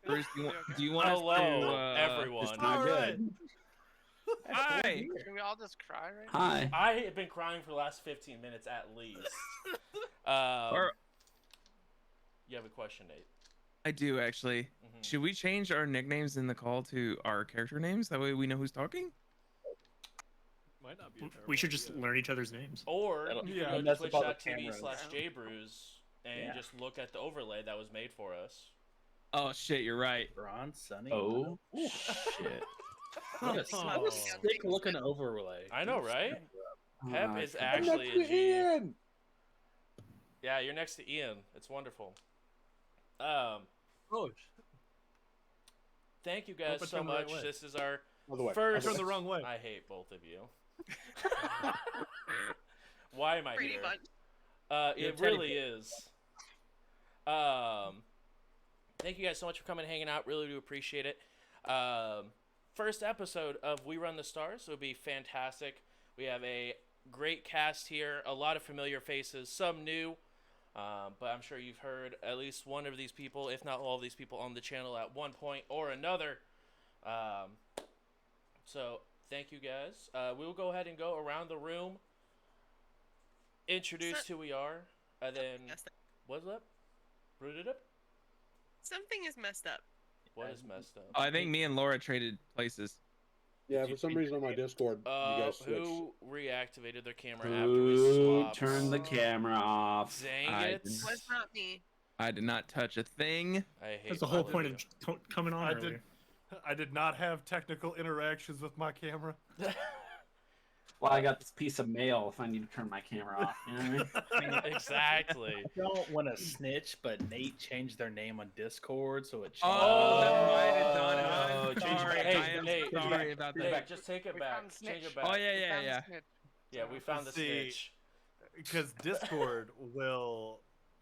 Bruce, do you want us Hello, to? everyone. It's not good. Hi. Can we all just cry right now? Hi. I have been crying for the last 15 minutes at least. Or You have a question, Nate? I do actually. Mhm. Should we change our nicknames in the call to our character names? That way we know who's talking. Might not be. A We should terrible just idea. learn each other's names. Or That'll- you yeah, can go mess to up all the twitch.tv cameras. /jbrews and Yeah. just look at the overlay that was made for us. Oh shit, you're right. Ron, Sunny. Oh shit! What a sick looking overlay. I know, right? Pep is I actually a Next to G. Ian! Yeah, you're next to Ian. It's wonderful. Oh, Thank you Hope I guys so turned the right much. way. This is our Other way. first. I turned the wrong way. I hate both of you. Why am I Pretty here? much. You're It a teddy really is. Thank you guys so much for coming and hanging out. Really do appreciate it. First episode of We Run the Stars, so it'll be fantastic. We have a great cast here, a lot of familiar faces, some new, but I'm sure you've heard at least one of these people, if not all of these people, on the channel at one point or another. So thank you guys. We will go ahead and go around the room, introduce who we are, and then what's up? Root it up. Something is messed up. What is messed up? I think me and Laura traded places. Yeah, for some reason on my Discord, you guys switched. Who reactivated their camera after we Who swapped? turned the camera off? Dang I it! didn't. Was not me. I did not touch a thing. I hate. That's the whole both point you. of coming on I earlier. I did not have technical interactions with my camera. Well, I got this piece of mail if I need to turn my camera off. You know what I mean? Exactly. I don't want to snitch, but Nate changed their name on Discord, so it changed. Oh, that might have done Oh, it. I'm change it sorry. back. I Hey, am Nate, sorry about Hey, that. just take it We back. found the Change it snitch. back. Oh yeah, We yeah, found the yeah. snitch. Yeah, we found the See. snitch. Because Discord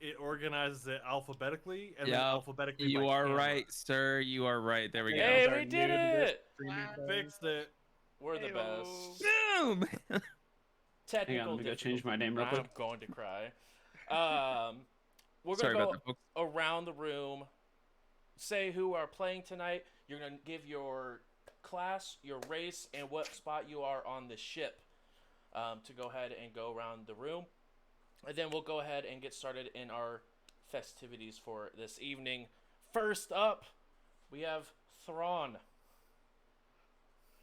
it organizes it alphabetically and then Yeah, alphabetically you by are camera. right, sir. You are right. There we go. Hey, Those are we new did to this it! streaming Wow. thing. Fixed it. We're the Heyo. best. Boom. Technical Hang on, let me go change difficulty. my name real I'm quick. going to cry. We're Sorry gonna about go that, folks. around the room, say who are playing tonight. You're gonna give your class, your race, and what spot you are on the ship. To go ahead and go around the room, and then we'll go ahead and get started in our festivities for this evening. First up, we have Thrawn.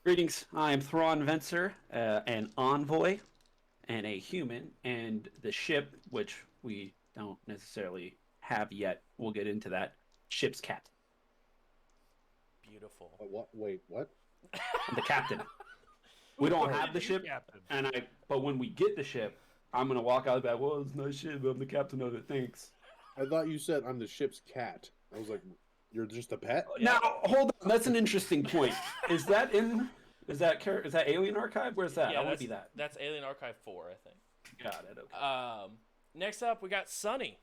Greetings. I am Thrawn Venser, an envoy and a human, and the ship, which we don't necessarily have yet, we'll get into that, ship's captain. Beautiful. What? Wait, what? I'm the captain. We don't have the ship, Captain. but when we get the ship, I'm gonna walk out the back. Well, it's my ship. I'm the captain of it. Thanks. I thought you said I'm the ship's cat. I was like, you're just a pet? Now, hold on. That's an interesting point. Is that Alien Archive? Where's that? Yeah, I want that's, to be that. that's Alien Archive 4, I think. Got it. Okay. Next up, we got Sunny.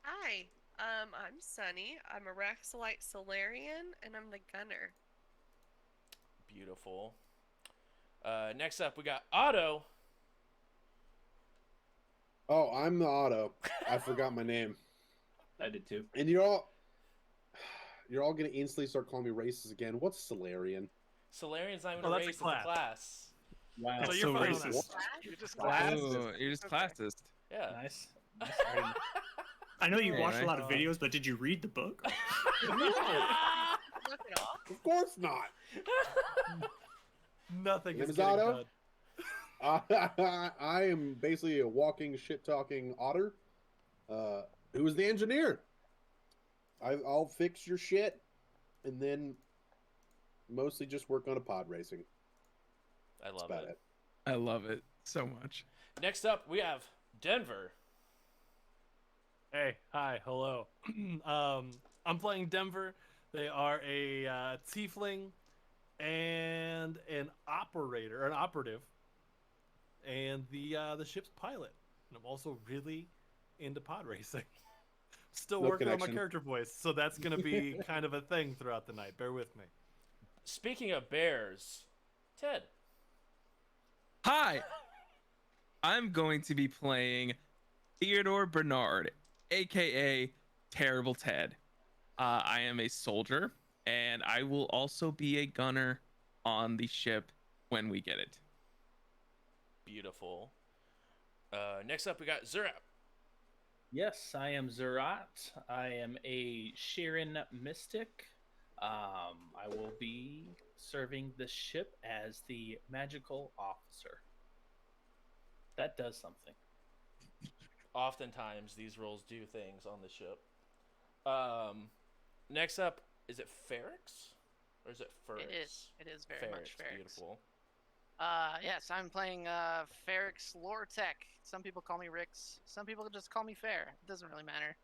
Hi. I'm Sunny. I'm a Raxolite Solarian, and I'm the gunner. Beautiful. Next up, we got Otto. Oh, I'm the Otto. I forgot my name. I did too. And you're all gonna instantly start calling me racist again. What's Solarian? Solarian's not even Oh, a that's a race, it's a class. class. Wow. So That's you're so fine on racist. that. You're just Ooh, you're just Okay. classist. Yeah. Nice. Nice. I didn't- I know you Hey, watched a right. lot of videos, but did you read the book? No, Look it off. of course not. Nothing Name is is getting Otto? done. I am basically a walking shit-talking otter. Who is the engineer? I'll fix your shit, and then mostly just work on a pod racing. I That's love about it. it. I love it so much. Next up, we have Denver. Hey, hi, hello. I'm playing Denver. They are a tiefling and an operative, and the ship's pilot. And I'm also really into pod racing. Still No working on my connection. character voice, so that's gonna be kind of a thing throughout the night. Bear with me. Speaking of bears, Ted. Hi. I'm going to be playing Theodore Bernard, aka Terrible Ted. I am a soldier, and I will also be a gunner on the ship when we get it. Beautiful. Next up, we got Zurap. Yes, I am Zerat. I am a Sheeran mystic. I will be serving the ship as the magical officer. That does something. Oftentimes, these roles do things on the ship. Next up, is it Ferrix? Or is it Ferrix? It is. It is very much Ferrix. Beautiful. Yes, I'm playing Ferrix Lore Tech. Some people call me Rix. Some people just call me Fair. It doesn't really matter.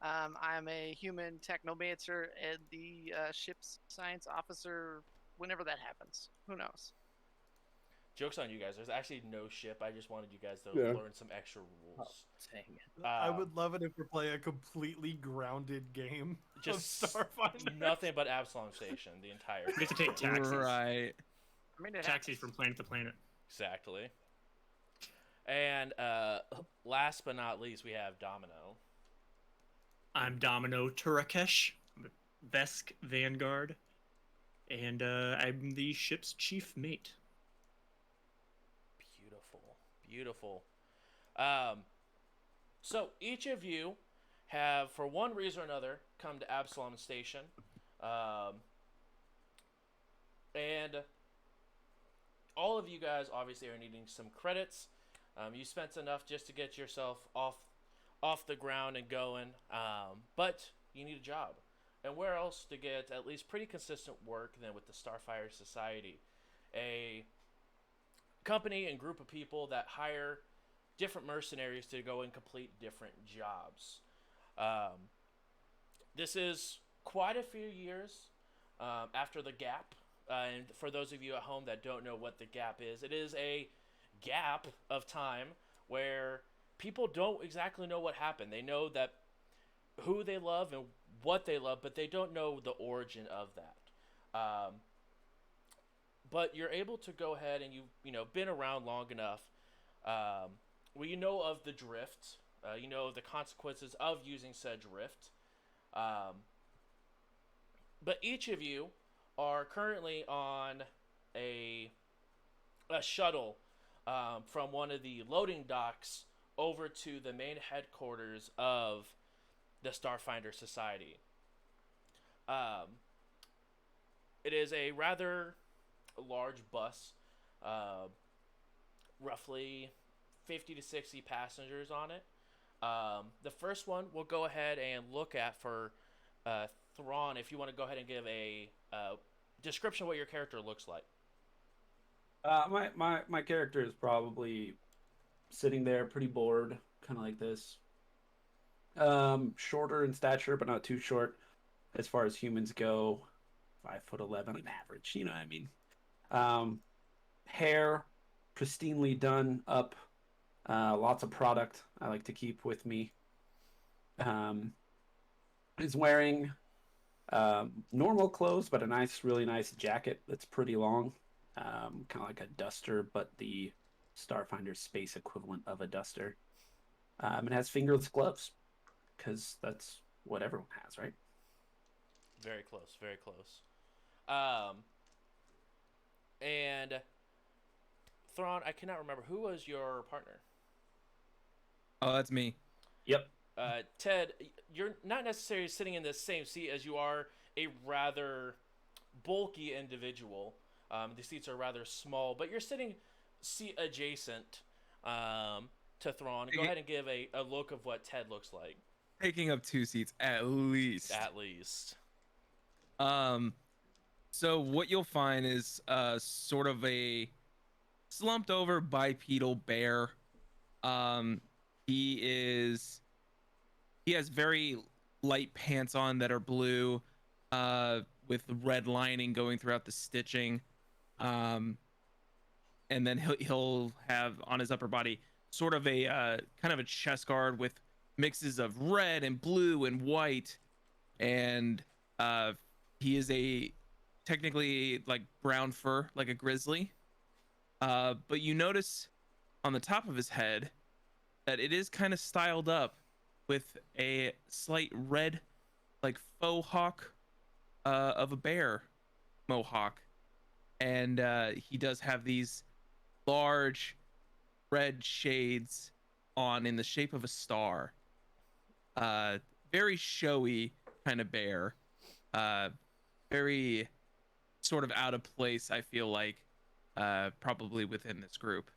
I'm a human technomancer and the ship's science officer whenever that happens. Who knows? Joke's on you guys. There's actually no ship. I just wanted you guys to Yeah. learn some extra rules. Dang it. I would love it if we're playing a completely grounded game Just of Starfinder. nothing but Absalom Station the entire We have to take taxis. Right. I mean, it Taxis happens. from planet to planet. Exactly. And last but not least, we have Domino. I'm Domino Turakesh. I'm a Vesk Vanguard. And I'm the ship's chief mate. Beautiful. Beautiful. So each of you have, for one reason or another, come to Absalom Station. And all of you guys obviously are needing some credits. You spent enough just to get yourself off the ground and going, but you need a job. And where else to get at least pretty consistent work than with the Starfire Society, a company and group of people that hire different mercenaries to go and complete different jobs. This is quite a few years after the gap. And for those of you at home that don't know what the gap is, it is a gap of time where people don't exactly know what happened. They know that who they love and what they love, but they don't know the origin of that. But you're able to go ahead and you've been around long enough. Well, you know of the drift. You know the consequences of using said drift. But each of you are currently on a shuttle from one of the loading docks over to the main headquarters of the Starfinder Society. It is a rather large bus, roughly 50 to 60 passengers on it. The first one we'll go ahead and look at for Thrawn, if you want to go ahead and give a description of what your character looks like. My character is probably sitting there pretty bored, kind of like this. Shorter in stature, but not too short as far as humans go. 5'11" on average, you know what I mean. Hair pristinely done up. Lots of product I like to keep with me. Is wearing normal clothes, but a really nice jacket that's pretty long. Kind of like a duster, but the Starfinder space equivalent of a duster. It has fingerless gloves, because that's what everyone has, right? Very close, very close. And Thrawn, I cannot remember, who was your partner? Oh, that's me. Yep. Ted, you're not necessarily sitting in the same seat as you are a rather bulky individual. The seats are rather small, but you're sitting seat adjacent to Thrawn. Go ahead and give a look of what Ted looks like. Taking up 2 seats at least. At least. So what you'll find is sort of a slumped over bipedal bear. He has very light pants on that are blue, with red lining going throughout the stitching. And then he'll have on his upper body sort of a kind of a chest guard with mixes of red and blue and white. And he is technically like brown fur, like a grizzly. But you notice on the top of his head that it is kind of styled up with a slight red, like faux hawk of a bear mohawk, and he does have these large red shades on in the shape of a star. Uh, Very showy kind of bear. Uh, Very sort of out of place, I feel like, probably within this group.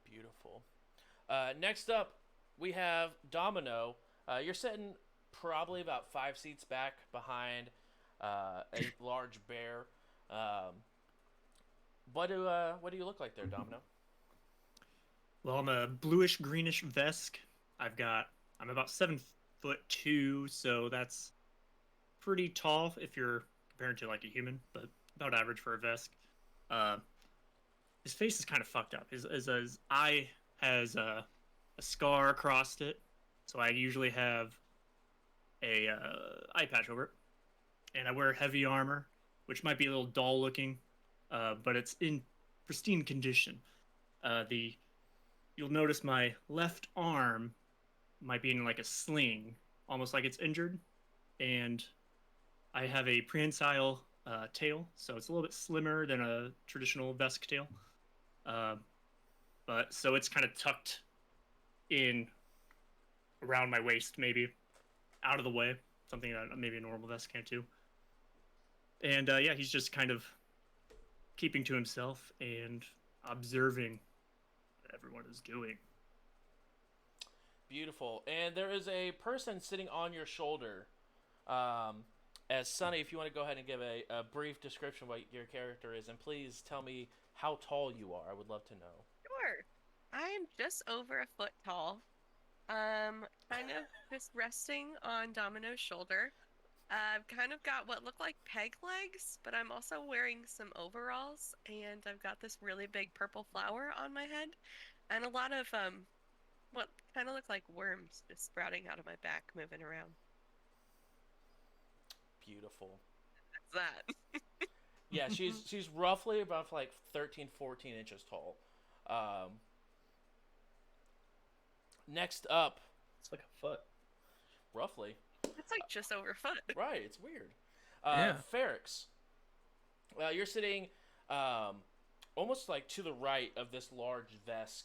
Beautiful. Next up, we have Domino. You're sitting probably about 5 seats back behind a large bear. Um, what do you look like there, Domino? Well, I'm a bluish greenish Vesk. I'm about 7'2", so that's pretty tall if you're comparing to like a human, but about average for a Vesk. Uh, his face is kind of fucked up. His eye has a scar across it, so I usually have a eye patch over it, and I wear heavy armor, which might be a little dull looking, but it's in pristine condition. The You'll notice my left arm might be in like a sling, almost like it's injured, and I have a prehensile tail, so it's a little bit slimmer than a traditional Vesk tail. Uh, but so it's kind of tucked in around my waist, maybe out of the way, something that maybe a normal Vesk can't do. And yeah, he's just kind of keeping to himself and observing what everyone is doing. Beautiful. And there is a person sitting on your shoulder. As Sunny, if you want to go ahead and give a brief description of what your character is, and please tell me how tall you are. I would love to know. Sure. I'm just over a foot tall. Kind of just resting on Domino's shoulder. I've kind of got what look like peg legs, but I'm also wearing some overalls, and I've got this really big purple flower on my head, and a lot of what kind of look like worms just sprouting out of my back, moving around. Beautiful. That's that. Yeah, she's roughly about like 13, 14 inches tall. Next up, It's like a foot. roughly. It's like just over a foot. Right, it's weird. Yeah. Ferrex, you're sitting almost like to the right of this large Vesk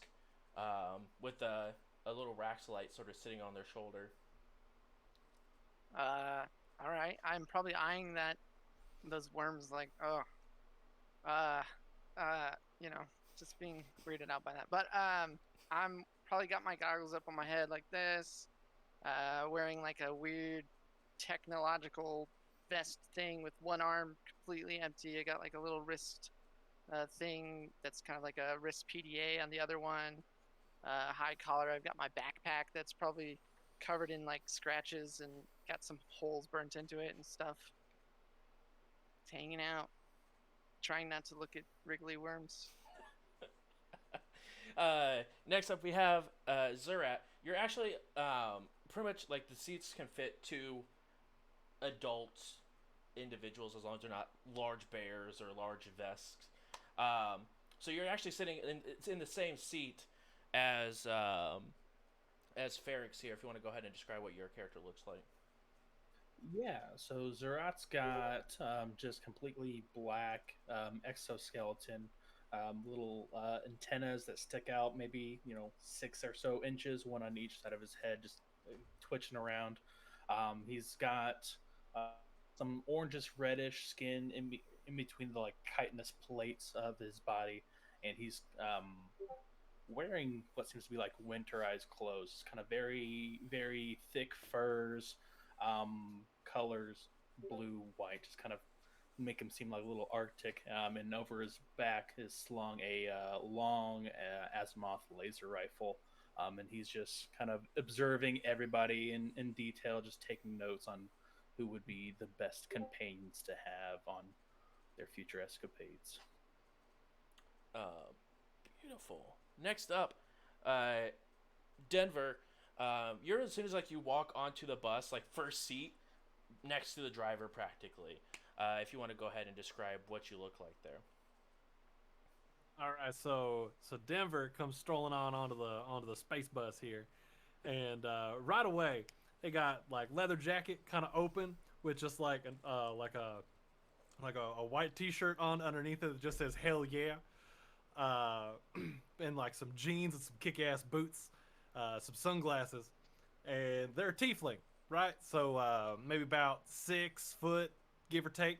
with a little Raxolite sort of sitting on their shoulder. All right. I'm probably eyeing those worms like, oh, you know, just being weirded out by that. But I'm probably got my goggles up on my head like this, wearing like a weird technological vest thing with one arm completely empty. I got like a little wrist thing that's kind of like a wrist PDA on the other one. High collar. I've got my backpack that's probably covered in like scratches and got some holes burnt into it and stuff. It's hanging out, trying not to look at wriggly worms. Next up, we have Zurat. You're actually pretty much like the seats can fit two adult individuals as long as they're not large bears or large Vesks. So you're actually sitting it's in the same seat as Ferrex here. If you want to go ahead and describe what your character looks like. Yeah, so Zerat's got just completely black exoskeleton, little antennas that stick out maybe 6 or so inches, one on each side of his head, just twitching around. He's got some orangish reddish skin in between the like chitinous plates of his body, and he's wearing what seems to be like winterized clothes, kind of very very thick furs, colors, blue, white, just kind of make him seem like a little arctic. And over his back is slung a long Azimuth laser rifle. And he's just kind of observing everybody in detail, just taking notes on who would be the best companions to have on their future escapades. Beautiful. Next up, Denver. You're as soon as like you walk onto the bus, like first seat, next to the driver practically. If you want to go ahead and describe what you look like there. All right, so Denver comes strolling on onto the space bus here, and right away They got like leather jacket, kind of open, with just like a white T-shirt on underneath it that just says "Hell yeah," uh, and like some jeans and some kick-ass boots, some sunglasses, and they're a tiefling, right? So maybe about 6 foot, give or take.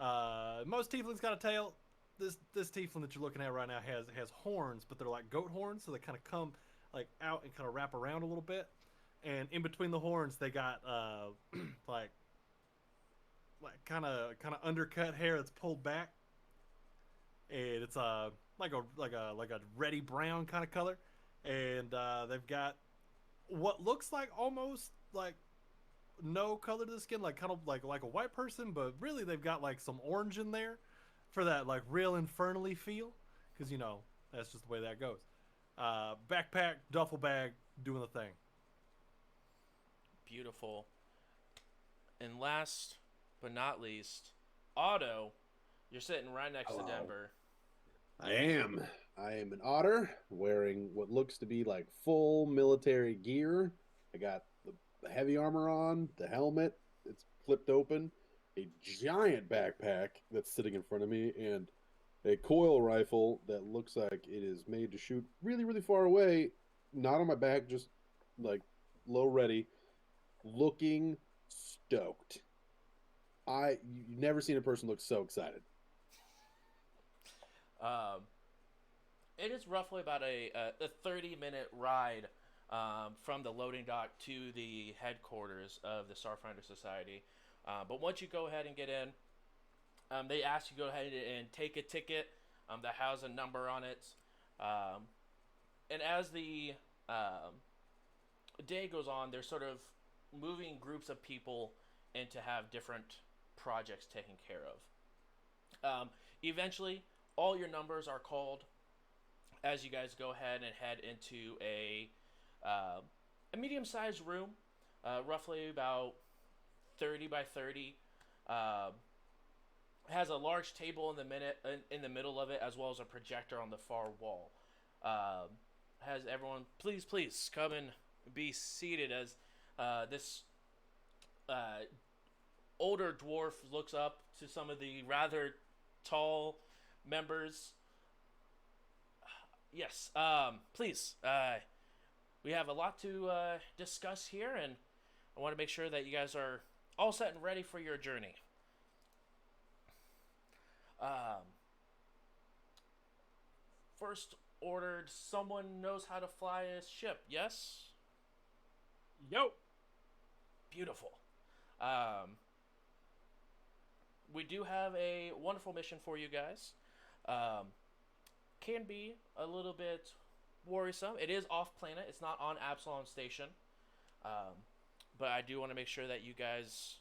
Most tieflings got a tail. This tiefling that you're looking at right now has horns, but they're like goat horns, so they kind of come like out and kind of wrap around a little bit. And in between the horns, they got like kind of undercut hair that's pulled back, and it's like a reddy brown kind of color. And they've got what looks like almost like no color to the skin, like kind of like a white person, but really they've got like some orange in there for that like real infernally feel, because that's just the way that goes. Backpack, duffel bag, doing the thing. Beautiful. And last but not least, Otto, you're sitting right next Hello. to Denver. I am. I am an otter wearing what looks to be like full military gear. I got the heavy armor on, the helmet, it's flipped open, a giant backpack that's sitting in front of me, and a coil rifle that looks like it is made to shoot really, really far away. Not on my back, just like low ready, looking stoked. You've never seen a person look so excited. It is roughly about a 30-minute ride from the loading dock to the headquarters of the Starfinder Society. But once you go ahead and get in, they ask you to go ahead and take a ticket that has a number on it. And as the day goes on, they're sort of moving groups of people in to have different projects taken care of. Eventually, all your numbers are called as you guys go ahead and head into a medium-sized room, roughly about 30 by 30. Has a large table in the middle of it, as well as a projector on the far wall. Has everyone please come and be seated as this older dwarf looks up to some of the rather tall members. Yes, please. We have a lot to discuss here, and I want to make sure that you guys are all set and ready for your journey. First ordered, someone knows how to fly a ship, yes? Yo. Beautiful. We do have a wonderful mission for you guys. Can be a little bit worrisome. It is off planet. It's not on Absalom Station. But I do want to make sure that you guys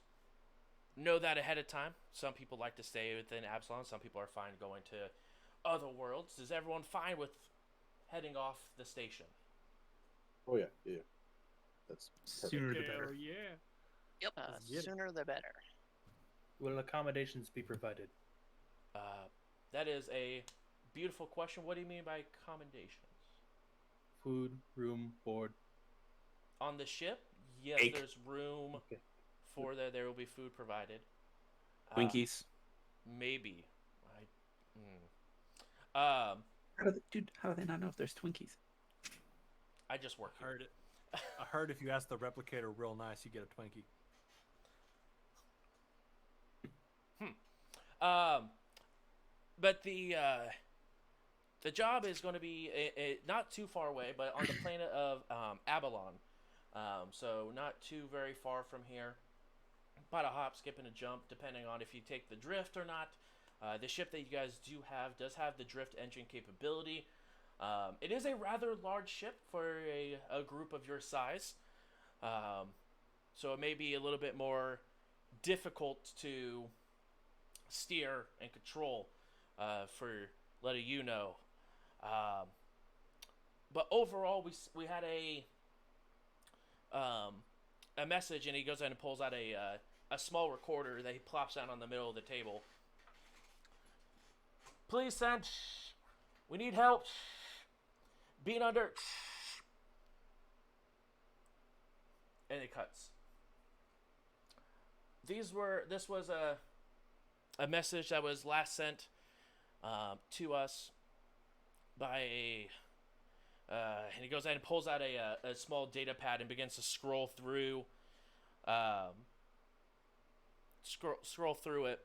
know that ahead of time. Some people like to stay within Absalom. Some people are fine going to other worlds. Is everyone fine with heading off the station? Oh yeah. That's perfect. Sooner the better. Hell yeah. Yep. Let's get it. Sooner the better. Will accommodations be provided? That is a beautiful question. What do you mean by accommodations? Food, room, board. On the ship, yes, Cake. there's room Okay. for that. There will be food provided. Twinkies. Maybe. How do they not know if there's Twinkies? I just work here. Heard it. I heard if you ask the replicator real nice, you get a Twinkie. But the job is going to be not too far away, but on the planet of Abalon. So not too very far from here. About a hop, skip, and a jump, depending on if you take the drift or not. The ship that you guys does have the drift engine capability. It is a rather large ship for a group of your size. So it may be a little bit more difficult to steer and control for letting you know. But overall, we had a message, and he goes in and pulls out a small recorder that he plops down on the middle of the table. Please send. We need help. Being under. and it cuts. This was a message that was last sent to us by and he goes ahead and pulls out a small data pad and begins to scroll through scroll through it.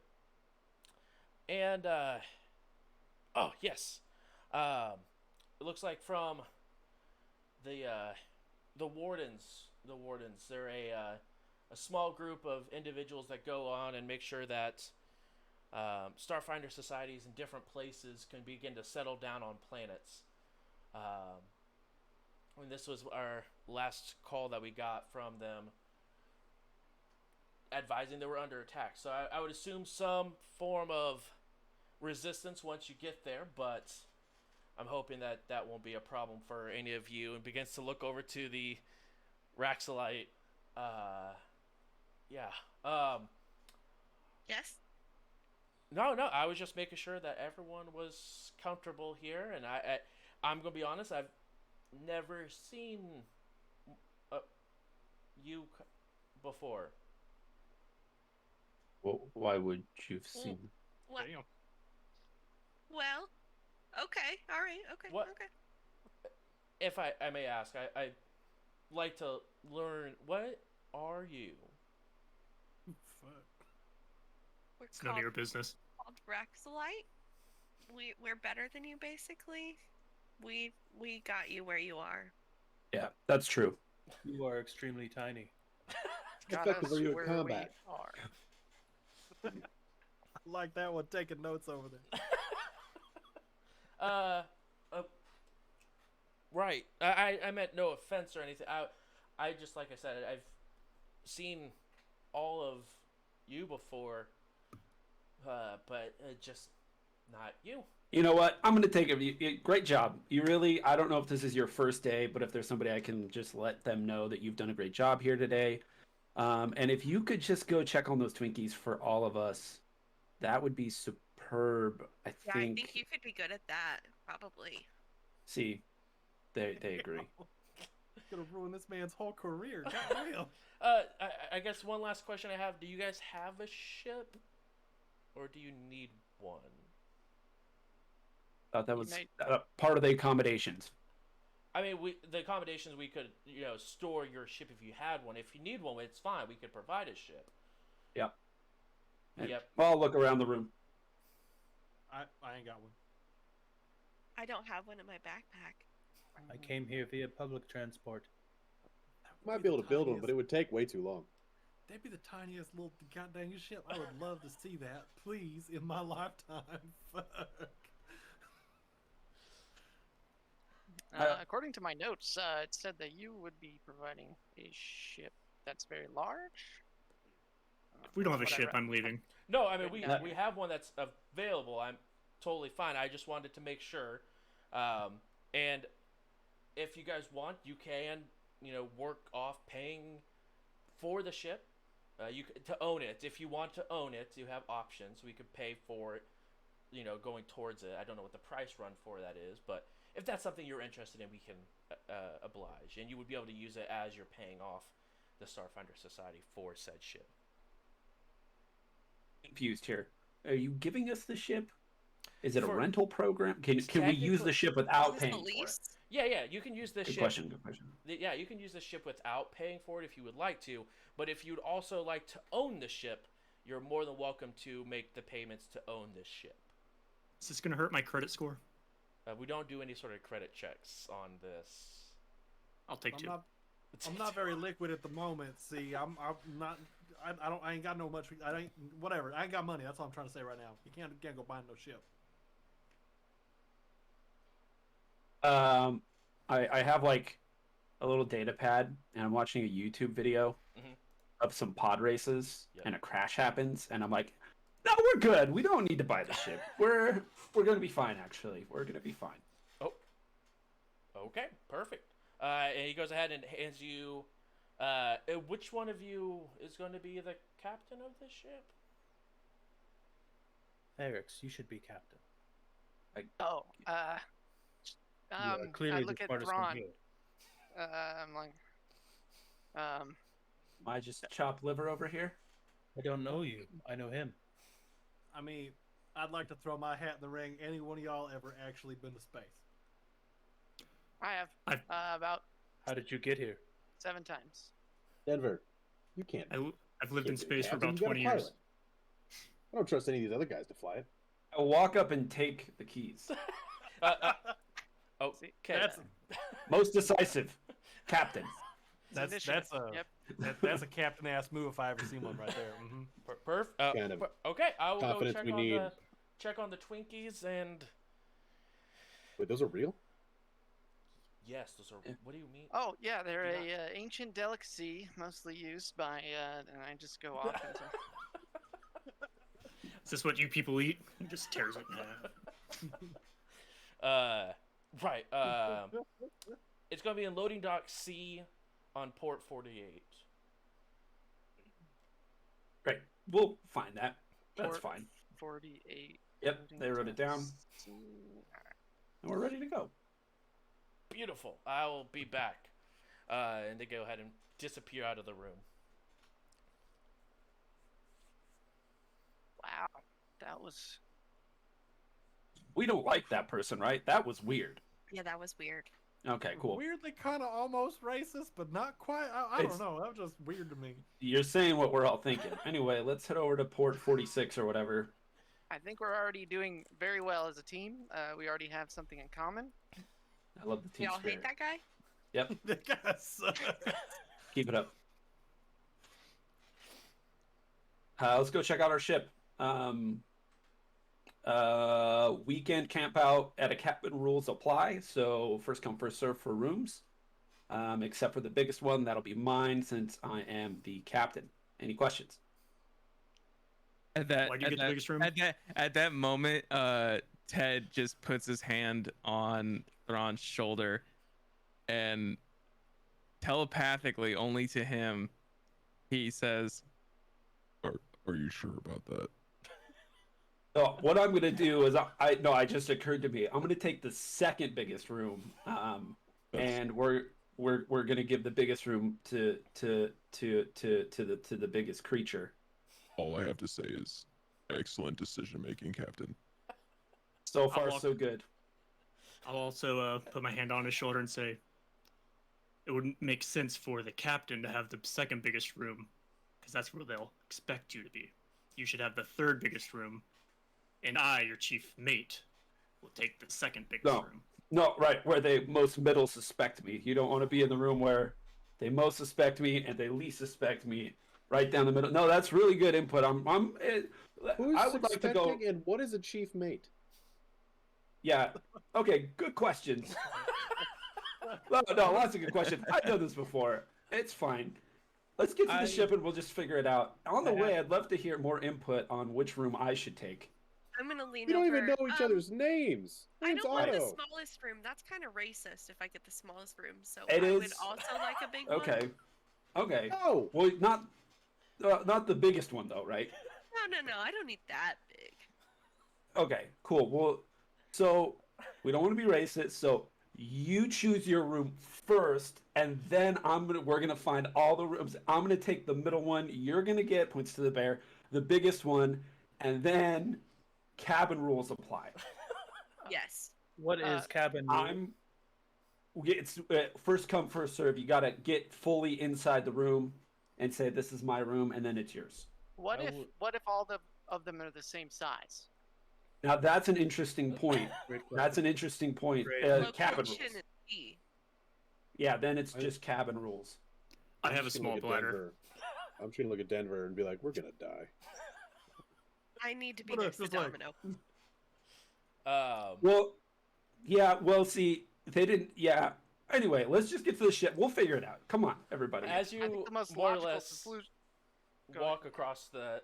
And oh yes, it looks like from the wardens. They're a small group of individuals that go on and make sure that Starfinder societies in different places can begin to settle down on planets. And this was our last call that we got from them, advising they were under attack. So I would assume some form of resistance once you get there, but I'm hoping that that won't be a problem for any of you. And begins to look over to the Raxolite. Yeah. Yes. No, I was just making sure that everyone was comfortable here, and I'm gonna be honest. I've never seen you before. Well, why would you have seen? Well, Damn. well, okay, all right, okay, What? okay. If I may ask, I like to learn, what are you? Fuck. We're It's none of your business. called Raxolite. We're better than you, basically. We got you where you are. Yeah, that's true. You are extremely tiny. Got Effective us are you at where combat? we are. I like that one. Taking notes over there. Right. I meant no offense or anything. I just, like I said, I've seen all of you before, but just not you. You know what? I'm going to take it. Great job. You really, I don't know if this is your first day, but if there's somebody I can just let them know that you've done a great job here today. And if you could just go check on those Twinkies for all of us, that would be superb. I think you could be good at that, probably. See, they agree. Gonna ruin this man's whole career. Goddamn. I guess one last question I have: do you guys have a ship, or do you need one? Thought that was might- part of the accommodations. I mean, the accommodations, we could, store your ship if you had one. If you need one, it's fine. We could provide a ship. Yep. Yep. I'll look around the room. I ain't got one. I don't have one in my backpack. I came here via public transport. Might be able to build one, but it would take way too long. They'd be the tiniest little goddamn ship. I would love to see that, please, in my lifetime. Fuck. According to my notes, it said that you would be providing a ship that's very large. If we don't have a Whatever. ship, I'm leaving. No, I mean, Yeah. we have one that's available. I'm totally fine. I just wanted to make sure. And if you guys want, you can, work off paying for the ship. To own it. If you want to own it, you have options. We could pay for it, going towards it. I don't know what the price run for that is, but if that's something you're interested in, we can oblige. And you would be able to use it as you're paying off the Starfinder Society for said ship. Confused here. Are you giving us the ship? Is it a For- rental program? Can we use technically- the ship without Is this paying the for it? lease? Yeah, you can use this Good ship. question. Good question. Yeah, you can use the ship without paying for it if you would like to. But if you'd also like to own the ship, you're more than welcome to make the payments to own this ship. Is this gonna hurt my credit score? We don't do any sort of credit checks on this. I'll take two. I'm not very liquid at the moment. See, I'm not. I ain't got no much. I ain't whatever. I ain't got money. That's all I'm trying to say right now. You can't go buy no ship. I have like a little data pad, and I'm watching a YouTube video Mhm. of some pod races, Yep. and a crash happens, and I'm like, no, we're good. We don't need to buy the ship. We're gonna be fine. Actually, we're gonna be fine. Oh. Okay, perfect. And he goes ahead and hands you. Which one of you is going to be the captain of the ship? Eric's, you should be captain. Oh, You are clearly I the look at smartest one Thrawn. here. I'm like, I just chop liver over here. I don't know you. I know him. I mean, I'd like to throw my hat in the ring. Any one of y'all ever actually been to space? I have I've- about How did you get here? 7 times. Denver, you can't. I've lived in can't be the space for captain. about You got a 20 years. pilot. I don't trust any of these other guys to fly it. I'll walk up and take the keys. Okay. That's Most decisive, Captain. that's Initiative. a Yep. that's a captain ass move if I ever seen one right there. Kind of Okay, I will go confidence check we on need. the Twinkies and Wait, those are real? yes, those are. Yeah. What do you mean? Oh yeah, they're Yeah. a ancient delicacy, mostly used by, and I just go off into. Is this what you people eat? He just tears it in half. Right. It's gonna be in loading dock C on port 48. Great. We'll find that. That's Port fine. 48. Yep, loading they wrote it dock down, C. Alright. and we're ready to go. Beautiful. I will be back. And they go ahead and disappear out of the room. Wow, that was. We don't like that person, right? That was weird. Yeah, that was weird. Okay, cool. Weirdly, kind of almost racist, but not quite. I It's- don't know. That was just weird to me. You're saying what we're all thinking. Anyway, let's head over to port 46 or whatever. I think we're already doing very well as a team. We already have something in common. I love the team Y'all spirit. hate that guy? Yep, That guy sucks. keep it up. Let's go check out our ship. Weekend camp out at a cabin rules apply. So first come, first serve for rooms. Except for the biggest one, that'll be mine since I am the captain. Any questions? At that, Why'd you at get the that- biggest room? At that moment, Ted just puts his hand on Thrawn's shoulder, and telepathically, only to him, he says, "Are you sure about that?" So what I'm gonna do is I just occurred to me. I'm gonna take the second biggest room, and we're gonna give the biggest room to the biggest creature. All I have to say is excellent decision making, Captain. So far, walk- so good. I'll also put my hand on his shoulder and say, it wouldn't make sense for the captain to have the second biggest room, because that's where they'll expect you to be. You should have the third biggest room, and I, your chief mate, will take the second biggest No. room. No, right, where they most middle suspect me. You don't want to be in the room where they most suspect me and they least suspect me. Right down the middle. No, that's really good input. Who's I would like to go. suspecting and what is a chief mate? Yeah. Okay. Good questions. No, that's a good question. I've done this before. It's fine. Let's get to the ship and we'll just figure it out. On the way, I'd love to hear more input on which room I should take. I'm gonna lean We don't over. even know each other's names. I Name's don't want the Otto. smallest room. That's kind of racist if I get the smallest room. So It I is- would also like a big one. Okay. Okay. No. Well, not the biggest one though, right? No. I don't need that big. Okay, cool. Well, so we don't want to be racist. So you choose your room first, and then we're gonna find all the rooms. I'm gonna take the middle one. You're gonna get points to the bear, the biggest one, and then cabin rules apply. Yes. What is cabin? It's first come, first serve. You gotta get fully inside the room and say this is my room, and then it's yours. What if all of them are the same size? Now that's an interesting point. Great question. That's an interesting point. Great. Cabin rules. Location is key. Yeah, then it's just cabin rules. I I'm have a just gonna small look at bladder. Denver. I'm just gonna look at Denver and be like, we're gonna die. I need to be What next to else is like- Domino. Well, yeah. Well, see, they didn't. Yeah. Anyway, let's just get to the ship. We'll figure it out. Come on, everybody. As I you think the most more or logical less solution. Go walk across the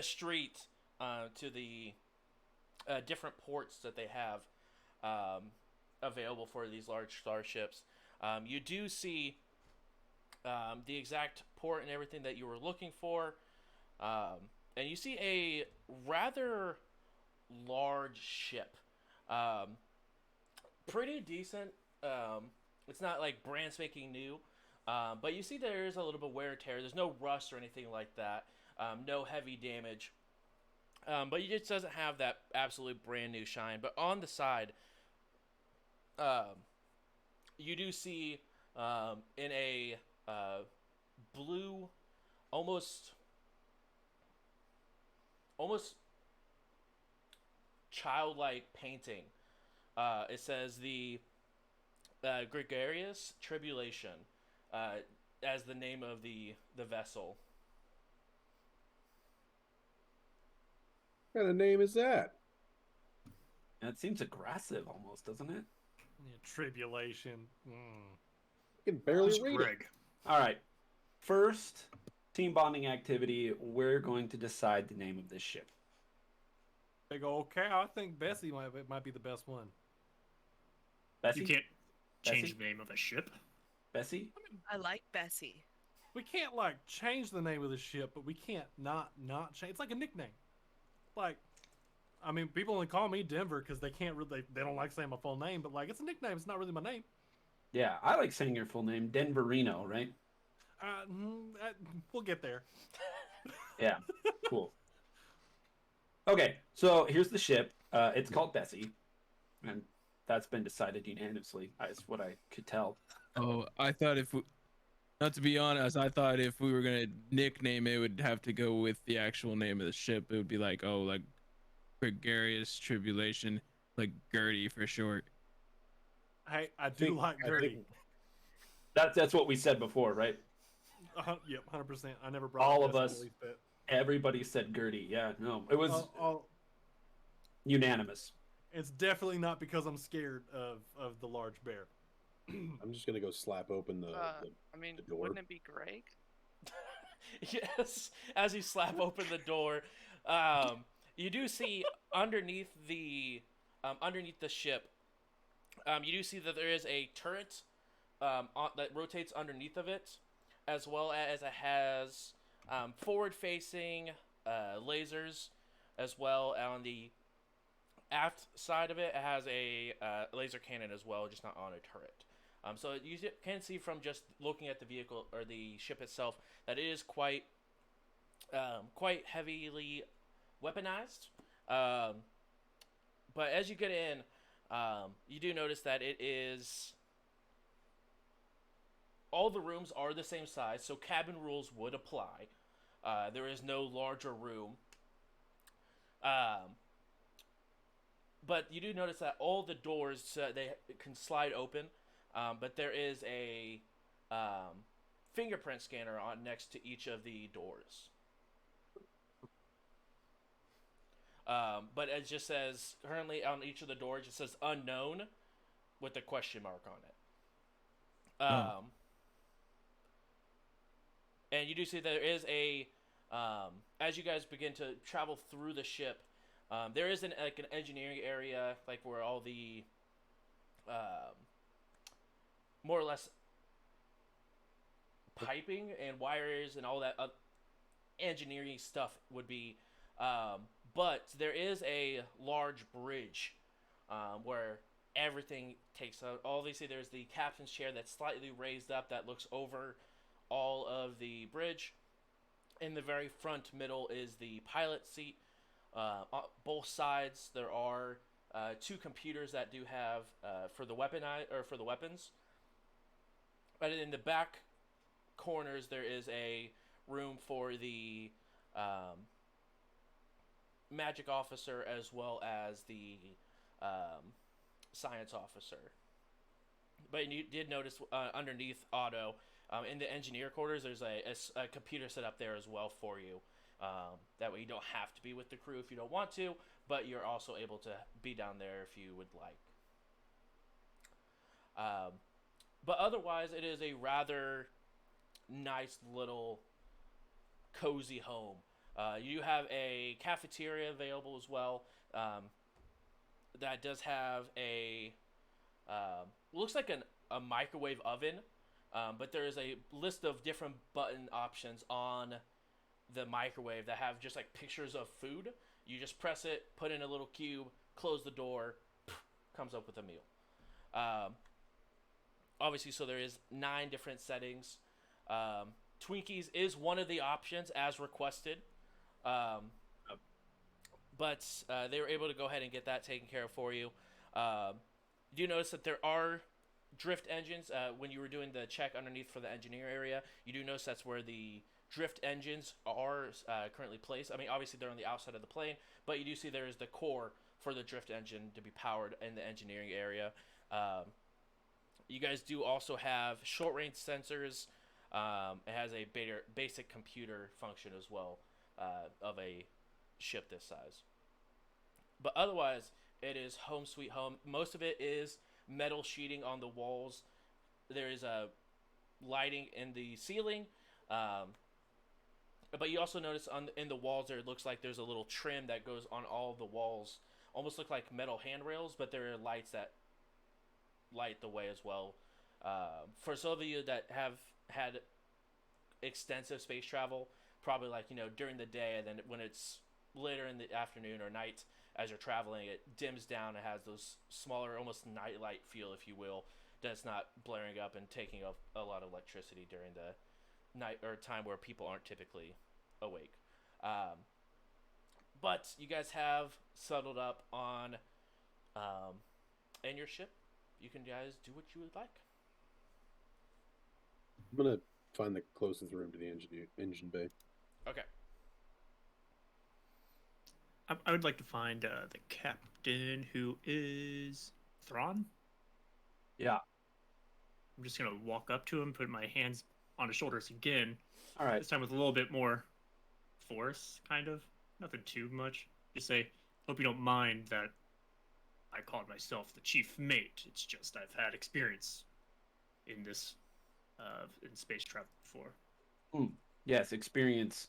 street to the different ports that they have available for these large starships, you do see the exact port and everything that you were looking for, and you see a rather large ship, pretty decent. It's not like brand spanking new, But you see there is a little bit of wear and tear. There's no rust or anything like that. No heavy damage. But it just doesn't have that absolute brand new shine. But on the side, you do see in a blue, almost childlike painting. It says the Gregarious Tribulation as the name of the vessel. What kind of name is that? And it seems aggressive almost, doesn't it? Yeah, tribulation. I can barely Who's read it. Greg? All right. First team bonding activity, we're going to decide the name of this ship. Big old cow. I think Bessie might be the best one. Bessie? You can't change Bessie? the name of a ship. Bessie? I like Bessie. We can't like change the name of the ship, but we can't not change. It's like a nickname. Like, I mean, people only call me Denver because they can't really they don't like saying my full name, but like it's a nickname. It's not really my name. Yeah, I like saying your full name, Denverino, right? We'll get there. Yeah, cool. Okay, so here's the ship. It's called Bessie, and that's been decided unanimously. That's what I could tell. Oh, I thought not to be honest, I thought if we were gonna nickname it, would have to go with the actual name of the ship. It would be like, oh, like Gregarious Tribulation, like Gertie for short. Hey, I do like Gertie. That's what we said before, right? Yep, 100%. I never brought All up of Bessie us. the least bit. Everybody said Gertie. Yeah, no, it was Oh, unanimous. it's definitely not because I'm scared of the large bear. I'm just gonna go slap open the I mean, the door. wouldn't it be Greg? Yes, as you slap open the door, you do see underneath the ship, you do see that there is a turret that rotates underneath of it, as well as it has forward-facing lasers, as well on the aft side of it. It has a laser cannon as well, just not on a turret. So you can see from just looking at the vehicle or the ship itself that it is quite heavily weaponized. But as you get in, you do notice that it is all the rooms are the same size, so cabin rules would apply. There is no larger room. But you do notice that all the doors they can slide open. But there is a fingerprint scanner on next to each of the doors. But it just says, currently on each of the doors, it says unknown with a question mark on it. And you do see there is a, as you guys begin to travel through the ship, there is an engineering area, like where all the more or less piping and wires and all that engineering stuff would be. But there is a large bridge where everything takes out. Obviously, there's the captain's chair that's slightly raised up that looks over all of the bridge. In the very front middle is the pilot seat. On both sides, there are two computers that do have for the weapons. But in the back corners, there is a room for the magic officer as well as the science officer. But you did notice underneath Otto, in the engineer quarters, there's a computer set up there as well for you. That way you don't have to be with the crew if you don't want to, but you're also able to be down there if you would like. But otherwise, it is a rather nice little cozy home. You have a cafeteria available as well. That does have a looks like a microwave oven, but there is a list of different button options on the microwave that have just like pictures of food. You just press it, put in a little cube, close the door, comes up with a meal. obviously, so there is 9 different settings. Twinkies is one of the options as requested. But they were able to go ahead and get that taken care of for you. You do notice that there are drift engines. When you were doing the check underneath for the engineer area, you do notice that's where the drift engines are currently placed. I mean, obviously they're on the outside of the plane, but you do see there is the core for the drift engine to be powered in the engineering area. You guys do also have short range sensors. It has a basic computer function as well of a ship this size. But otherwise, it is home sweet home. Most of it is metal sheeting on the walls. There is a lighting in the ceiling. But you also notice in the walls there, it looks like there's a little trim that goes on all the walls. Almost look like metal handrails, but there are lights that light the way as well. For some of you that have had extensive space travel, probably like, during the day, and then when it's later in the afternoon or night as you're traveling, it dims down. It has those smaller, almost nightlight feel, if you will, that's not blaring up and taking a lot of electricity during the night or time where people aren't typically awake. But you guys have settled up on in your ship. You can guys do what you would like. I'm gonna find the closest room to the engine bay. Okay. I would like to find the captain, who is Thrawn. Yeah. I'm just gonna walk up to him, put my hands on his shoulders again. All right. This time with a little bit more force, kind of. Nothing too much. Just say, hope you don't mind that I called myself the chief mate. It's just I've had experience in this, in space travel before. Yes, experience.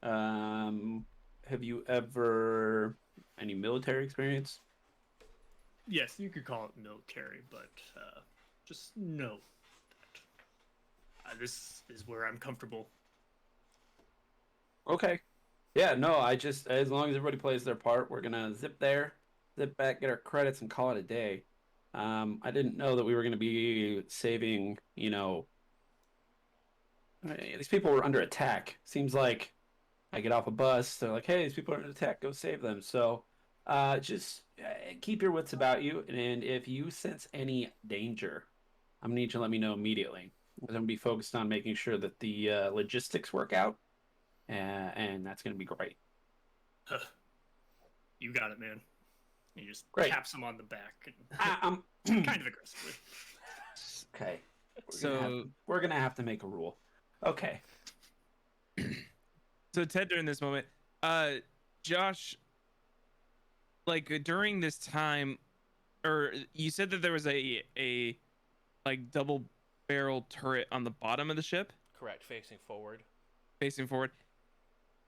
Have you ever any military experience? Yes, you could call it military, but just know that this is where I'm comfortable. Okay. Yeah, no, I just, as long as everybody plays their part, we're gonna zip there, zip back, get our credits, and call it a day. I didn't know that we were gonna be saving, these people were under attack. Seems like I get off a bus, they're like, hey, these people are under attack, go save them. So just keep your wits about you, and if you sense any danger, I'm gonna need you to let me know immediately. I'm gonna be focused on making sure that the logistics work out, and that's gonna be great. You got it, man. You just Great. taps him on the back, I'm kind of aggressively. Okay. So We're gonna have to make a rule. Okay. So Ted, during this moment, Josh, like during this time, or you said that there was a like double barrel turret on the bottom of the ship. Correct, facing forward. Facing forward.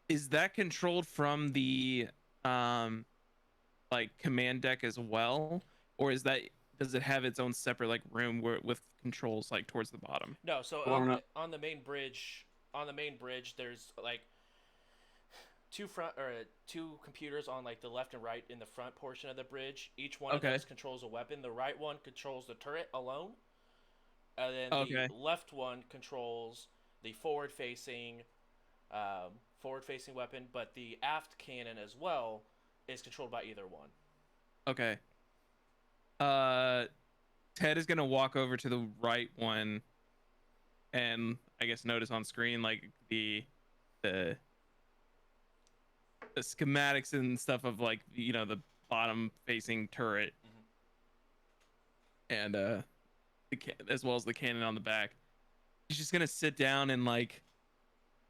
Is that controlled from the like command deck as well, or does it have its own separate like room with controls like towards the bottom? No, so on the main bridge, there's like two computers on like the left and right in the front portion of the bridge. Each one of those controls a weapon. The right one controls the turret alone, and then the left one controls the forward-facing weapon. But the aft cannon as well is controlled by either one. Okay. Ted is gonna walk over to the right one, and I guess notice on screen like the schematics and stuff of like the bottom facing turret, and as well as the cannon on the back. He's just gonna sit down and like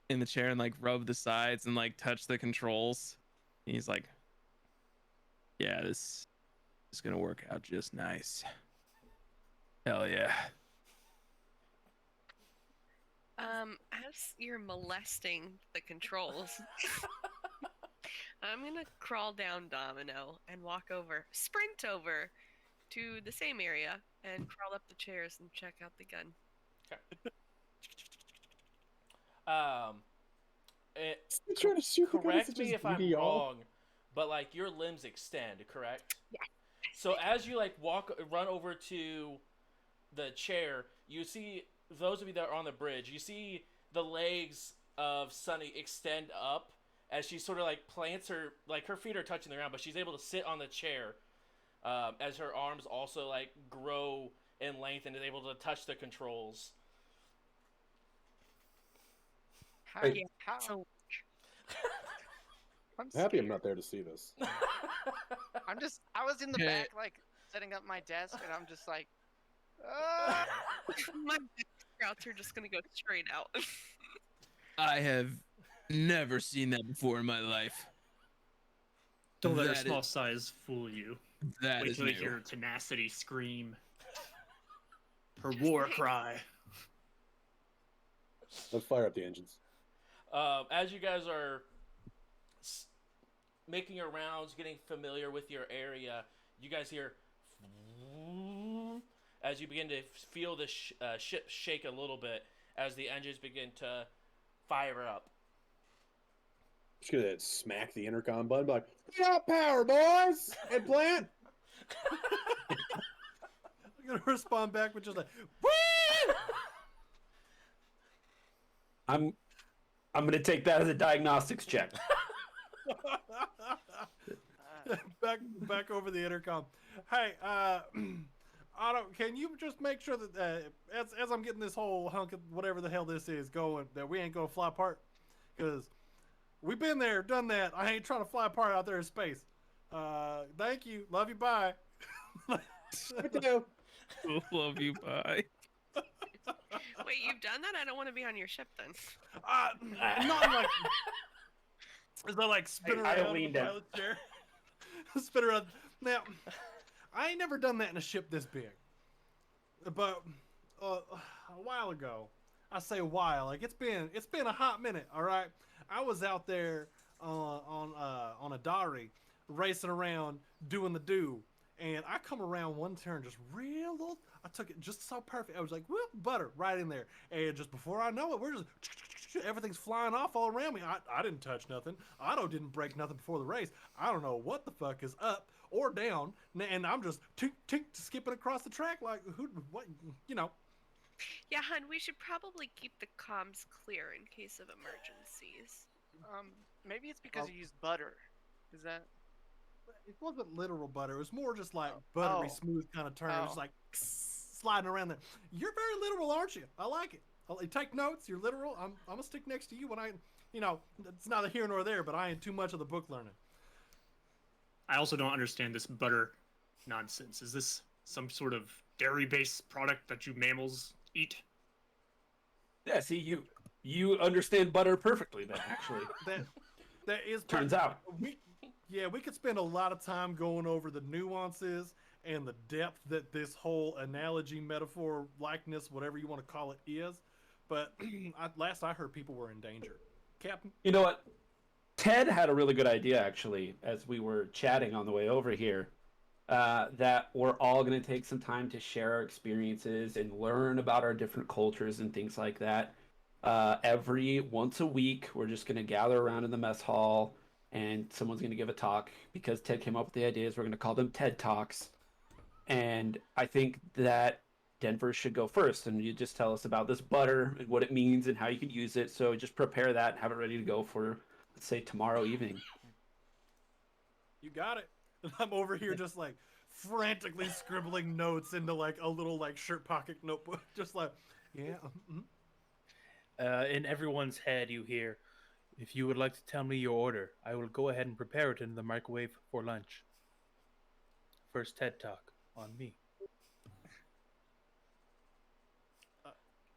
in the chair and like rub the sides and like touch the controls. And he's like, yeah, this is gonna work out just nice. Hell yeah. As you're molesting the controls, I'm gonna crawl down Domino and sprint over to the same area and crawl up the chairs and check out the gun. Correct me if I'm wrong, but like your limbs extend, correct? Yeah. So as you like run over to the chair, you see those of you that are on the bridge. You see the legs of Sunny extend up as she sort of like plants her feet are touching the ground, but she's able to sit on the chair as her arms also like grow in length and is able to touch the controls. How? Wait. How? So I'm Happy I'm scared. not there to see this. I was in the Okay. back, like setting up my desk, and I'm just like, ah. my sprouts are just gonna go straight out. I have never seen that before in my life. Don't let her That small is- size fool you. That Wait is till you new. hear Tenacity scream her war cry. Let's fire up the engines. As you guys are making your rounds, getting familiar with your area, you guys hear as you begin to feel the ship shake a little bit as the engines begin to fire up. Just gonna smack the intercom button, be like, "Get out power, boys, and plant." I'm gonna respond back with just like, I'm gonna take that as a diagnostics check. back over the intercom. Hey, Otto, can you just make sure that as I'm getting this whole hunk of whatever the hell this is going, that we ain't gonna fly apart? Because we've been there, done that. I ain't trying to fly apart out there in space. Thank you, love you, bye. Love you, bye. Wait, you've done that? I don't want to be on your ship then. Not like. Is that like spin I around in leaned the down. pilot chair? Spin around. Now, I ain't never done that in a ship this big. But a while ago, I say a while, like it's been a hot minute. All right, I was out there on a Dari, racing around doing the do, and I come around one turn just real little. I took it just so perfect. I was like, whoop, butter right in there, and just before I know it, we're just everything's flying off all around me. I didn't touch nothing. Otto didn't break nothing before the race. I don't know what the fuck is up or down, and I'm just tink tink skipping across the track like who, what, you know. Yeah, hun, we should probably keep the comms clear in case of emergencies. Maybe it's because you used butter. Is that? It wasn't literal butter. It was more just like buttery, smooth kind of turn. It was just like sliding around there. You're very literal, aren't you? I like it. I'll take notes. You're literal. I'm gonna stick next to you when it's neither here nor there. But I ain't too much of the book learning. I also don't understand this butter nonsense. Is this some sort of dairy-based product that you mammals eat? Yeah, see, you understand butter perfectly then, actually. That is Turns out. We could spend a lot of time going over the nuances and the depth that this whole analogy, metaphor, likeness, whatever you want to call it, is. But last I heard, people were in danger. Captain? You know what? Ted had a really good idea, actually, as we were chatting on the way over here, that we're all going to take some time to share our experiences and learn about our different cultures and things like that. Every once a week, we're just going to gather around in the mess hall, and someone's going to give a talk. Because Ted came up with the ideas, we're going to call them TED Talks. And I think that Denver should go first, and you just tell us about this butter and what it means and how you can use it. So just prepare that and have it ready to go for, let's say, tomorrow evening. You got it. And I'm over here just like frantically scribbling notes into like a little like shirt pocket notebook. Just like, yeah. In everyone's head, you hear, "If you would like to tell me your order, I will go ahead and prepare it in the microwave for lunch." First TED Talk on me.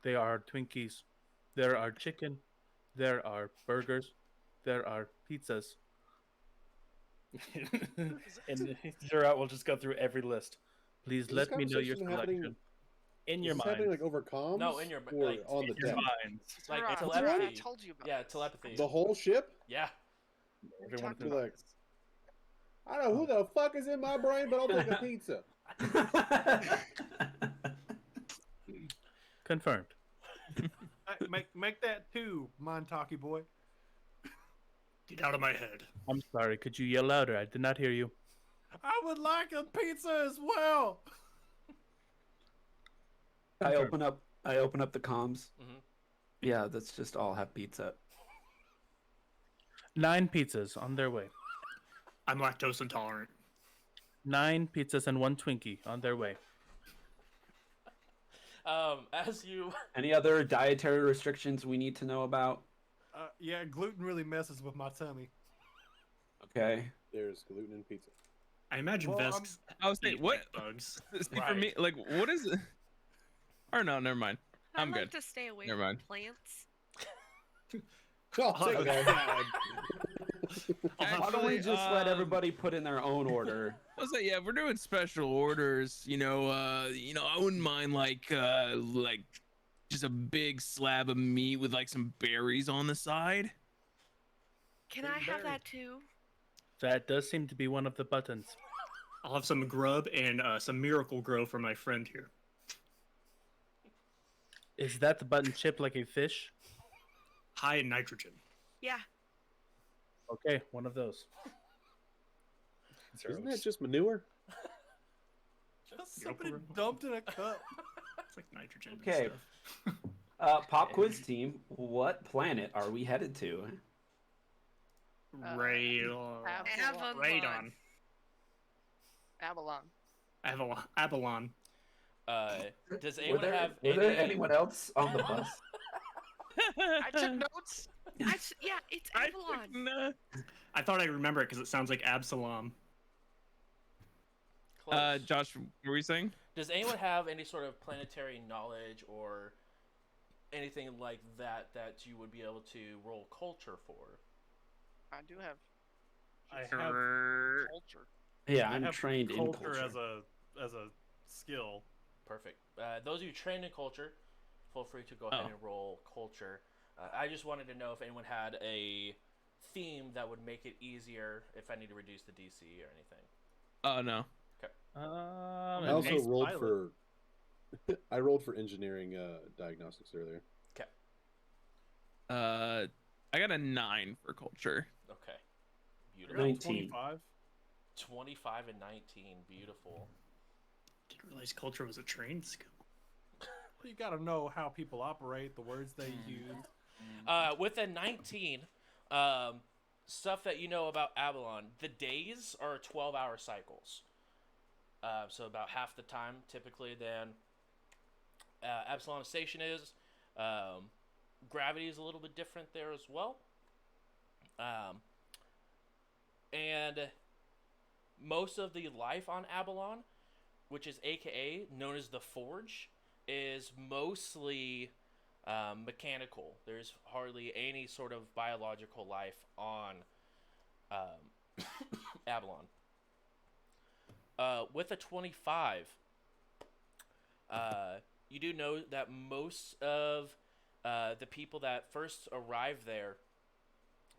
There are Twinkies. There are chicken. There are burgers. There are pizzas. And Zerat will just go through every list. Please Is let this me know your conversation happening- selection. In Is your this mind. happening like over comms? No, in your or like, on the In your deck. minds. like Right, telepathy. I told you about Yeah, this. telepathy. The whole ship? Yeah. Everyone Talking Be about like, this. I don't know who the fuck is in my brain, but I'll take a pizza. Confirmed. Make that two, Montaki boy. Get out of my head. I'm sorry. Could you yell louder? I did not hear you. I would like a pizza as well. I Okay. open up. I open up the comms. Mhm. Yeah, that's just all have pizza. 9 pizzas on their way. I'm lactose intolerant. 9 pizzas and 1 Twinkie on their way. As you Any other dietary restrictions we need to know about? Yeah, gluten really messes with my tummy. Okay. There's gluten in pizza. I imagine Well, Vesks I was eat saying, what? like bugs. See, for me, like, what is it? Or no, never mind. I I'm like good. to stay away Never from mind. plants. Oh, take Oh, that. I'll have Why don't we Actually, just let everybody put in their own order? I was like, yeah, if we're doing special orders, I wouldn't mind like just a big slab of meat with like some berries on the side. Can I have that too? That does seem to be one of the buttons. I'll have some grub and some Miracle Grow for my friend here. Is that the button shaped like a fish? High in nitrogen. Yeah. Okay, one of those. Isn't that just manure? Just somebody dumped in a cup. It's like nitrogen. and Okay. stuff. Pop quiz team, what planet are we headed to? Radon. Avalon. Radon. Avalon. Avalon. does anyone have were any? there anyone else on the bus? I took notes. Yeah, it's Avalon. I thought I remember it because it sounds like Absalom. Close. Josh, what were you saying? Does anyone have any sort of planetary knowledge or anything like that that you would be able to roll culture for? I do have I have culture. Yeah, I I'm have trained in culture culture. as a skill. Perfect. Those of you trained in culture, feel free to go ahead Oh. and roll culture. I just wanted to know if anyone had a theme that would make it easier if I need to reduce the DC or anything. Oh no. I also nice rolled pilot. for. I rolled for engineering diagnostics earlier. Okay. I got a 9 for culture. Okay. I Beautiful. got 19. 25. 25 and 19. Beautiful. Didn't realize culture was a trained skill. You got to know how people operate, the words they use. With a 19, stuff that you know about Avalon, the days are 12-hour cycles. So about half the time, typically, than Absalom Station is. Gravity is a little bit different there as well. And most of the life on Avalon, which is AKA known as the Forge, is mostly mechanical. There's hardly any sort of biological life on Avalon. With a 25, you do know that most of the people that first arrived there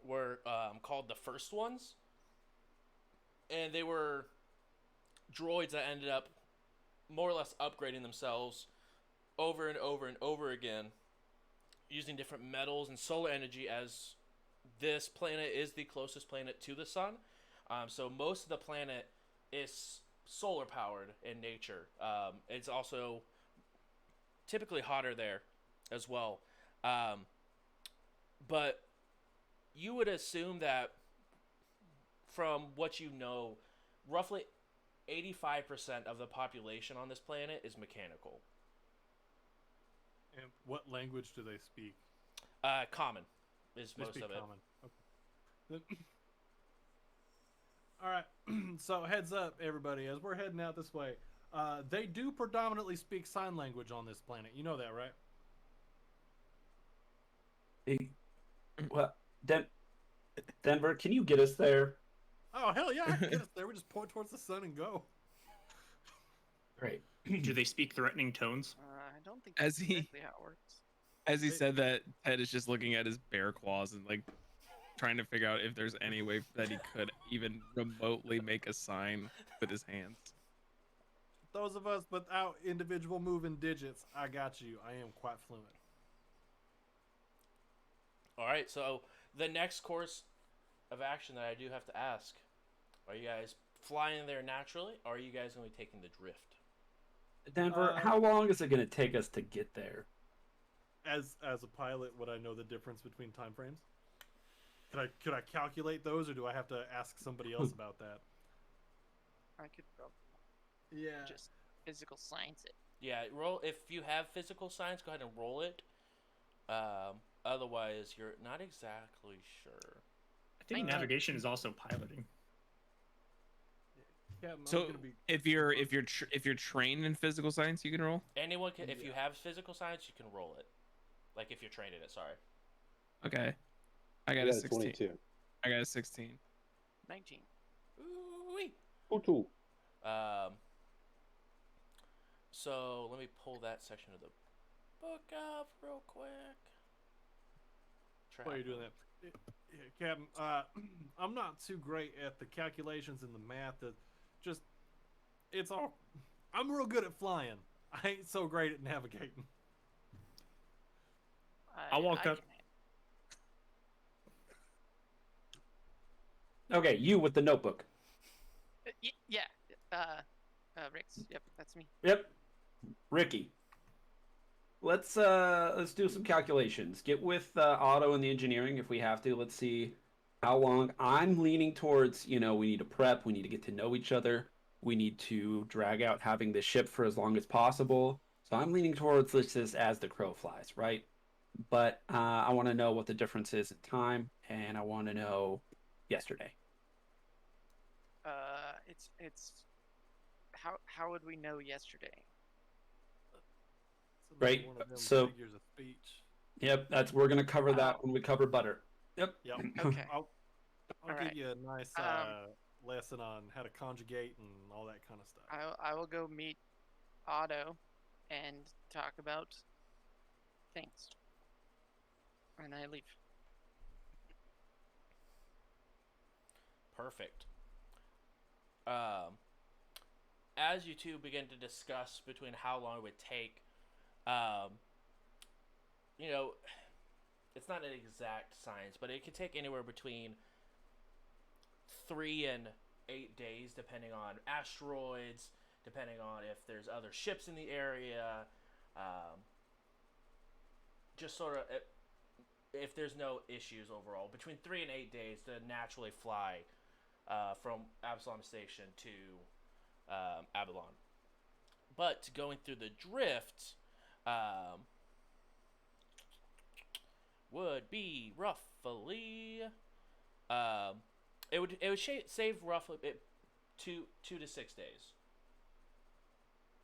were called the First Ones. And they were droids that ended up more or less upgrading themselves over and over and over again, using different metals and solar energy, as this planet is the closest planet to the sun. So most of the planet is solar powered in nature. It's also typically hotter there as well. But you would assume that from what you know, roughly 85% of the population on this planet is mechanical. And what language do they speak? Common is They most speak of it. common. Okay. All right. So heads up, everybody, as we're heading out this way, they do predominantly speak sign language on this planet. You know that, right? Hey, well, Denver, can you get us there? Oh hell yeah! I can get us there. We just point towards the sun and go. Great. Do they speak threatening tones? I don't think As that's he- exactly how it works. As he Hey. said that, Ted is just looking at his bear claws and like trying to figure out if there's any way that he could even remotely make a sign with his hands. Those of us without individual moving digits, I got you. I am quite fluent. All right, so the next course of action that I do have to ask, are you guys flying there naturally, or are you guys going to be taking the drift? Denver, how long is it going to take us to get there? As a pilot, would I know the difference between time frames? Could I calculate those, or do I have to ask somebody else about that? I could probably Yeah. just physical science it. Yeah, roll if you have physical science, go ahead and roll it. Otherwise, you're not exactly sure. I think navigation is also piloting. Yeah, So if you're trained in physical science, you can roll. Anyone can, if you have physical science, you can roll it. Like if you're trained in it. Sorry. Okay, I got You a got a 16. 22. I got a 16. 19. Ooh-wee. Cool. So let me pull that section of the book up real quick. Why are you doing that? Yeah, Captain, I'm not too great at the calculations and the math. I'm real good at flying. I ain't so great at navigating. I'll walk up. Okay, you with the notebook. Yeah. Rix. Yep, that's me. Yep. Ricky. Let's do some calculations. Get with Otto and the engineering if we have to. Let's see how long. I'm leaning towards, we need to prep, we need to get to know each other. We need to drag out having the ship for as long as possible. So I'm leaning towards this as the crow flies, right? But I want to know what the difference is in time, and I want to know yesterday. It's how would we know yesterday? Right. One of them So figures of speech. Yep, we're gonna cover that when we cover butter. Yep. Yep. Okay. I'll give right. you a nice lesson on how to conjugate and all that kind of stuff. I will go meet Otto and talk about things. And I leave. Perfect. As you two begin to discuss between how long it would take, it's not an exact science, but it could take anywhere between 3 and 8 days, depending on asteroids, depending on if there's other ships in the area, just sort of if there's no issues overall. Between 3 and 8 days to naturally fly from Absalom Station to Avalon. But going through the drift would be roughly it would save roughly 2 to 6 days,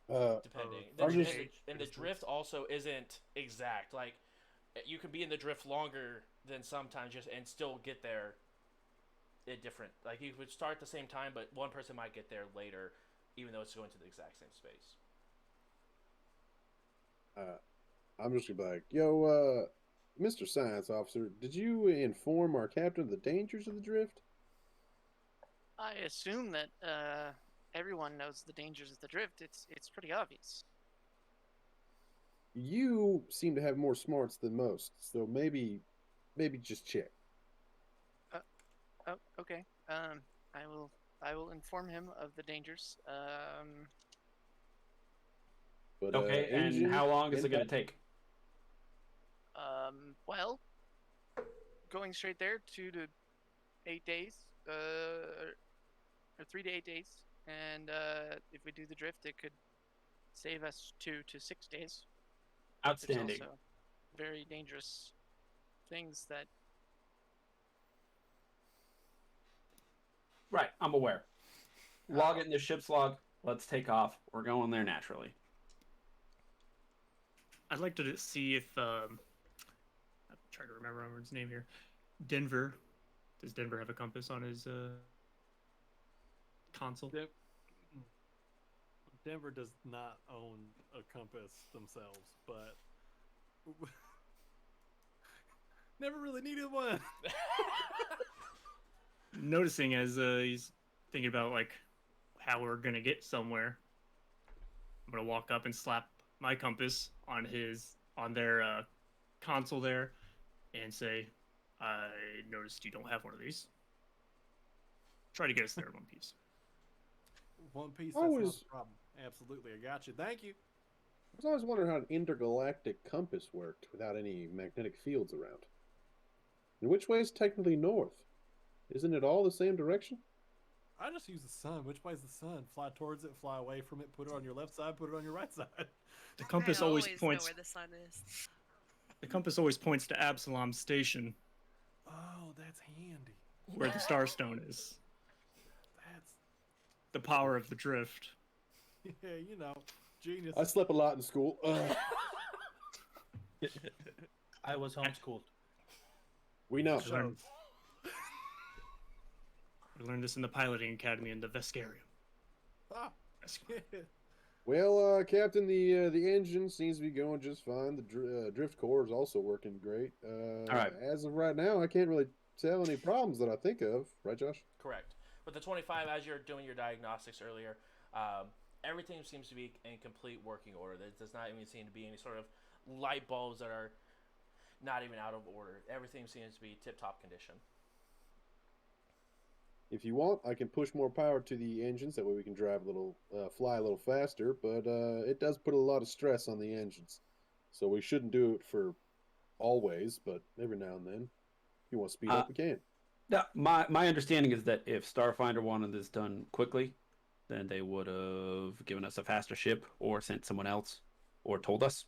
depending. And the drift also isn't exact. Like you can be in the drift longer than sometimes and still get there at different. Like you would start at the same time, but one person might get there later, even though it's going to the exact same space. I'm just gonna be like, yo, Mr. Science Officer, did you inform our captain of the dangers of the drift? I assume that everyone knows the dangers of the drift. It's pretty obvious. You seem to have more smarts than most, so maybe just check. Oh, okay. I will inform him of the dangers. But Okay, and how long is it going to take? Well, going straight there, 2 to 8 days, or 3 to 8 days, and if we do the drift, it could save us 2 to 6 days. Outstanding. There's also very dangerous things that. Right, I'm aware. Log it in the ship's log. Let's take off. We're going there naturally. I'd like to see if I'm trying to remember his name here. Denver. Does Denver have a compass on his console? Denver does not own a compass themselves, but never really needed one. Noticing as he's thinking about like how we're gonna get somewhere, I'm gonna walk up and slap my compass on their console there, and say, "I noticed you don't have one of these. Try to get us there in one piece." One piece. That's not a problem. Absolutely, I got you. Thank you. I was always wondering how an intergalactic compass worked without any magnetic fields around. And which way is technically north? Isn't it all the same direction? I just use the sun. Which way's the sun? Fly towards it, fly away from it, put it on your left side, put it on your right side. The compass I always always points. know where the sun is. The compass always points to Absalom Station, Oh, that's handy. where the Starstone is. That's The power of the drift. yeah, you know, genius. I slept a lot in school. I was homeschooled. We know. I learned, I learned this in the piloting academy in the Vescarium. Ah, Well, Captain, the engine seems to be going just fine. The drift core is also working great. All right. As of right now, I can't really tell any problems that I think of. Right, Josh? Correct. With the 25, as you're doing your diagnostics earlier, everything seems to be in complete working order. There does not even seem to be any sort of light bulbs that are not even out of order. Everything seems to be tip-top condition. If you want, I can push more power to the engines. That way we can drive a little, fly a little faster. But it does put a lot of stress on the engines. So we shouldn't do it for always, but every now and then. If you want to speed up, we can. My understanding is that if Starfinder wanted this done quickly, then they would have given us a faster ship or sent someone else or told us.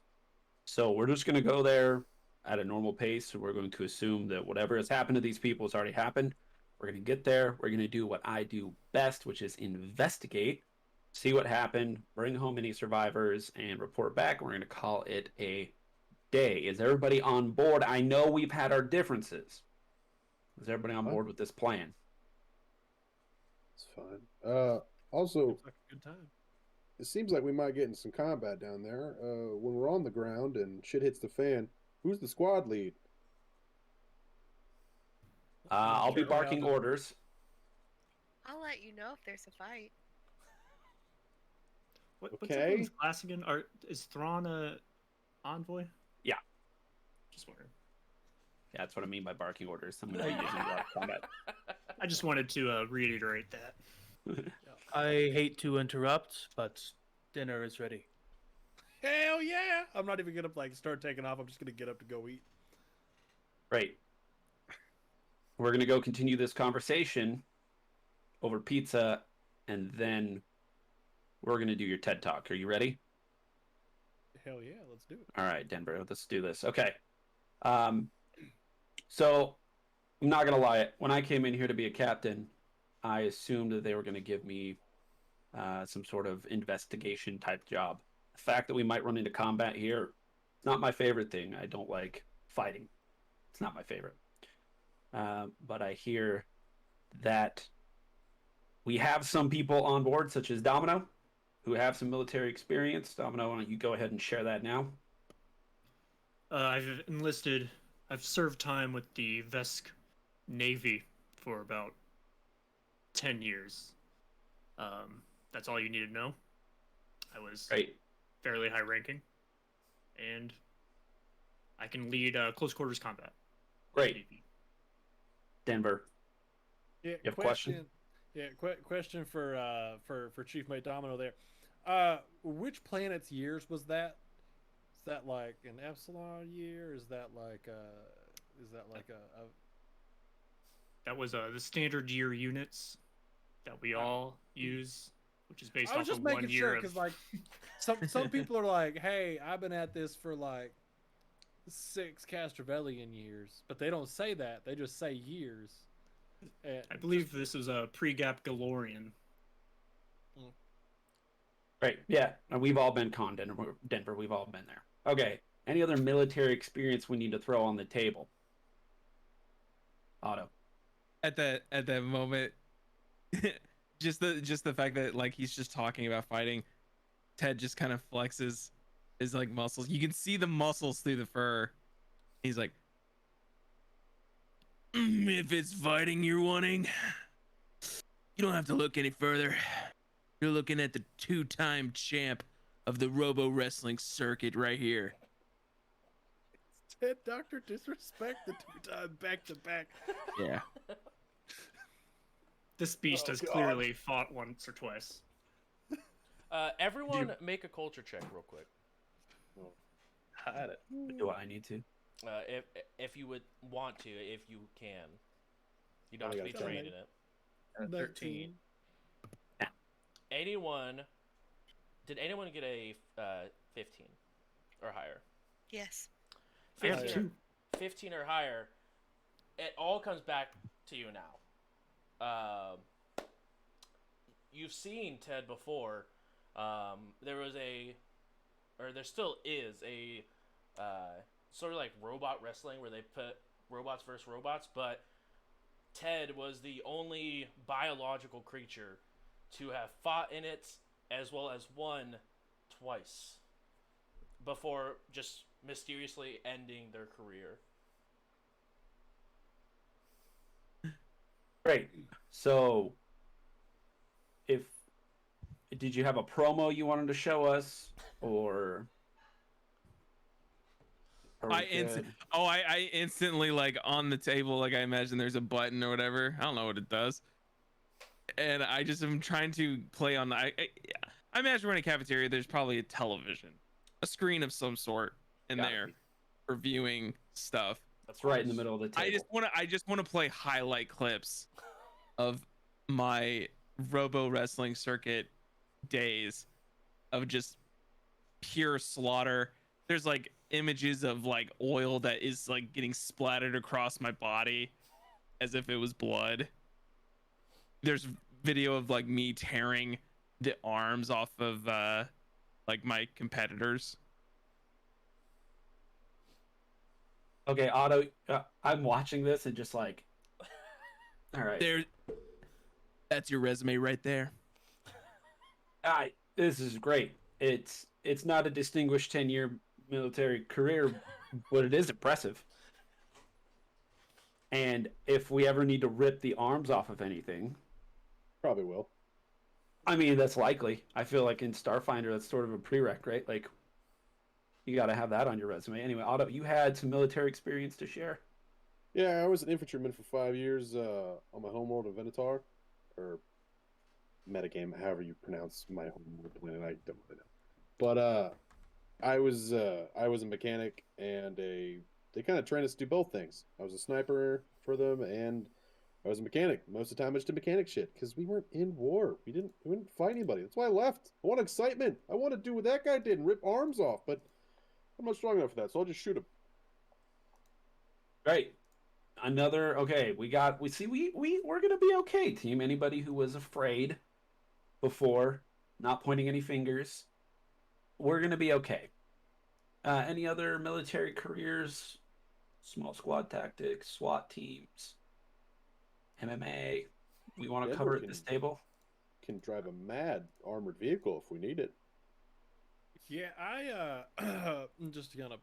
So we're just going to go there at a normal pace. We're going to assume that whatever has happened to these people has already happened. We're going to get there. We're going to do what I do best, which is investigate, see what happened, bring home any survivors, and report back. We're going to call it a day. Is everybody on board? I know we've had our differences. Is everybody on board with this plan? It's fine. Also, Seems like a good time. it seems like we might get in some combat down there. When we're on the ground and shit hits the fan, who's the squad lead? I'll be Sure, barking I'll- orders. I'll let you know if there's a fight. What's Okay. everyone's class again? Is Thrawn a envoy? Yeah. Just wondering. Yeah, that's what I mean by barking orders. I'm going to be using a lot of combat. I just wanted to reiterate that. I hate to interrupt, but dinner is ready. Hell yeah! I'm not even gonna start taking off. I'm just gonna get up to go eat. Right. We're going to go continue this conversation over pizza, and then we're going to do your TED Talk. Are you ready? Hell yeah, let's do it. All right, Denver, let's do this. Okay. So, I'm not going to lie. When I came in here to be a captain, I assumed that they were going to give me some sort of investigation type job. The fact that we might run into combat here, it's not my favorite thing. I don't like fighting. It's not my favorite. But I hear that we have some people on board, such as Domino, who have some military experience. Domino, why don't you go ahead and share that now? I've served time with the Vesk Navy for about 10 years. That's all you need to know. I was Great. fairly high ranking, and I can lead close quarters combat. Great. Denver. Yeah, You have a question? Yeah, question for Chief Mate Domino there. Which planet's years was that? Is that like an Epsilon year? Is that like a That was the standard year units that we all use, which is based I was off just of making 1 year sure of. because some people are like, hey, I've been at this for 6 Castrovellian years, but they don't say that. They just say years. And I believe this was a pre-gap Galorian. Great. Yeah. We've all been con Denver. We've all been there. Okay. Any other military experience we need to throw on the table? Otto. At that moment, just the fact that he's just talking about fighting, Ted just kind of flexes his muscles. You can see the muscles through the fur. He's like, if it's fighting you're wanting, you don't have to look any further. You're looking at the 2-time champ of the Robo Wrestling circuit right here. Ted Dr. Disrespect the 2-time back-to-back. Yeah. This beast has clearly fought once or twice. Everyone, make a culture check real quick. Had it. Do I need to? If you would want to, if you can. You don't I have to be got a trained in it. 13. Anyone? Did anyone get a 15 or higher? Yes. I have 15 two. 15 or higher. It all comes back to you now. You've seen Ted before. There was there still is a sort of like robot wrestling where they put robots versus robots, but Ted was the only biological creature to have fought in it as well as won twice before just mysteriously ending their career. Great. So, if did you have a promo you wanted to show us, or are we good? I instantly, like, on the table, like, I imagine there's a button or whatever. I don't know what it does, and I just am trying to play on the. I imagine we're in a cafeteria. There's probably a television, a screen of some sort in Gotta there be. for viewing stuff. It's right in the middle of the table. I just want to play highlight clips of my Robo Wrestling Circuit days of just pure slaughter. There's like images of like oil that is like getting splattered across my body as if it was blood. There's video of like me tearing the arms off of like my competitors. Okay, Otto, I'm watching this and just like, all right. That's your resume right there. This is great. It's not a distinguished 10-year military career, but it is impressive. And if we ever need to rip the arms off of anything, Probably will. I mean, that's likely. I feel like in Starfinder, that's sort of a prereq, right? Like, you got to have that on your resume. Anyway, Otto, you had some military experience to share. Yeah, I was an infantryman for 5 years on my homeworld of Venator, or metagame, however you pronounce my homeworld planet. I don't really know. But I was a mechanic, and they kind of trained us to do both things. I was a sniper for them, and I was a mechanic. Most of the time, I just did mechanic shit because we weren't in war. We didn't fight anybody. That's why I left. I want excitement. I want to do what that guy did and rip arms off, but I'm not strong enough for that, so I'll just shoot him. Great. Okay, we're gonna be okay, team. Anybody who was afraid before, not pointing any fingers, we're gonna be okay. Any other military careers? Small squad tactics, SWAT teams, MMA. We want to cover at this table. Can drive a mad armored vehicle if we need it. Yeah, I'm just gonna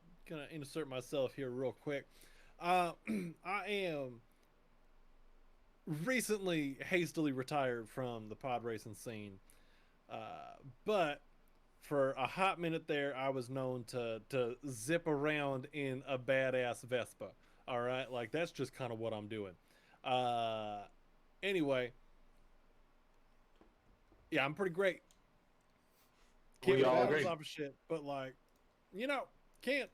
insert myself here real quick. I am recently hastily retired from the pod racing scene, but for a hot minute there, I was known to zip around in a badass Vespa. All right, like that's just kind of what I'm doing. Anyway, yeah, I'm pretty great. Can't We all balance agree. off of shit, but like, can't.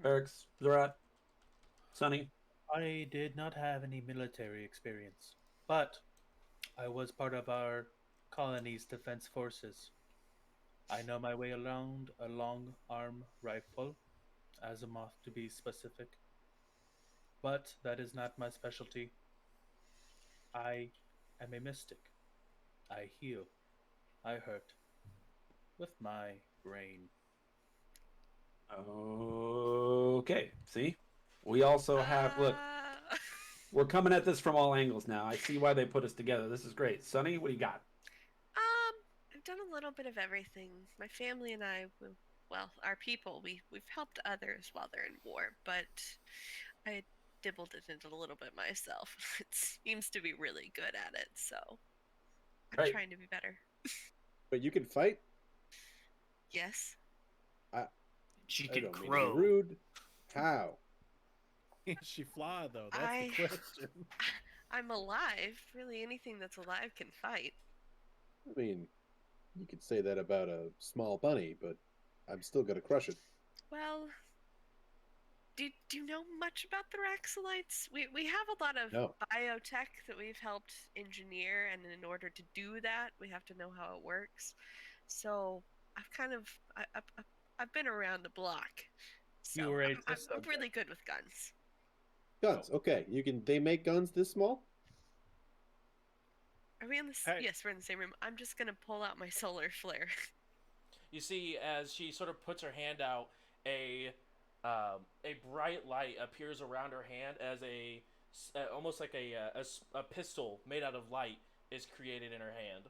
Eric's, Zerat, Sonny. I did not have any military experience, but I was part of our colony's defense forces. I know my way around a long arm rifle, Azimuth to be specific, but that is not my specialty. I am a mystic. I heal. I hurt. With my brain. Okay, see? We also have, look, we're coming at this from all angles now. I see why they put us together. This is great. Sonny, what do you got? I've done a little bit of everything. My family and I, well, our people, we've helped others while they're in war, but I dibbled it into a little bit myself. It seems to be really good at it, so I'm Right. trying to be better. But you can fight. Yes. She I can don't mean to be crow. rude. How? Can she fly though? That's the question. I'm alive. Really, anything that's alive can fight. I mean, you could say that about a small bunny, but I'm still gonna crush it. Well, do you know much about the Raxalites? We have a lot of No. biotech that we've helped engineer, and in order to do that, we have to know how it works. So I've kind of I've been around the block. So You were a I'm test subject. really good with guns. Guns. Okay, they make guns this small. Are we in the? Hey. Yes, we're in the same room. I'm just gonna pull out my solar flare. You see, as she sort of puts her hand out, a bright light appears around her hand as almost like a pistol made out of light is created in her hand.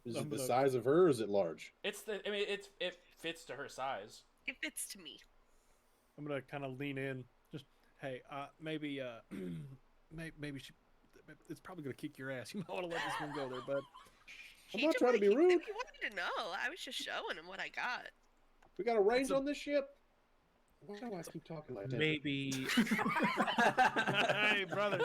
Is it the size of her, or is it large? It fits to her size. It fits to me. I'm gonna kind of lean in. Just hey, maybe maybe she. It's probably gonna kick your ass. You might want to let this one go there, bud. I'm not trying to be rude. He wanted to know. I was just showing him what I got. We got a range on this ship. Why do I keep talking like that? Maybe. Hey, brother,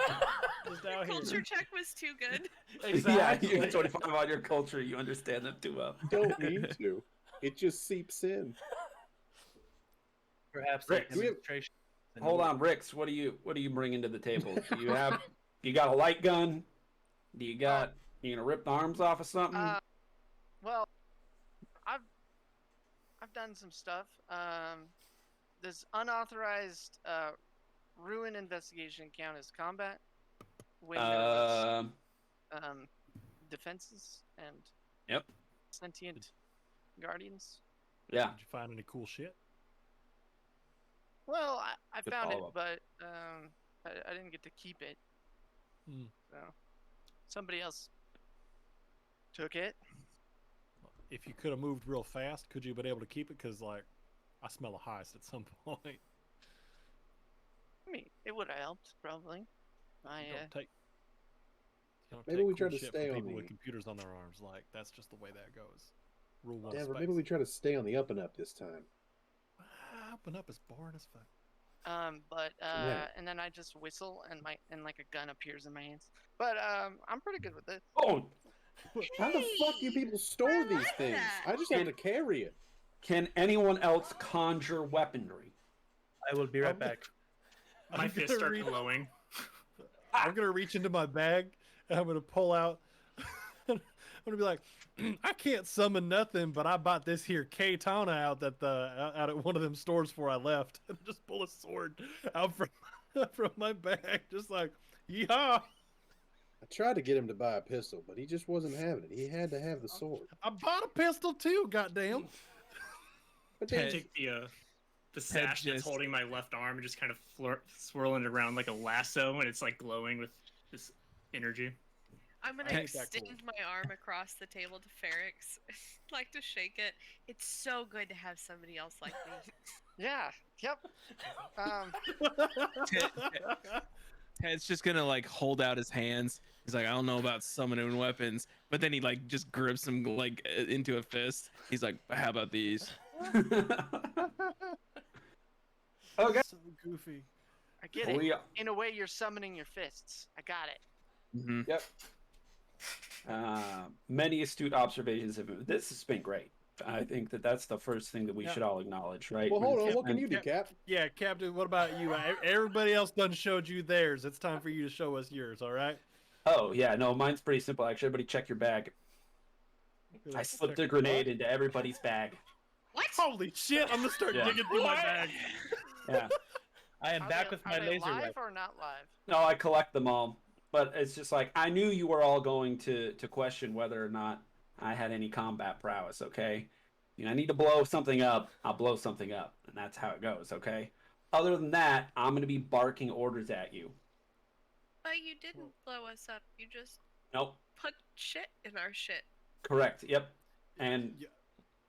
just out here. Culture check was too good. Exactly. Yeah, you're 25 on your culture. You understand them too well. Don't mean to. It just seeps in. Perhaps Rick, a do we have- demonstration. Hold on, Rix. What do you bringing to the table? Do you got a light gun? Do you got you gonna rip the arms off of something? Well, I've done some stuff. Does unauthorized ruin investigation count as combat? When defenses and Yep. sentient guardians. Yeah. Did you find any cool shit? Well, I Good found it, follow-up. but I didn't get to keep it. Hmm. So somebody else took it. If you could have moved real fast, could you have been able to keep it? Because like, I smell a heist at some point. I mean, it would have helped probably. You don't Maybe take we cool try to shit stay from on people with the- computers on their arms. Like that's just the way that goes. Rule one. Denver, Space. maybe we try to stay on the up and up this time. Up and up is boring as fuck. But Yeah. and then I just whistle and like a gun appears in my hands. But I'm pretty good with it. Oh, How the fuck do people store these like things? that. I just have to carry it. can anyone else conjure weaponry? I will be right back. My I'm fists gonna are reach- glowing. I'm gonna reach into my bag and I'm gonna pull out. I'm gonna be like, I can't summon nothing, but I bought this here Katana out at one of them stores before I left, and just pull a sword out from my bag, just like, yeehaw! I tried to get him to buy a pistol, but he just wasn't having it. He had to have the sword. I bought a pistol too, goddamn. But I then, take the sash that's just- holding my left arm and just kind of swirling it around like a lasso, and it's like glowing with this energy. I'm gonna Ain't that extend cool. my arm across the table to Ferrix. Like to shake it. It's so good to have somebody else like me. Yeah. Yep. Ted's just gonna like hold out his hands. He's like, I don't know about summoning weapons, but then he like just grips him like into a fist. He's like, how about these? Okay. So goofy. I get it. We, In a way, you're summoning your fists. I got it. Mm-hmm. yep. Many astute observations have. This has been great. I think that's the first thing that we Yeah. should all acknowledge, right? well, hold on. And- What can you do, Cap? Yeah, Captain. What about you? Everybody else done showed you theirs. It's time for you to show us yours. All right. Oh yeah, no, mine's pretty simple. Actually, everybody check your bag. I slipped a grenade into everybody's bag. What? Holy shit! I'm gonna start Yeah. digging through my bag. Yeah. I am back with my Are they laser live rifle. or not live? No, I collect them all. But it's just like I knew you were all going to question whether or not I had any combat prowess, okay? I need to blow something up, I'll blow something up. And that's how it goes, okay? Other than that, I'm gonna be barking orders at you. But you didn't blow us up. You just Nope. put shit in our shit. Correct. Yep. And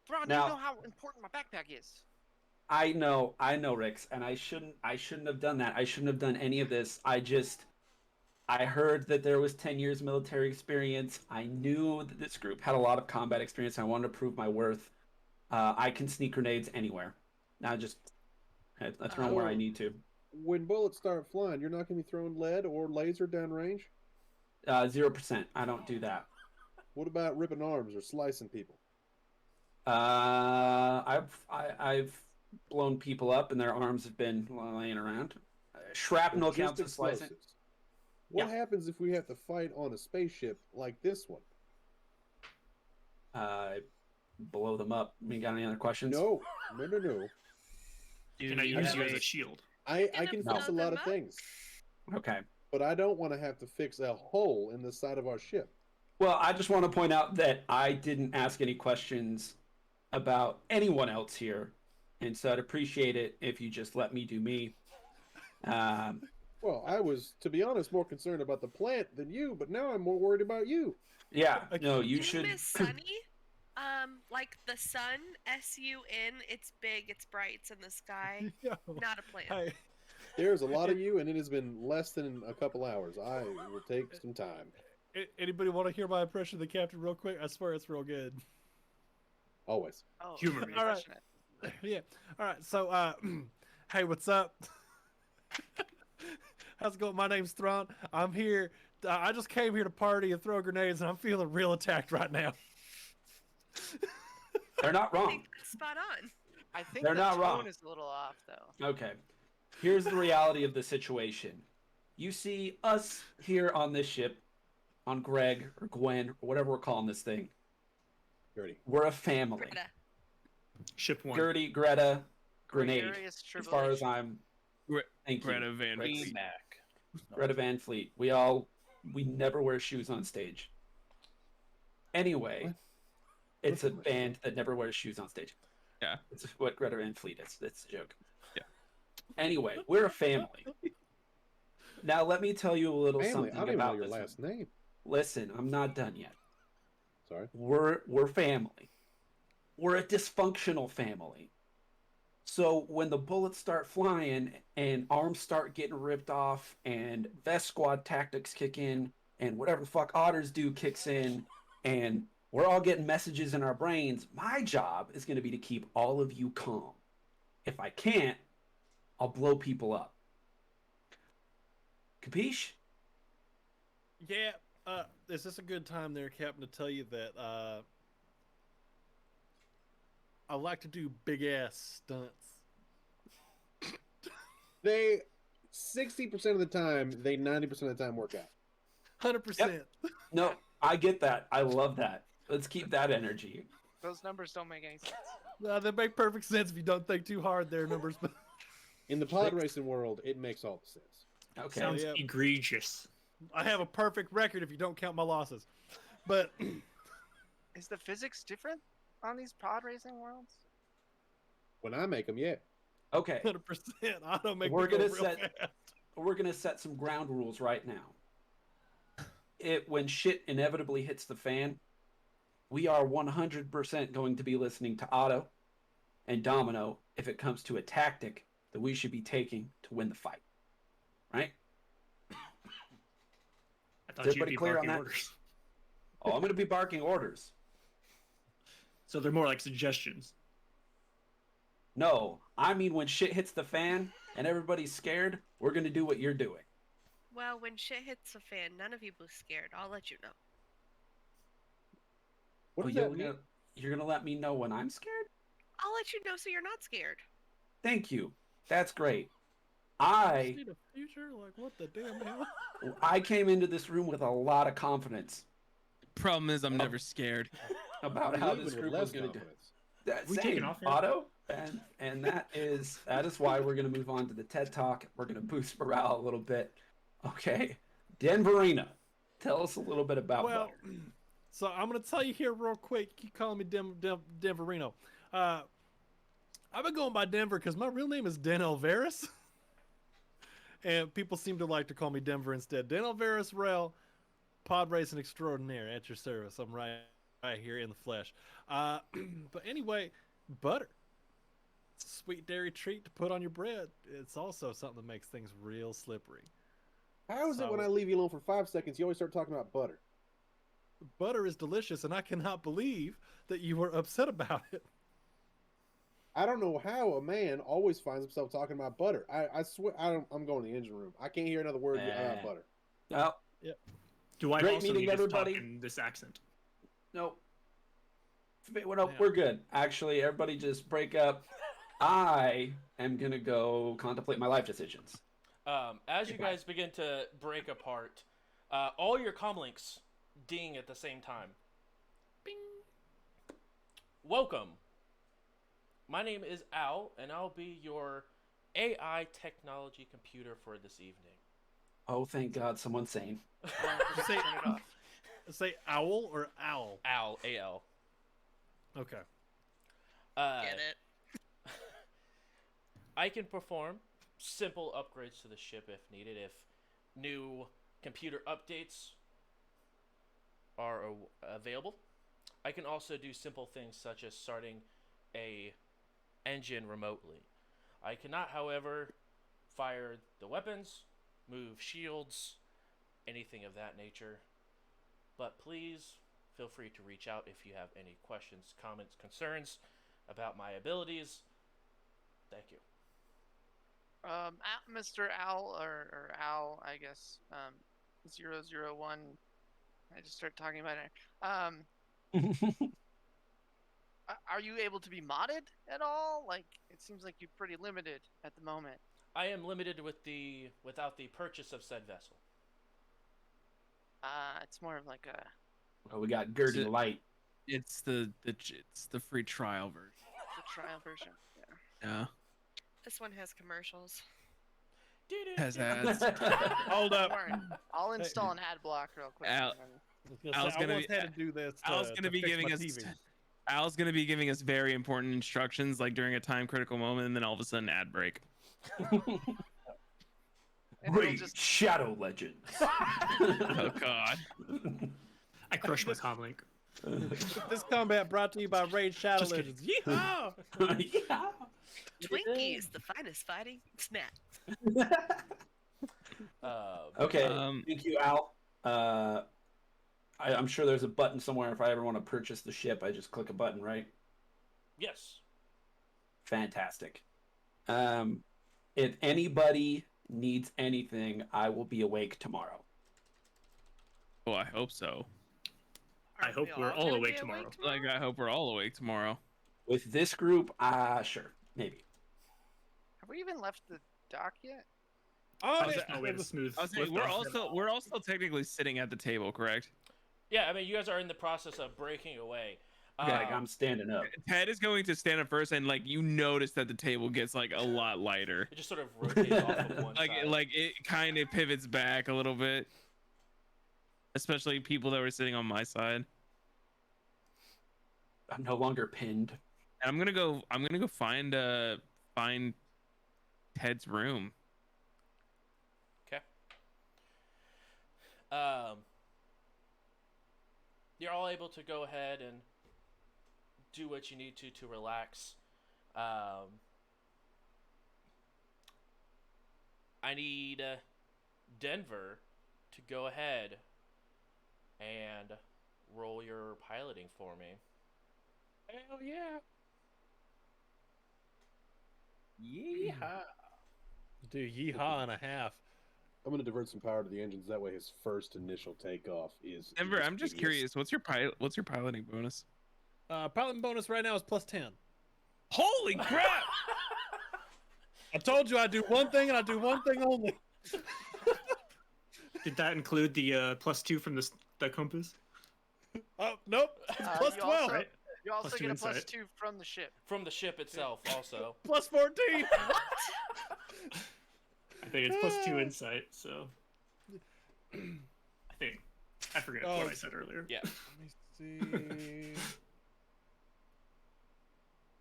Thrawn, Now- you know how important my backpack is. I know, Rix, and I shouldn't have done that. I shouldn't have done any of this. I heard that there was 10 years military experience. I knew that this group had a lot of combat experience. And I wanted to prove my worth. I can sneak grenades anywhere. Now I throw them where I need to. when bullets start flying, you're not going to be throwing lead or laser downrange? 0%. I don't do that. What about ripping arms or slicing people? I've blown people up and their arms have been laying around. Shrapnel Or just counts as slicing. explosives? What Yeah. happens if we have to fight on a spaceship like this one? Blow them up. You got any other questions? No. Can I use you as a shield? I Gonna can blow fix a lot them of up? things, Okay. but I don't want to have to fix a hole in the side of our ship. Well, I just want to point out that I didn't ask any questions about anyone else here, and so I'd appreciate it if you just let me do me. Well, I was, to be honest, more concerned about the plant than you, but now I'm more worried about you. Yeah, no, you Do should. we miss Sunny? Like the sun, S-U-N. It's big, it's bright, it's in the sky. Yo, Not a plant. hey, There's a lot of you, and it has been less than a couple hours. I will take some time. anybody want to hear my impression of the captain real quick? I swear it's real good. Always. Oh, Humor me. All right. Yeah. All right. So, hey, what's up? How's it going? My name's Thrawn. I'm here. I just came here to party and throw grenades, and I'm feeling real attacked right now. They're not I wrong. think that's spot on. I think They're the not tone wrong. is a little off, though. Okay. Here's the reality of the situation. You see us here on this ship, on Greg or Gwen or whatever we're calling this thing. Gertie. We're a family. Greta. Ship one. Gertie, Greta, Grenade. Gregarious As far as tribulation. I'm. Thank you. Greta Van Greta Fleet. Mac. Greta Van Fleet. We never wear shoes on stage. Anyway, What? it's a band that never wears shoes on stage. Yeah. It's what Greta Van Fleet is. That's a joke. Yeah. Anyway, we're a family. Now let me tell you a little Family. I something don't even know about your this last one. name. Listen, I'm not done yet. Sorry. We're family. We're a dysfunctional family. So when the bullets start flying and arms start getting ripped off and vest squad tactics kick in and whatever the fuck otters do kicks in and we're all getting messages in our brains, my job is going to be to keep all of you calm. If I can't, I'll blow people up. Capiche? Yeah. Is this a good time there, Captain, to tell you that I like to do big ass stunts. They 60% of the time, they 90% of the time work out. 100%. No, I get that. I love that. Let's keep that energy. Those numbers don't make any sense. They make perfect sense if you don't think too hard there, numbers. In the pod racing world, it makes all the sense. Okay. Sounds yeah. egregious. I have a perfect record if you don't count my losses. But Is the physics different on these pod racing worlds? When I make them, yeah. Okay. 100%, I don't make We're me go gonna real set- fast. We're gonna set some ground rules right now. When shit inevitably hits the fan, we are 100% going to be listening to Otto and Domino if it comes to a tactic that we should be taking to win the fight. Right? I thought Is you'd everybody be clear on barking that? orders. Oh, I'm gonna be barking orders. So they're more like suggestions. No, I mean when shit hits the fan and everybody's scared, we're gonna do what you're doing. Well, when shit hits the fan, none of you be scared. I'll let you know. What Oh, does that mean? you're gonna let me know when I'm scared? I'll let you know so you're not scared. Thank you. That's great. See the future? Like, what the damn hell? I came into this room with a lot of confidence Problem is, I'm never scared. about I'm how leaving this with group less was gonna do. confidence. That's We taking off here? Otto, and that is why we're gonna move on to the TED Talk. We're gonna boost morale a little bit. Okay, Denverina, tell us a little bit about Well, Butter. so I'm gonna tell you here real quick. You keep calling me Denverino. I've been going by Denver because my real name is Dan Alvarez, and people seem to like to call me Denver instead. Dan Alvarez Rail, pod racing extraordinaire at your service. I'm right here in the flesh. But anyway, butter. It's a sweet dairy treat to put on your bread. It's also something that makes things real slippery. How is it when So- I leave you alone for 5 seconds, you always start talking about butter? Butter is delicious, and I cannot believe that you were upset about it. I don't know how a man always finds himself talking about butter. I swear, I'm going to the engine room. I can't hear another word about butter. Oh, Do I Great also meeting, need to everybody. talk in this accent? nope. Well, we're good. Actually, everybody just break up. I am going to go contemplate my life decisions. As you guys begin to break apart, all your comlinks ding at the same time. Bing. Welcome. My name is Al, and I'll be your AI technology computer for this evening. Oh, thank God, someone's sane. Say, Turn it off. say owl or owl? Al, A-L. Okay. Get it? I can perform simple upgrades to the ship if needed, if new computer updates are available. I can also do simple things such as starting a engine remotely. I cannot, however, fire the weapons, move shields, anything of that nature. But please feel free to reach out if you have any questions, comments, concerns about my abilities. Thank you. Mr. Owl or Owl, I guess. 001. I just started talking about it. Are you able to be modded at all? Like, it seems like you're pretty limited at the moment. I am limited without the purchase of said vessel. It's more of like a Well, we got Gertie Is it- Light. It's the free trial version. trial version. Yeah. Yeah. This one has commercials. Has ads. Hold up. Don't worry. I'll install an ad block real quick. Al- I was gonna almost be- had to do this. Al's gonna be giving us. Al's gonna be giving us very important instructions, like during a time critical moment, and then all of a sudden, ad break. Raid Shadow Legends. Oh God. I crushed my comlink. This combat brought to you by Raid Shadow Just kidding. Legends. Yeehaw! Yeah. Twinkies, the finest fighting snack. Okay. Thank you, Al. I'm sure there's a button somewhere. If I ever want to purchase the ship, I just click a button, right? Yes. Fantastic. If anybody needs anything, I will be awake tomorrow. Oh, I hope so. I hope we're all awake tomorrow. Like, I hope we're all awake tomorrow. With this group, sure, maybe. Have we even left the dock yet? Oh, we have a smooth. I was saying, lift-off. we're also technically sitting at the table, correct? Yeah, I mean, you guys are in the process of breaking away. Like I'm standing up. Ted is going to stand up first, and like you notice that the table gets like a lot lighter. It just sort of rotates off of one side. Like it kind of pivots back a little bit, especially people that were sitting on my side. I'm no longer pinned. And I'm gonna go find Ted's room. Okay. You're all able to go ahead and do what you need to relax. I need Denver to go ahead and roll your piloting for me. Hell yeah. Yeehaw. Do yeehaw and a half. I'm going to divert some power to the engines. That way, his first initial takeoff is. Denver, I'm just curious. What's your piloting bonus? Piloting bonus right now is +10. Holy crap! I told you I do one thing and I do one thing only. Did that include the +2 from the compass? Oh nope, it's +12. Right? You also Plus get a two insight. +2 from the ship. From the ship itself, also. +14. I think it's +2 insight, so. I forget what I said earlier. Yeah. Let me see.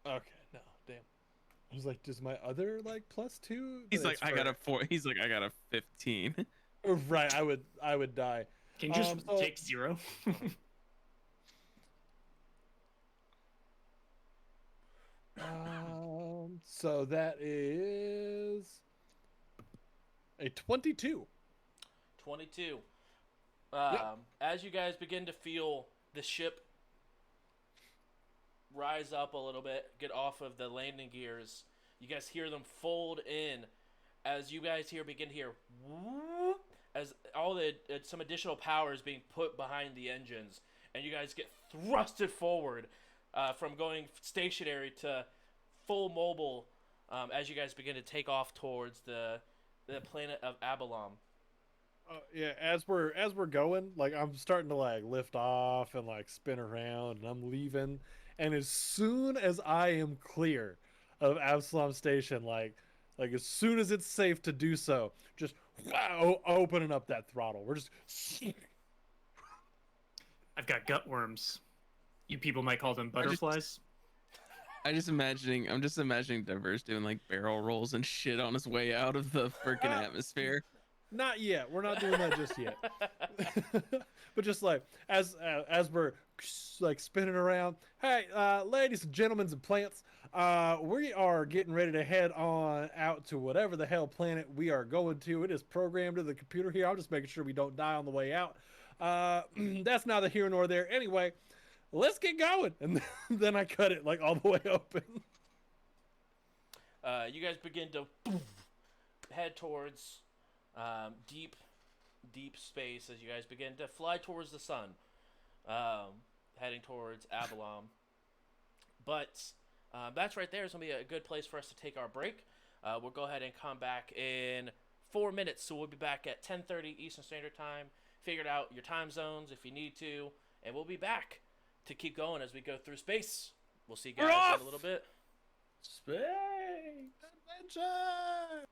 Okay, no, damn. I was like, does my other like +2? He's But like, it's I for- got a 4. He's like, I got a 15. Right, I would die. Can you just so- take 0? So that is a 22. 22. Yep. As you guys begin to feel the ship rise up a little bit, get off of the landing gears. You guys hear them fold in as you guys begin to hear whoop, as all the some additional power is being put behind the engines, and you guys get thrusted forward from going stationary to full mobile as you guys begin to take off towards the planet of Abalom. Yeah, as we're going, like I'm starting to like lift off and like spin around, and I'm leaving. And as soon as I am clear of Absalom Station, like as soon as it's safe to do so, just wow, opening up that throttle. We're just I've got gut worms. You people might call them butterflies. I'm just imagining Devers doing like barrel rolls and shit on his way out of the freaking atmosphere. not yet. We're not doing that just yet. But just like as we're like spinning around, hey, ladies and gentlemen and plants, we are getting ready to head on out to whatever the hell planet we are going to. It is programmed to the computer here. I'm just making sure we don't die on the way out. That's neither here nor there. Anyway, let's get going. And then I cut it like all the way open. You guys begin to head towards deep space as you guys begin to fly towards the sun, heading towards Avalon. But that's right there is going to be a good place for us to take our break. We'll go ahead and come back in 4 minutes, so we'll be back at 10:30 Eastern Standard Time. Figured out your time zones if you need to, and we'll be back to keep going as we go through space. We'll see you guys in a little bit. Space Adventure!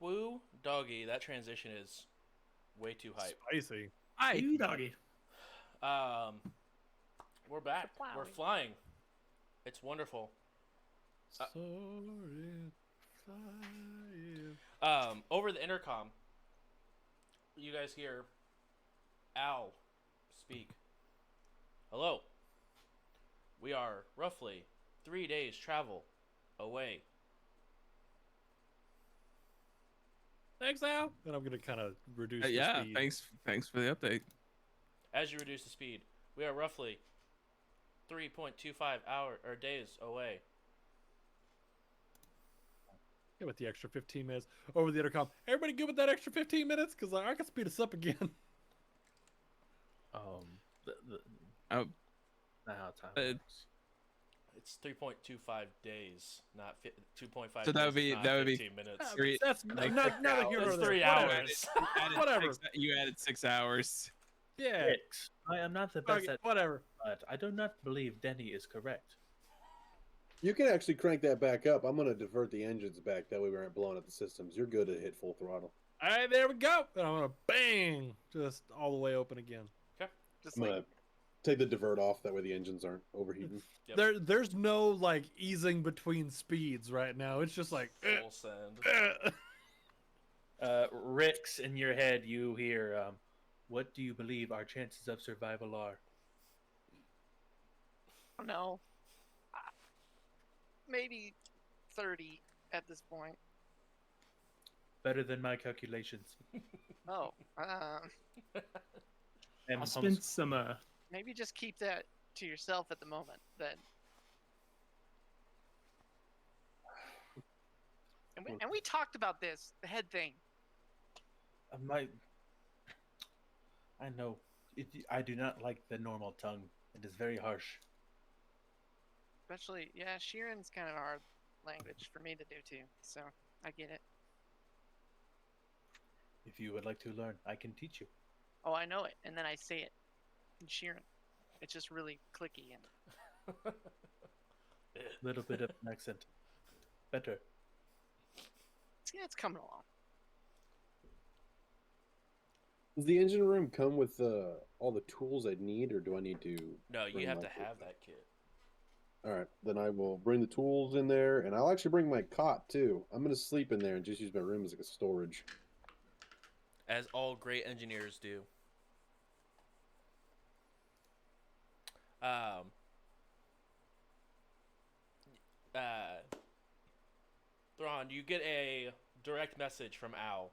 Woo doggy, that transition is way too hype. Spicy. Ooh, doggy. We're back. We're flying. It's wonderful. Soaring, flying. Over the intercom, you guys hear Al speak. Hello. We are roughly 3 days travel away. Thanks, Al. And I'm gonna kind of reduce the Yeah, speed. thanks for the update. As you reduce the speed, we are roughly 3.25 days away. Good with the extra 15 minutes over the intercom. Everybody good with that extra 15 minutes? Because I can speed us up again. Oh, Not how time works. It's 3.25 days, not 2.5. So that would be 15 minutes. That's not a hero. It's there. 3 Whatever. hours. Whatever. You added 6 hours. Yeah. Rix, I am not the best Okay, at whatever. but I do not believe Denny is correct. You can actually crank that back up. I'm going to divert the engines back. That way we aren't blowing up the systems. You're good to hit full throttle. All right, there we go. And I'm gonna bang, just all the way open again. Just I'm like going to take the divert off. That way the engines aren't overheating. Yep. There's no like easing between speeds right now. It's just like Full send. Rix, in your head, you hear, what do you believe our chances of survival are? oh no, maybe 30 at this point. Better than my calculations. Oh, And I'll spend some maybe just keep that to yourself at the moment then. And we talked about this, the head thing. I know. I do not like the normal tongue. It is very harsh. Especially, yeah, Sheeran's kind of a hard language for me to do too, so I get it. If you would like to learn, I can teach you. Oh, I know it, and then I say it in Sheeran. It's just really clicky and Little bit of an accent. Better. it's coming along. Does the engine room come with all the tools I need, or do I need to? No, you bring have my to kit? have that kit. All right, then I will bring the tools in there, and I'll actually bring my cot too. I'm going to sleep in there and just use my room as like a storage. As all great engineers do. Thrawn, you get a direct message from Al.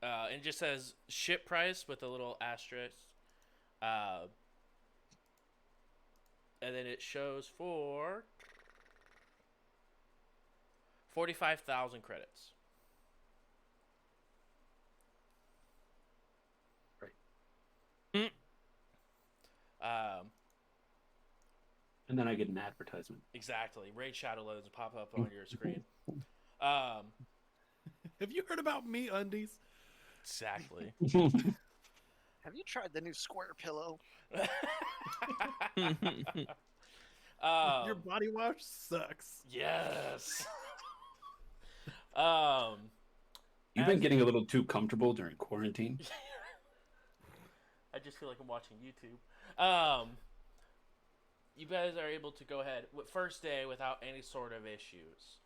And it just says ship price with a little asterisk. And then it shows for 45,000 credits. And then I get an advertisement. Exactly. Raid Shadow loads pop up on your screen. Have you heard about Me Undies? Exactly. Have you tried the new square pillow? Your body wash sucks. Yes. You've been getting a little too comfortable during quarantine. I just feel like I'm watching YouTube. You guys are able to go ahead with first day without any sort of issues.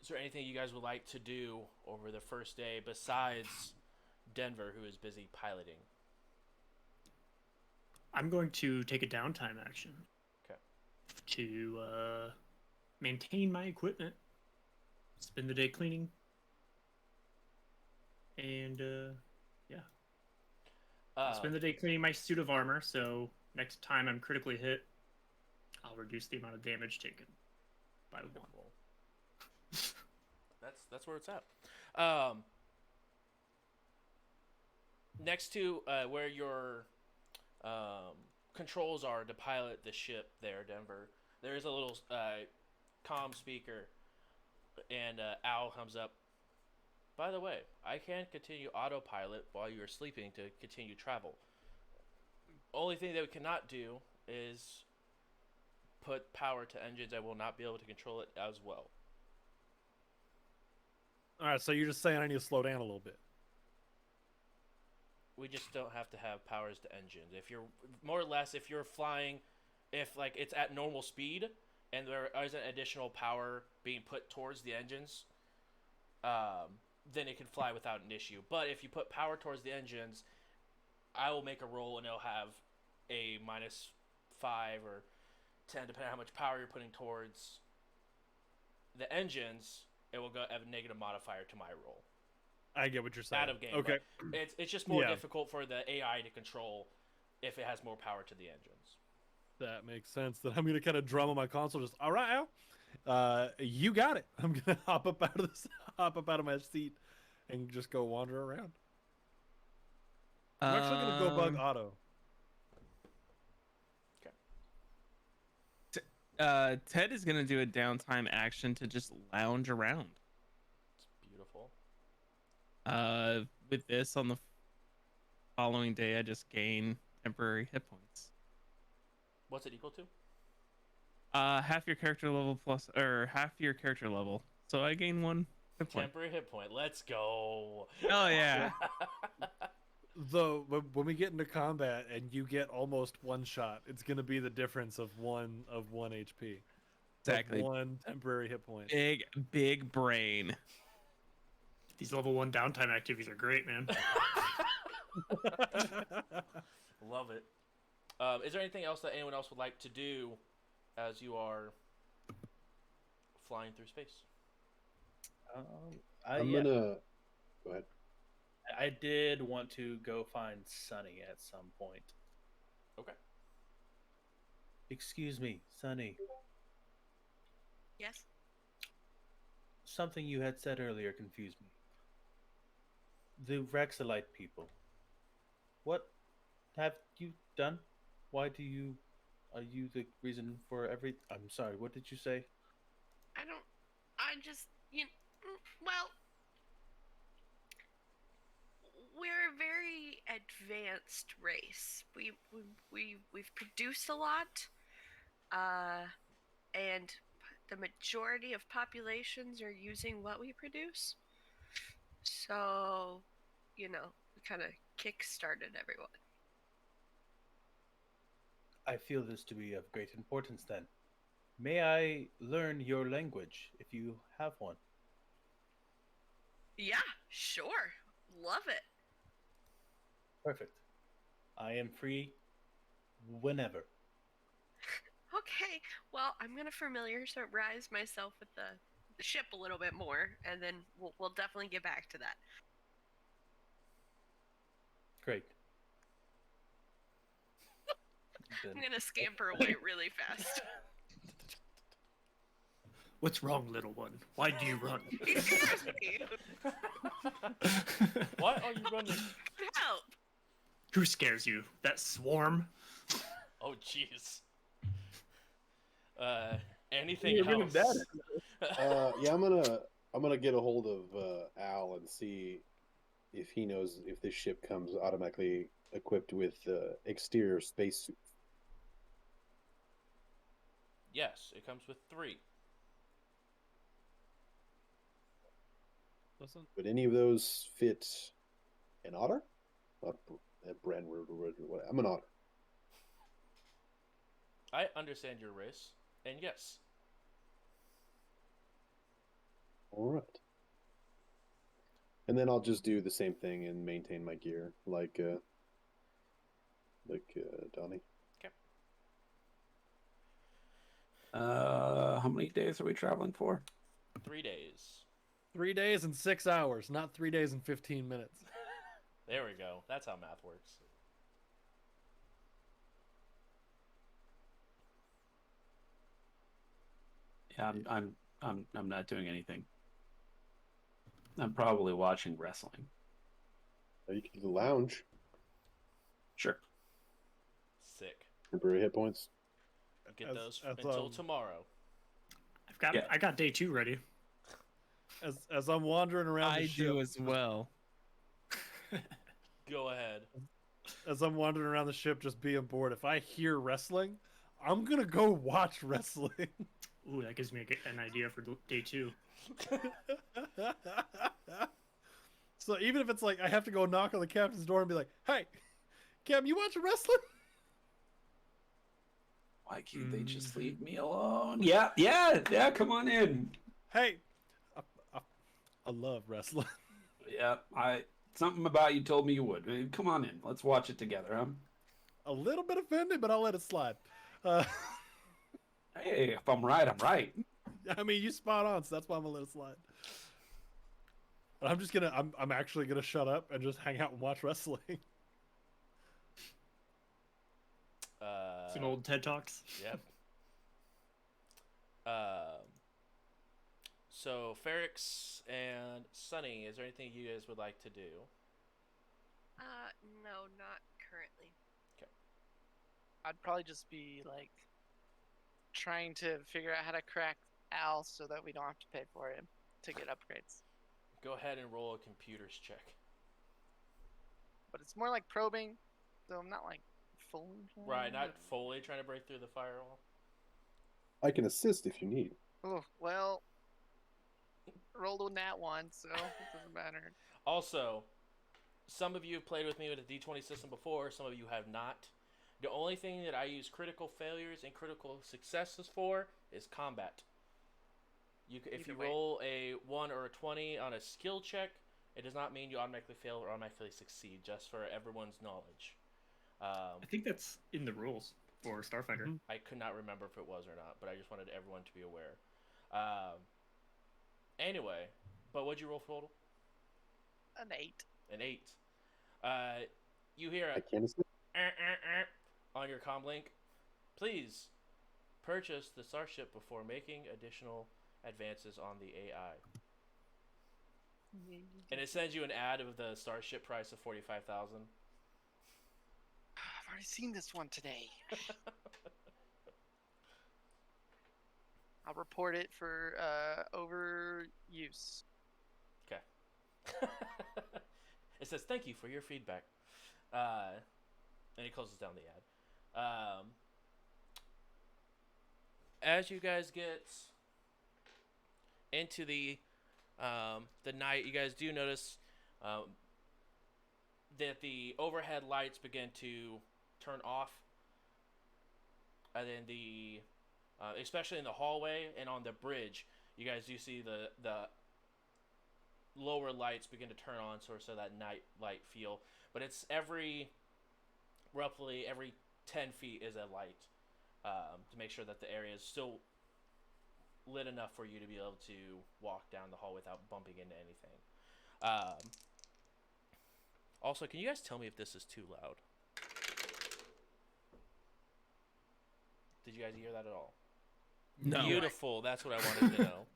Is there anything you guys would like to do over the first day besides Denver, who is busy piloting? I'm going to take a downtime action. Okay. To maintain my equipment, spend the day cleaning, and yeah. I'll spend the day cleaning my suit of armor, so next time I'm critically hit, I'll reduce the amount of damage taken by one. That's where it's at. Next to where your controls are to pilot the ship there, Denver, there is a little comm speaker, and Al comes up. By the way, I can continue autopilot while you are sleeping to continue travel. Only thing that we cannot do is put power to engines, I will not be able to control it as well. All right, so you're just saying I need to slow down a little bit. We just don't have to have powers to engines. If you're more or less, if you're flying, if like it's at normal speed and there isn't additional power being put towards the engines, then it can fly without an issue. But if you put power towards the engines, I will make a roll and it'll have a -5 or 10, depending on how much power you're putting towards the engines. It will go have a negative modifier to my roll. I get what you're saying. Out of game. Okay. It's just more difficult for the AI to control if it has more power to the engines. That makes sense. Then I'm gonna kind of drum on my console. Just all right, Al. You got it. I'm gonna hop up out of my seat, and just go wander around. I'm actually gonna go bug Otto. Ted is gonna do a downtime action to just lounge around. It's beautiful. With this on the following day, I just gain temporary hit points. What's it equal to? Half your character level plus, or half your character level. So I gain 1 hit point. Temporary hit point. Let's go. Oh yeah. Though when we get into combat and you get almost one shot, it's gonna be the difference of one HP. Exactly. 1 temporary hit point. Big brain. These level 1 downtime activities are great, man. Love it. Is there anything else that anyone else would like to do as you are flying through space? I'm gonna go ahead. I did want to go find Sunny at some point. Okay. Excuse me, Sunny. Yes. Something you had said earlier confused me. The Rexolite people. What have you done? Why do you... Are you the reason for every... I'm sorry, what did you say? I just, well, we're a very advanced race. We've produced a lot, and the majority of populations are using what we produce. So, we kind of kick-started everyone. I feel this to be of great importance then. May I learn your language, if you have one? Yeah, sure. Love it. Perfect. I am free whenever. Okay, well, I'm gonna familiarize myself with the ship a little bit more, and then we'll definitely get back to that. Great. I'm gonna scamper away really fast. What's wrong, little one? Why do you run? He scares me. Why are you running? Help! Who scares you? That swarm? Oh, jeez. Anything else? Yeah, I'm gonna get a hold of Al and see if he knows if this ship comes automatically equipped with exterior spacesuit. Yes, it comes with 3. Would any of those fit an otter? Not a brand. I'm an otter. I understand your race, and yes. All right. And then I'll just do the same thing and maintain my gear, like Donnie. Okay. How many days are we traveling for? 3 days. 3 days and 6 hours, not 3 days and 15 minutes. There we go. That's how math works. Yeah, I'm not doing anything. I'm probably watching wrestling. You can do the lounge. Sure. Sick. Temporary hit points. Get those until tomorrow. I got day 2 ready. As I'm wandering around the I ship, do as well. Go ahead. as I'm wandering around the ship just being bored, if I hear wrestling, I'm gonna go watch wrestling. Ooh, that gives me an idea for day 2. So even if it's like I have to go knock on the captain's door and be like, "Hey, Cam, you watch wrestling?" Why can't they just leave me alone? Yeah. Come on in. Hey, I love wrestling. Yeah, something about you told me you would. Come on in. Let's watch it together, huh? A little bit offended, but I'll let it slide. Hey, if I'm right, I'm right. I mean, you spot on, so that's why I'm gonna let it slide. But I'm actually gonna shut up and just hang out and watch wrestling. Some old TED Talks. Yep. So Ferrix and Sunny, is there anything you guys would like to do? No, not currently. I'd probably just be like trying to figure out how to crack Al so that we don't have to pay for him to get upgrades. Go ahead and roll a computers check. But it's more like probing, so I'm not like fully. Right, not fully trying to break through the firewall. I can assist if you need. Oh well, rolled a nat 1, so it doesn't matter. Also, some of you have played with me with a D20 system before, some of you have not. The only thing that I use critical failures and critical successes for is combat. If you roll a 1 or a 20 on a skill check, it does not mean you automatically fail or automatically succeed, just for everyone's knowledge. I think that's in the rules for Starfighter. I could not remember if it was or not, but I just wanted everyone to be aware. Anyway, but what'd you roll for total? An 8. An 8. You hear I can assist. On your comm link. Please purchase the starship before making additional advances on the AI. And it sends you an ad of the starship price of 45,000. I've already seen this one today. I'll report it for overuse. Okay. It says thank you for your feedback. And he closes down the ad. As you guys get into the night, you guys do notice that the overhead lights begin to turn off, and then especially in the hallway and on the bridge, you guys do see the lower lights begin to turn on, sort of that night light feel. But it's roughly every 10 feet is a light, to make sure that the area is still lit enough for you to be able to walk down the hall without bumping into anything. Also, can you guys tell me if this is too loud? Did you guys hear that at all? No. Beautiful. That's what I wanted to know.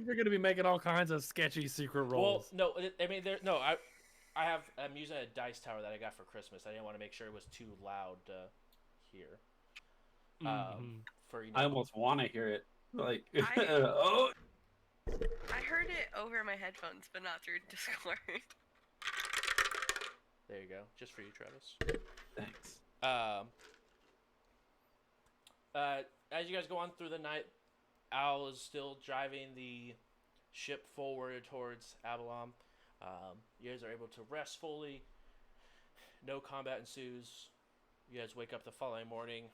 We're gonna be making all kinds of sketchy secret rolls. Well, no, I mean, I'm using a dice tower that I got for Christmas. I didn't want to make sure it was too loud to hear. I almost want to hear it. Like, I heard it over my headphones, but not through Discord. There you go. Just for you, Travis. Thanks. As you guys go on through the night, Al is still driving the ship forward towards Avalon. You guys are able to rest fully. No combat ensues. You guys wake up the following morning.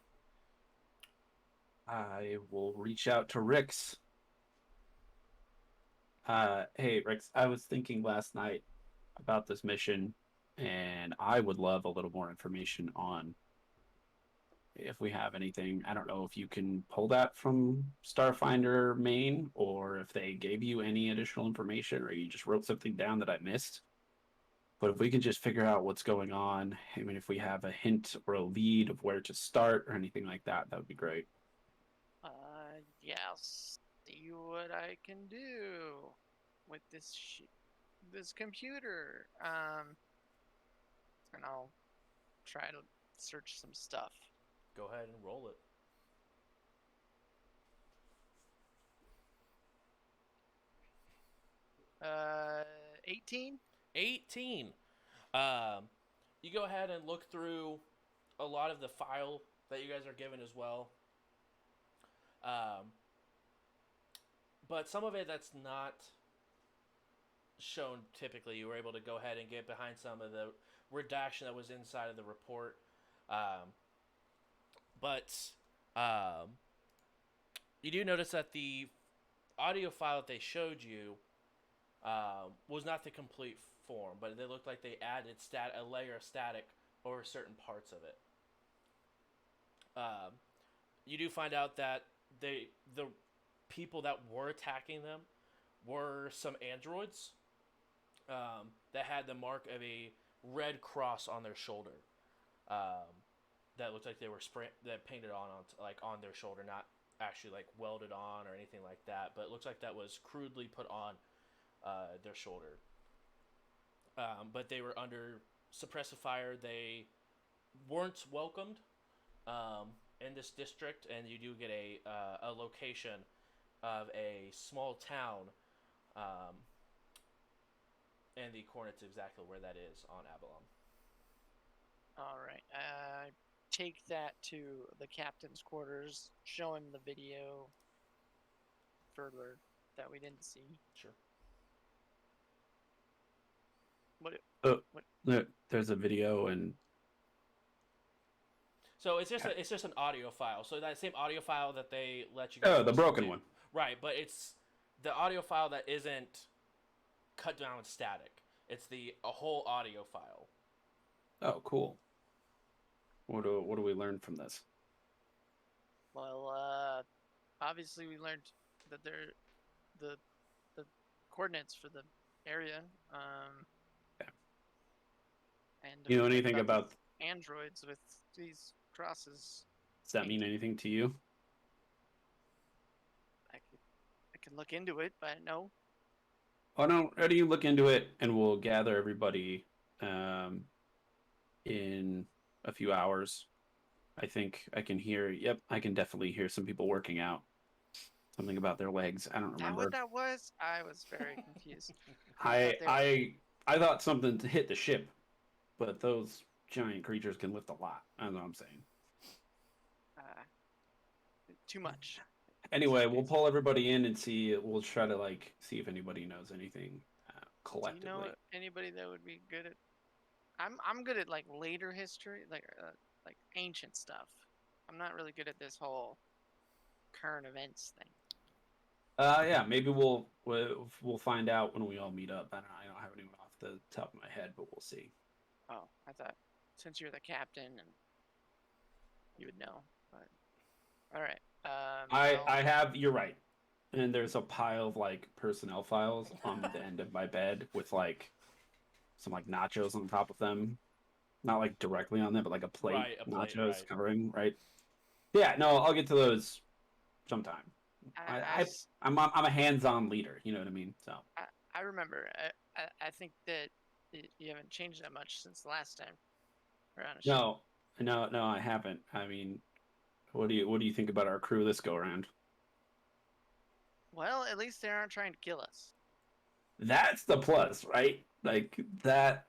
I will reach out to Rix. Hey, Rix, I was thinking last night about this mission, and I would love a little more information on if we have anything. I don't know if you can pull that from Starfinder main, or if they gave you any additional information, or you just wrote something down that I missed. But if we could just figure out what's going on, I mean, if we have a hint or a lead of where to start or anything like that, that would be great. Yes. See what I can do with this computer. And I'll try to search some stuff. Go ahead and roll it. 18. 18. You go ahead and look through a lot of the file that you guys are given as well. But some of it that's not shown typically, you were able to go ahead and get behind some of the redaction that was inside of the report. But you do notice that the audio file that they showed you was not the complete form, but they looked like they added a layer of static over certain parts of it. You do find out that the people that were attacking them were some androids that had the mark of a red cross on their shoulder. That looked like they were painted on their shoulder, not actually like welded on or anything like that, but it looks like that was crudely put on their shoulder. But they were under suppressive fire. They weren't welcomed in this district, and you do get a location of a small town, and the coordinates exactly where that is on Avalon. All right. I take that to the captain's quarters, show him the video further that we didn't see. Sure. There's a video, and so it's just an audio file. So that same audio file that they let you guys the listen broken to. one. Right, but it's the audio file that isn't cut down with static. It's a whole audio file. Oh, cool. What do we learn from this? Well, obviously we learned that they're the coordinates for the area. Yeah. And You know anything these about androids with these crosses? Does that mean anything to you? I can look into it, but no. Oh no, how do you look into it, and we'll gather everybody in a few hours. I think I can hear. Yep, I can definitely hear some people working out. Something about their legs. I don't Is that remember. what that was? I was very confused. I thought something to hit the ship, but those giant creatures can lift a lot. That's what I'm saying. Too much. Anyway, we'll pull everybody in and see. We'll try to see if anybody knows anything collectively. Do you know anybody that would be good at? I'm good at later history, like ancient stuff. I'm not really good at this whole current events thing. Yeah, maybe we'll find out when we all meet up. I don't have anyone off the top of my head, but we'll see. Oh, I thought since you're the captain and you would know. But all right. I have. You're right. And there's a pile of personnel files on the end of my bed with some nachos on top of them, not directly on them, but a plate, right, a plate, nachos right. covering. Right. Yeah. No, I'll get to those sometime. I'm a hands-on leader. You know what I mean? So I remember. I think that you haven't changed that much since the last time. No, I haven't. I mean, what do you think about our crew this go around? Well, at least they aren't trying to kill us. That's the plus, right? That.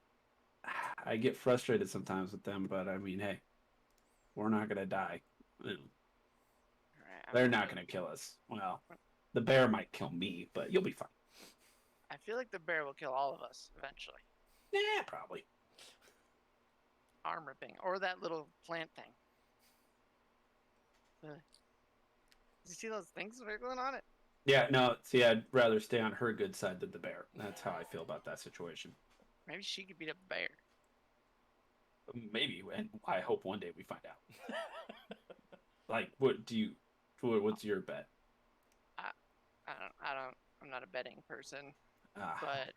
I get frustrated sometimes with them, but I mean, hey, we're not gonna die. They're not gonna kill us. Well, the bear might kill me, but you'll be fine. I feel like the bear will kill all of us eventually. Yeah, probably. Arm ripping, or that little plant thing. Did you see those things wiggling on it? Yeah, no, see, I'd rather stay on her good side than the bear. That's how I feel about that situation. Maybe she could beat up the bear. Maybe, and I hope one day we find out. What's your bet? I'm not a betting person, Ah. but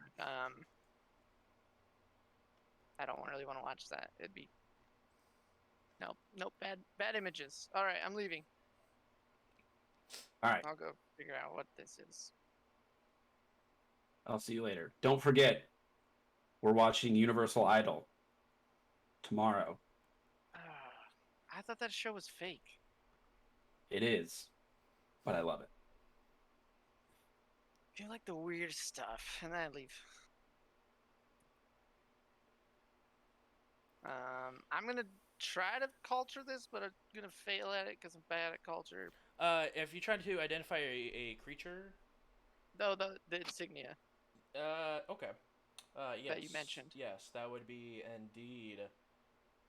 I don't really want to watch that. It'd be nope, bad images. All right, I'm leaving. All right, I'll go figure out what this is. I'll see you later. Don't forget, we're watching Universal Idol tomorrow. I thought that show was fake. It is, but I love it. I feel like the weird stuff, and then I leave. I'm gonna try to culture this, but I'm gonna fail at it because I'm bad at culture. If you're trying to identify a creature, No, the insignia okay. Yes. that you mentioned. Yes, that would be indeed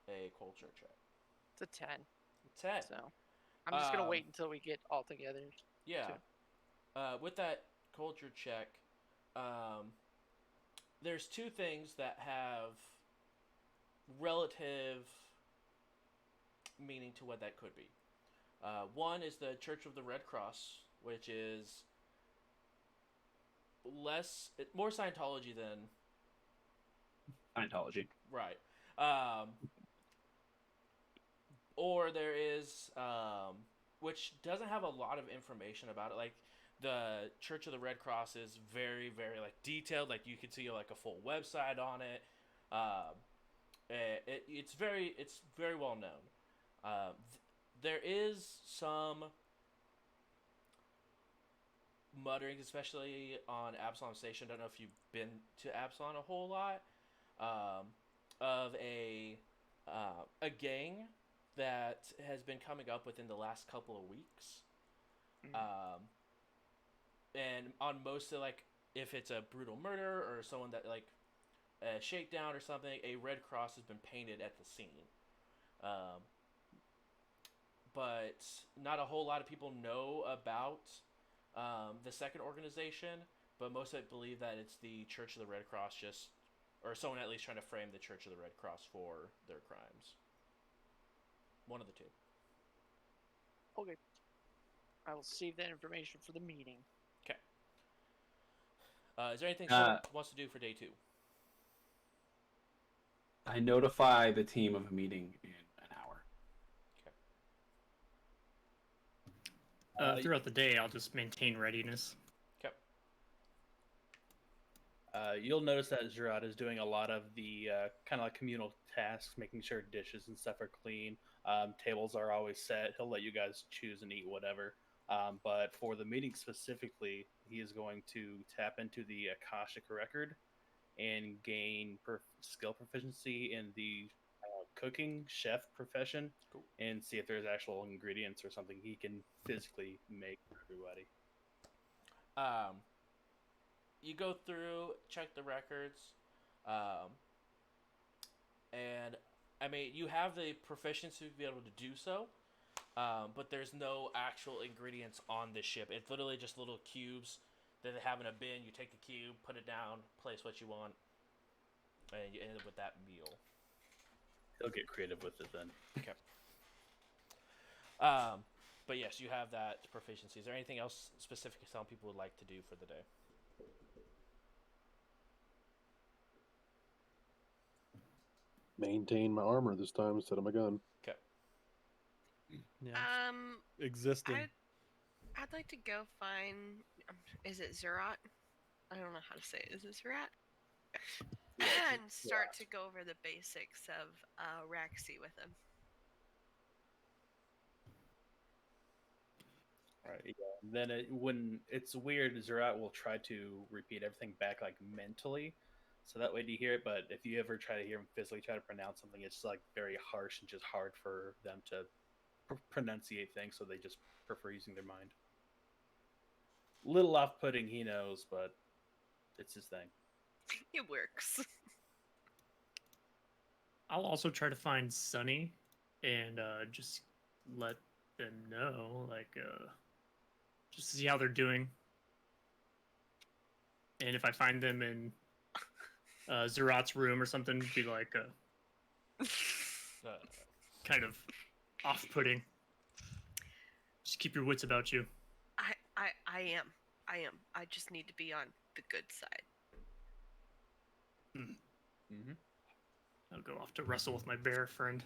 a culture check. It's a 10. 10. So I'm just gonna Um, wait until we get all together. Yeah. too. With that culture check, there's two things that have relative meaning to what that could be. One is the Church of the Red Cross, which is more Scientology than Scientology. right. Or there is, which doesn't have a lot of information about it. Like the Church of the Red Cross is very, very like detailed. Like you can see like a full website on it. It's very well known. There is some mutterings, especially on Absalom Station. Don't know if you've been to Absalom a whole lot. Of a gang that has been coming up within the last couple of weeks. And on most of like if it's a brutal murder or someone that like a shakedown or something, a red cross has been painted at the scene. But not a whole lot of people know about the second organization, but most of it believe that it's the Church of the Red Cross, just or someone at least trying to frame the Church of the Red Cross for their crimes. One of the two. Okay. I will save that information for the meeting. Okay. Is there anything someone wants to do for day 2? I notify the team of a meeting in an hour. Okay. Throughout the day, I'll just maintain readiness. Okay. You'll notice that Zerat is doing a lot of the kind of like communal tasks, making sure dishes and stuff are clean. Tables are always set. He'll let you guys choose and eat whatever. But for the meeting specifically, he is going to tap into the Akashic record and gain skill proficiency in the cooking chef profession. Cool. And see if there's actual ingredients or something he can physically make for everybody. You go through, check the records, and I mean you have the proficiency to be able to do so, but there's no actual ingredients on this ship. It's literally just little cubes that they have in a bin. You take the cube, put it down, place what you want, and you end up with that meal. He'll get creative with it then. Okay. But yes, you have that proficiency. Is there anything else specific some people would like to do for the day? Maintain my armor this time instead of my gun. Okay. Yeah. Existing. I'd like to go find. Is it Zerat? I don't know how to say it. Is it Zerat? And start to go over the basics of Raxi with him. Right. Yeah. Then when it's weird, Zerat will try to repeat everything back like mentally, so that way you hear it. But if you ever try to hear him physically try to pronounce something, it's like very harsh and just hard for them to pronunciate things. So they just prefer using their mind. Little off-putting, he knows, but it's his thing. It works. I'll also try to find Sunny and just let them know, like, just to see how they're doing. And if I find them in Zerat's room or something, be like, kind of off-putting. Just keep your wits about you. I am. I just need to be on the good side. Mm-hmm. I'll go off to wrestle with my bear friend.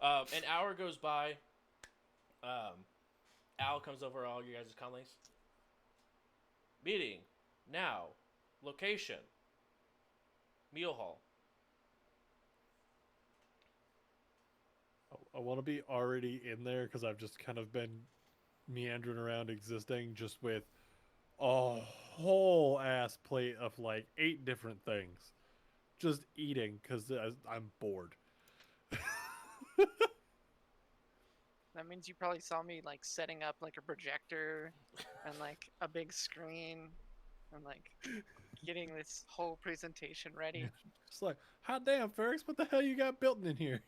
An hour goes by. Al comes over all you guys' colleagues. Meeting. Now. Location. Meal hall. I want to be already in there because I've just kind of been meandering around existing just with a whole ass plate of like 8 different things. Just eating because I'm bored. That means you probably saw me like setting up like a projector and like a big screen and like getting this whole presentation ready. Just like, hot damn, Ferris, what the hell you got built in here?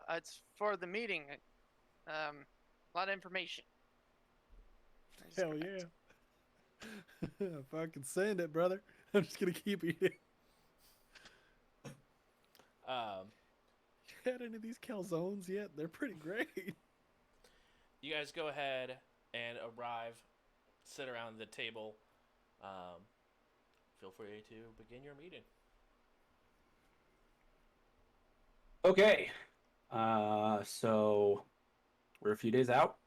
It's for the meeting. A lot of information. Hell yeah. If I can send it, brother, I'm just gonna keep eating. You had any of these calzones yet? They're pretty great. You guys go ahead and arrive, sit around the table. Feel free to begin your meeting. Okay. So we're a few days out,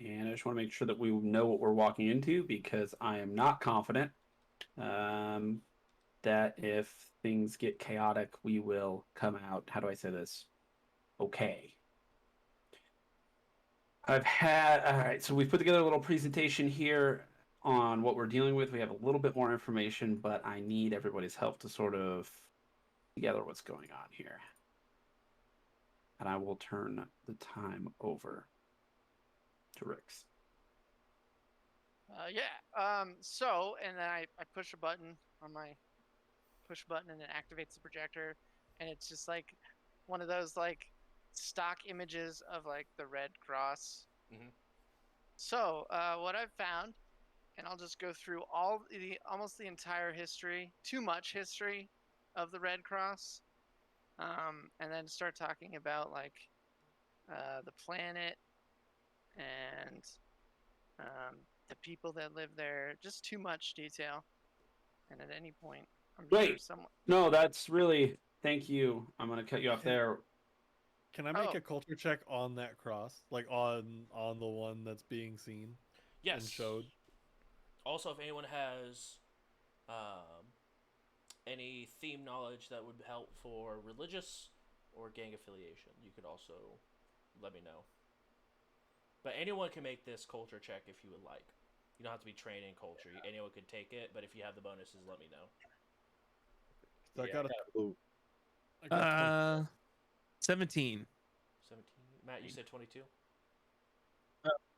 and I just want to make sure that we know what we're walking into because I am not confident that if things get chaotic, we will come out. How do I say this? Okay. All right, so we've put together a little presentation here on what we're dealing with. We have a little bit more information, but I need everybody's help to sort of together what's going on here. And I will turn the time over to Rix. So, and then I push a button on my push button and it activates the projector. And it's just like one of those like stock images of like the Red Cross. Mhm. So, what I've found, and I'll just go through almost the entire history, too much history of the Red Cross, and then start talking about like the planet and the people that live there. Just too much detail. And at any point, I'm sure Wait, someone. no, that's really. Thank you. I'm gonna cut you off there. Can I make a culture check on that cross, like on the one that's being seen Yes. and showed? Also, if anyone has any theme knowledge that would help for religious or gang affiliation, you could also let me know. But anyone can make this culture check if you would like. You don't have to be trained in culture. Anyone could take it, but if you have the bonuses, let me know. So I got a Ooh. 17. 17. Matt, you said 22?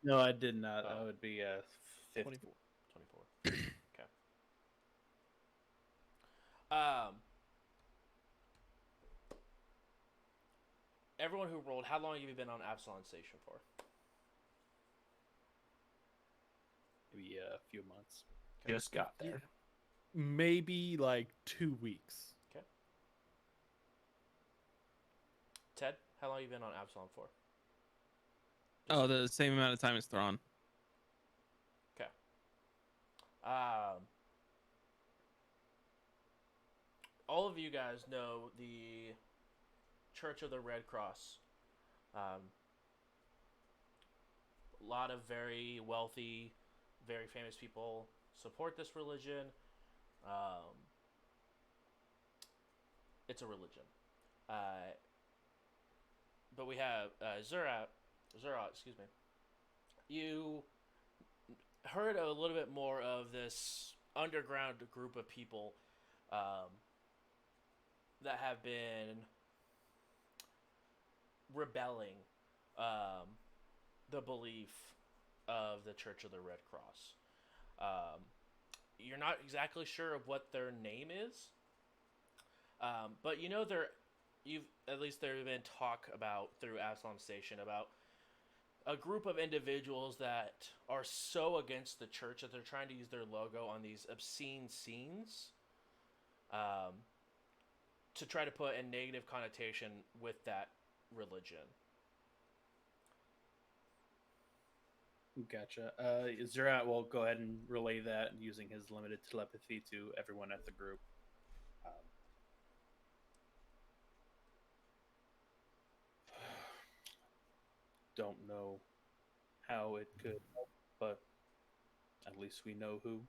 No, I did not. Oh. That would be 50. 24. Okay. Everyone who rolled, how long have you been on Absalon Station for? Maybe a few months. Okay. Just got there. maybe like 2 weeks. Okay. Ted, how long have you been on Absalon for? Oh, the same amount of time as Thrawn. Okay. All of you guys know the Church of the Red Cross. A lot of very wealthy, very famous people support this religion. It's a religion. But we have Zerat, excuse me. You heard a little bit more of this underground group of people that have been rebelling the belief of the Church of the Red Cross. You're not exactly sure of what their name is, but you know there's been talk about through Absalom Station about a group of individuals that are so against the church that they're trying to use their logo on these obscene scenes to try to put a negative connotation with that religion. Gotcha. Zerat will go ahead and relay that using his limited telepathy to everyone at the group. Don't know how it could help, but at least we know who.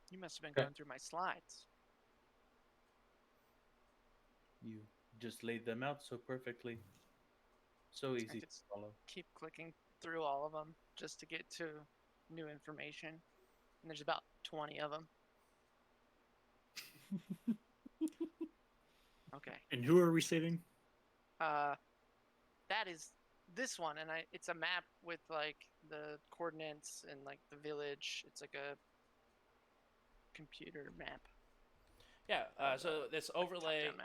You must have been going through my slides. You just laid them out so perfectly. So easy to follow. Keep clicking through all of them just to get to new information. And there's about 20 of them. Okay. And who are we saving? That is this one, and it's a map with like the coordinates and like the village. It's like a computer map. Yeah. So this like overlay top-down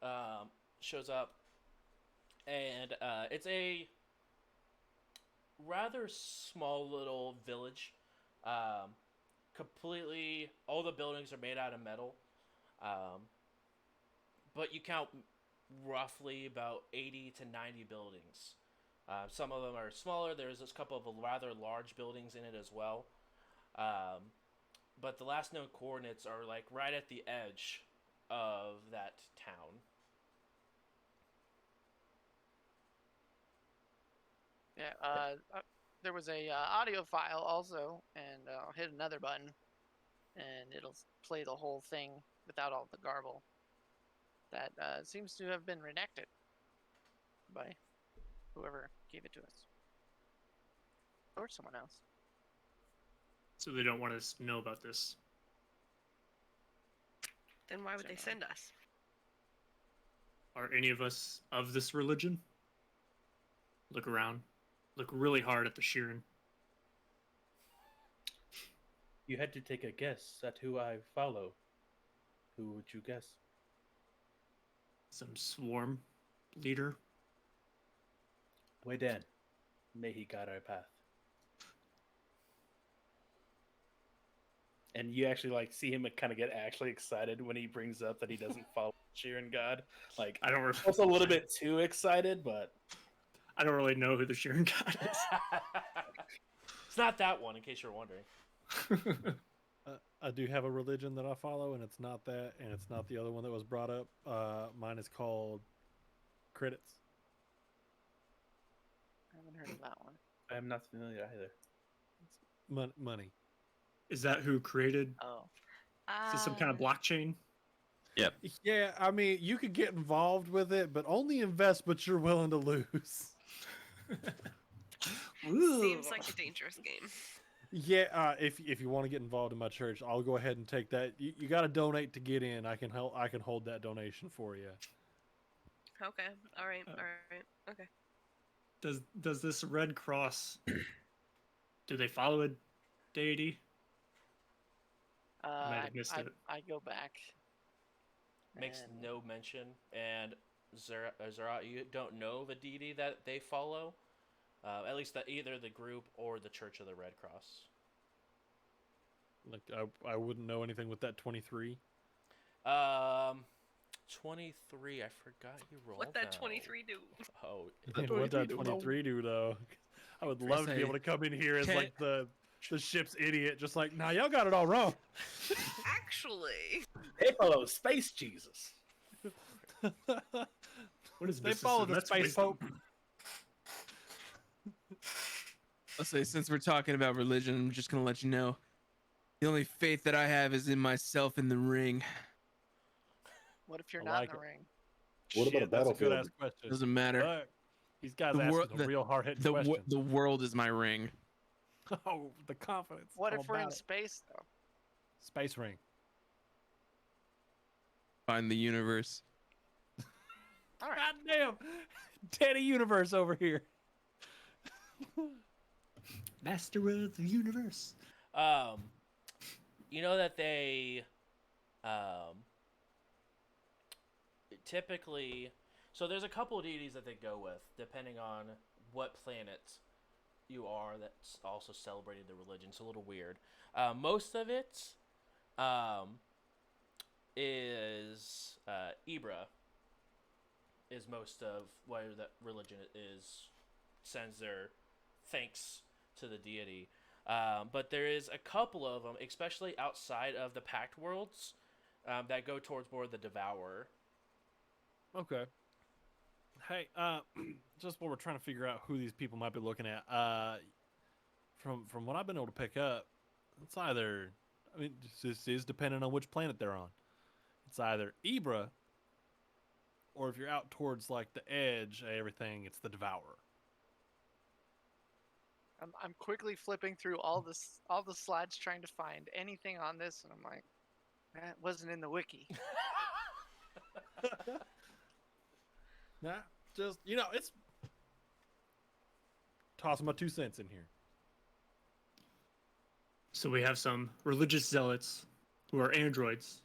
map. shows up, and it's a rather small little village. Completely, all the buildings are made out of metal. Um, but you count roughly about 80 to 90 buildings. Some of them are smaller. There's a couple of rather large buildings in it as well. But the last known coordinates are like right at the edge of that town. Yeah. There was a audio file also, and I'll hit another button, and it'll play the whole thing without all the garble. That seems to have been redacted by whoever gave it to us, or someone else. So they don't want us to know about this. Then why would they Don't know. send us? Are any of us of this religion? Look around. Look really hard at the Sheeran. You had to take a guess at who I follow. Who would you guess? Some swarm leader. Waydan. May he guide our path. And you actually like see him kind of get actually excited when he brings up that he doesn't follow Sheeran God. Like I don't. almost a little bit too excited, but I don't really know who the Sheeran God is. It's not that one, in case you're wondering. I do have a religion that I follow, and it's not that, and it's not the other one that was brought up. Mine is called Credits. I haven't heard of that one. I am not familiar either. Money. Is that who created? Oh, Is this some kind of blockchain? Yeah, I mean, you could get involved with it, but only invest what you're willing to lose. Seems like a dangerous game. Yeah, if you want to get involved in my church, I'll go ahead and take that. You got to donate to get in. I can help. I can hold that donation for you. Okay. All right. All right. Okay. Does this Red Cross? Do they follow a deity? I might have missed it. I go back. Makes and- no mention. And Zara, you don't know the deity that they follow? At least either the group or the Church of the Red Cross. Like I wouldn't know anything with that 23. 23. I forgot you rolled. What that now. 23 do? Oh, What that 23 do though? I would love to be able to come in here as like the ship's idiot, just like, nah, y'all got it all wrong. Actually, They follow Space Jesus. What is They this? follow the That's Space wisdom. Pope. I'll say, since we're talking about religion, I'm just gonna let you know, the only faith that I have is in myself in the ring. What if you're I not like in the it. ring? What about a Shit, that's a good battlefield? ass question. Doesn't matter. But these guys The asking wor- some the- real hard hitting The questions. the world is my ring. Oh, the confidence. What I'm if we're in about it. space though? Space ring? Find the universe. All right. God damn, Teddy Universe over here. Master of the universe. You know that they typically, so there's a couple of deities that they go with depending on what planet you are that's also celebrating the religion. It's a little weird. Most of it is Ibra is most of where that religion is, sends their thanks to the deity. But there is a couple of them, especially outside of the Pact Worlds, that go towards more of the Devourer. Okay. Hey, just while we're trying to figure out who these people might be looking at, from what I've been able to pick up, it's either, I mean, this is depending on which planet they're on. It's either Ibra, or if you're out towards like the edge of everything, it's the Devourer. I'm quickly flipping through all the slides trying to find anything on this, and I'm like, That wasn't in the wiki. Nah, just it's tossing my 2 cents in here. So we have some religious zealots who are androids,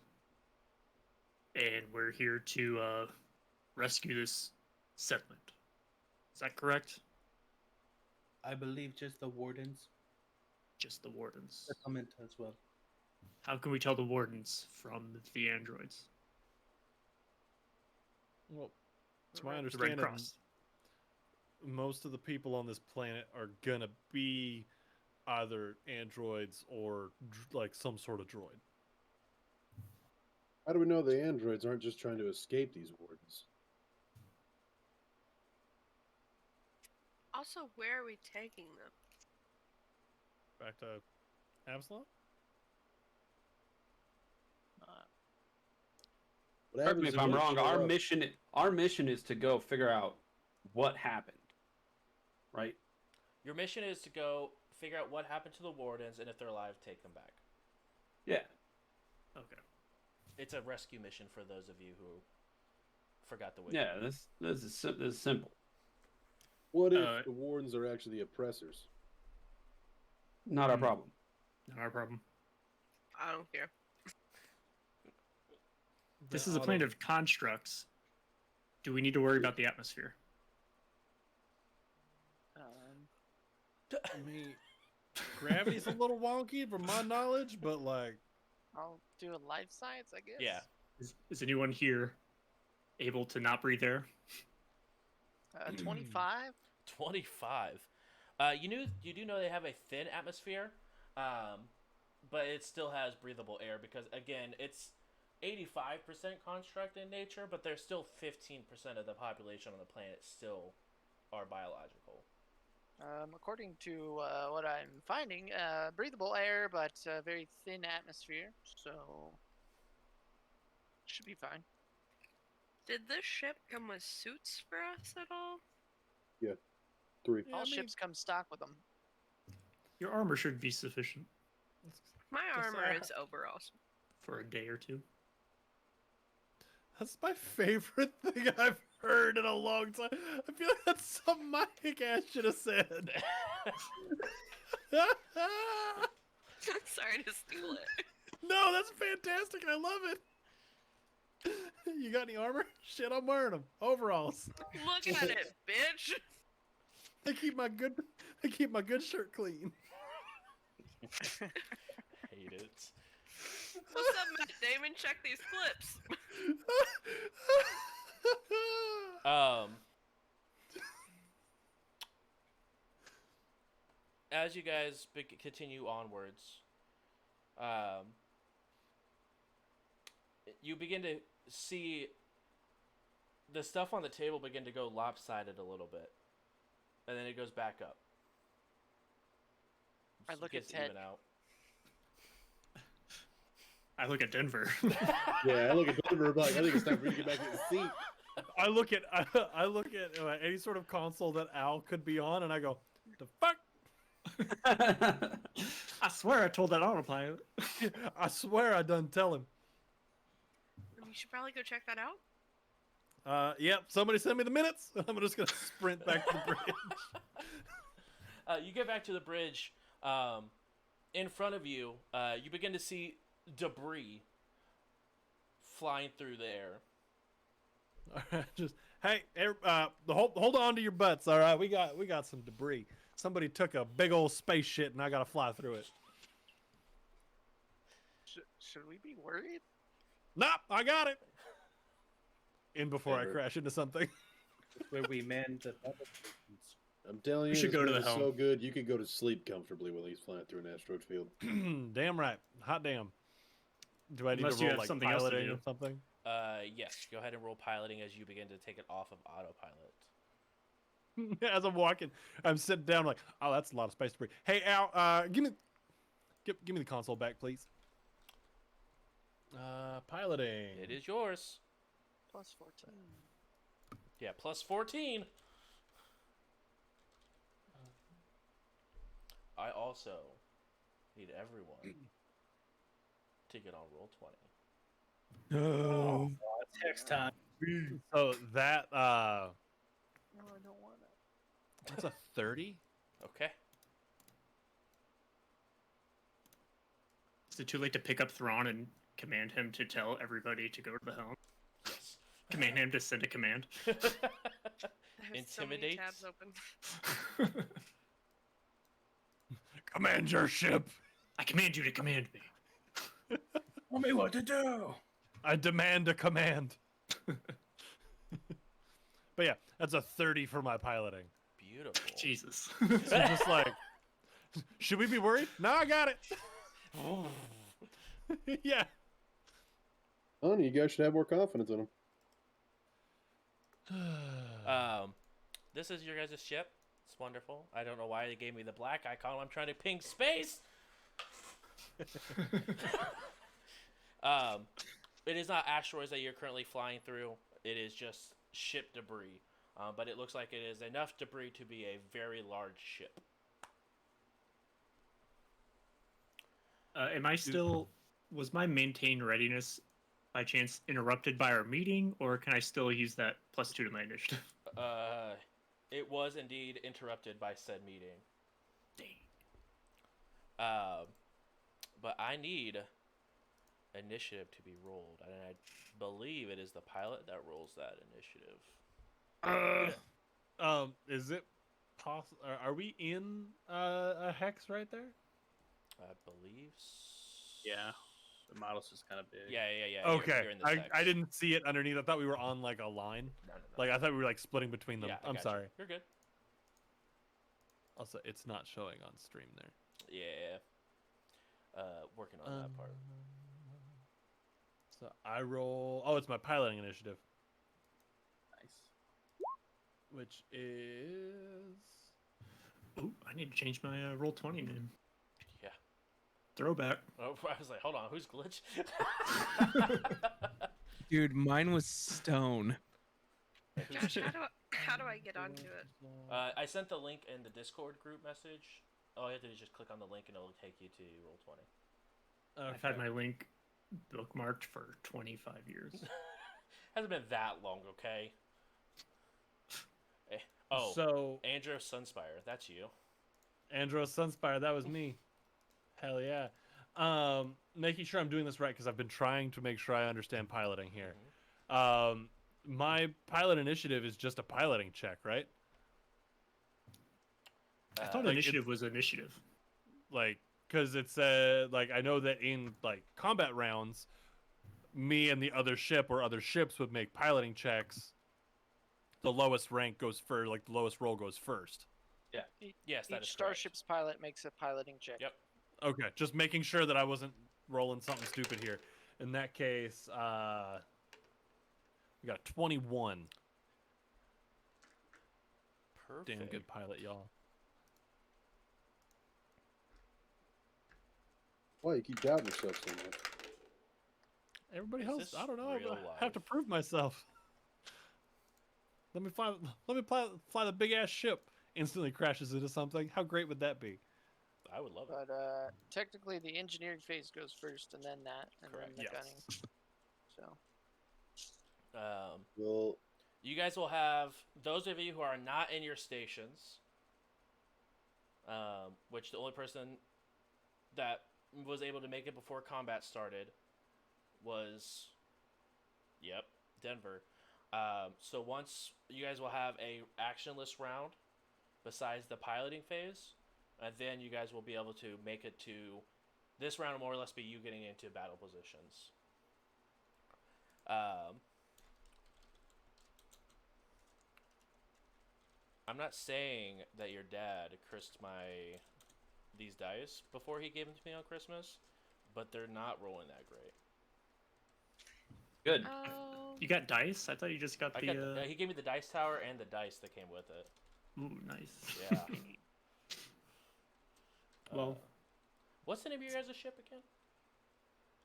and we're here to rescue this settlement. Is that correct? I believe just the wardens. Just the wardens. Settlement as well. How can we tell the wardens from the androids? Well, it's my The Red understanding Cross. most of the people on this planet are gonna be either androids or like some sort of droid. How do we know the androids aren't just trying to escape these wardens? Also, where are we taking them? Back to Absalom? What Correct me happens if I'm they wrong. show Our mission is to go figure out what happened. Right? Your mission is to go figure out what happened to the wardens, and if they're alive, take them back. Yeah. Okay. It's a rescue mission for those of you who forgot the wiki. Yeah, this is simple. What if the wardens are actually the oppressors? Not our problem. Not our problem. I don't care. This is a planet of constructs. Do we need to worry about the atmosphere? I mean, gravity's a little wonky from my knowledge, but like, I'll do a life science, I guess. Yeah. Is anyone here able to not breathe air? 25. 25. You do know they have a thin atmosphere, but it still has breathable air because again, it's 85% construct in nature, but there's still 15% of the population on the planet still are biological. According to what I'm finding, breathable air, but very thin atmosphere, so should be fine. Did this ship come with suits for us at all? Yeah, 3. All ships come stocked with them. Your armor should be sufficient My Just, armor is overalls. for a day or two. that's my favorite thing I've heard in a long time. I feel like that's something my hick ass should have said. Sorry to steal it. No, that's fantastic. I love it. You got any armor? Shit, I'm wearing them. Overalls. Look at it, bitch. They keep my good shirt clean. Hate it. What's up, Matt Damon? Check these clips. As you guys continue onwards, you begin to see the stuff on the table begin to go lopsided a little bit, and then it goes back up. I Just look at gets Ted. even out. I look at Denver. Yeah, I look at Denver like I think it's time for you to get back in the seat. I look at any sort of console that Al could be on, and I go, "The fuck." I swear I told that autopilot. I swear I done tell him. You should probably go check that out. Yep, somebody send me the minutes. I'm just gonna sprint back to the bridge. You get back to the bridge. In front of you, you begin to see debris flying through the air. All right, just hey, hold on to your butts. All right, we got some debris. Somebody took a big old space shit, and I gotta fly through it. Should we be worried? Nope, I got it. In before I crash into something. Where we man the battle stations. I'm telling you, We should this go to movie's the helm. so good you could go to sleep comfortably while he's flying through an asteroid field. Damn right. Hot damn. Do I need Unless to you roll have like something else to piloting do. or something? Yes, go ahead and roll piloting as you begin to take it off of autopilot. As I'm walking, I'm sitting down like, oh, that's a lot of space debris. Hey Al, give me the console back, please. Piloting. It is yours. Plus 14. Yeah, plus 14. I also need everyone to get on roll 20. No. It's hex time. So that No, I don't want it. that's a 30. Okay. Is it too late to pick up Thrawn and command him to tell everybody to go to the helm? Yes. Command him to send a command. There's so many Intimidate. tabs open. Command your ship. I command you to command me. Tell me what to do. I demand a command. But yeah, that's a 30 for my piloting. Beautiful. Jesus. So just like, should we be worried? No, I got it. Yeah. Honey, you guys should have more confidence in him. This is your guys' ship. It's wonderful. I don't know why they gave me the black icon. I'm trying to ping space. It is not asteroids that you're currently flying through. It is just ship debris. But it looks like it is enough debris to be a very large ship. Am I still... Was my maintain readiness by chance interrupted by our meeting, or can I still use that +2 to my initiative? It was indeed interrupted by said meeting. Dang. But I need initiative to be rolled, and I believe it is the pilot that rolls that initiative. Is it possible? Are we in a hex right there? I believe. Yeah. The model's just kind of big. Yeah. Okay, You're in the hex. I didn't see it underneath. I thought we were on like a line. No. Like I thought we were like splitting between them. Yeah, I I'm got sorry. You. You're good. Also, it's not showing on stream there. Yeah. Working on that part. So I roll. Oh, it's my piloting initiative, Nice. which is. Oh, I need to change my roll 20 name. Yeah. Throwback. Oh, I was like, hold on, who's glitch? Dude, mine was Stone. Josh, how do I get onto it? I sent the link in the Discord group message. All you have to do is just click on the link and it'll take you to roll 20. I've had my link bookmarked for 25 years. Hasn't been that long, okay? Oh, So Andrew Sunspire, that's you. Andros Sunspire, that was me. Hell yeah. Making sure I'm doing this right because I've been trying to make sure I understand piloting here. My pilot initiative is just a piloting check, right? I thought like, initiative was initiative. Like, because it's like I know that in like combat rounds, me and the other ship or other ships would make piloting checks. The lowest rank goes first, like the lowest roll goes first. Yes, that Each is starship's pilot makes a piloting check. Yep. Okay, just making sure that I wasn't rolling something stupid here. In that case, we got 21. Perfect. Damn good pilot, y'all. Why you keep doubting yourself so much? Everybody Is else, this I don't know. real I have to life? prove myself. Let me fly the big ass ship. Instantly crashes into something. How great would that be? I would love it. But technically, the engineering phase goes first, and then that, and Correct. then the Yes. gunning. So Well, You guys will have those of you who are not in your stations, which the only person that was able to make it before combat started was, Denver. So once you guys will have a actionless round besides the piloting phase, and then you guys will be able to make it to this round will more or less be you getting into battle positions. I'm not saying that your dad cursed these dice before he gave them to me on Christmas, but they're not rolling that great. Good. Oh, You got dice? I thought you just got the. He gave me the dice tower and the dice that came with it. Ooh, nice. Yeah. Well, What's the name of your guys' ship again?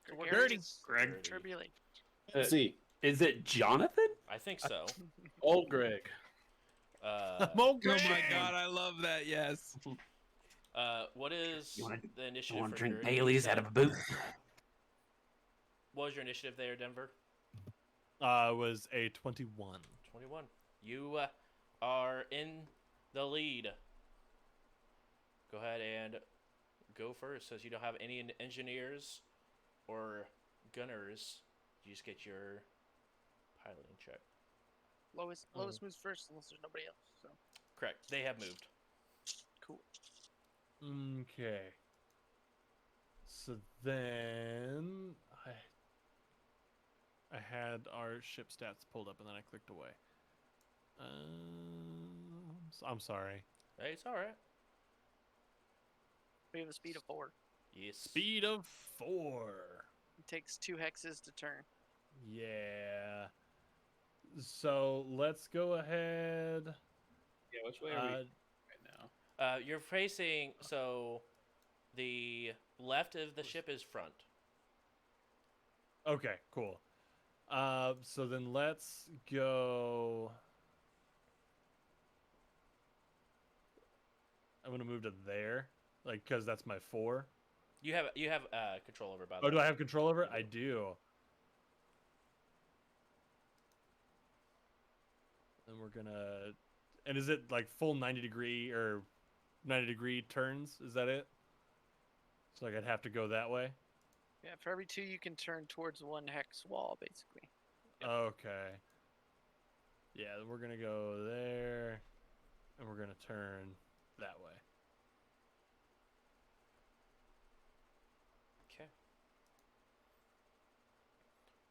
Gregarious Greg. Turbulent. let's see. Is it Jonathan? I think so. Old Greg. Uh, Oh Oh my god, I love that. Yes. what is You wanna- the I initiative want for to drink Nerdy? Bailey's out of a booth. What was your initiative there, Denver? Was a 21. 21. You are in the lead. Go ahead and go first, since you don't have any engineers or gunners. You just get your piloting check. Lois moves first unless there's nobody else. So Correct. They have moved. cool. Okay. So then I had our ship stats pulled up and then I clicked away. I'm sorry. Hey, it's all right. We have a speed of 4. Yes. Speed of 4. It takes 2 hexes to turn. Yeah. So let's go ahead. Yeah, which way are we right now? You're facing, so the left of the ship is front. Okay, cool. So then let's go. I'm gonna move to there, like, cause that's my 4. You have control over, by the Oh, way. do I have control over it? I do. And we're gonna. And is it like full 90-degree or 90-degree turns? Is that it? So like I'd have to go that way. Yeah, for every 2 you can turn towards 1 hex wall, basically. Okay. Yeah, we're gonna go there, and we're gonna turn that way. Okay.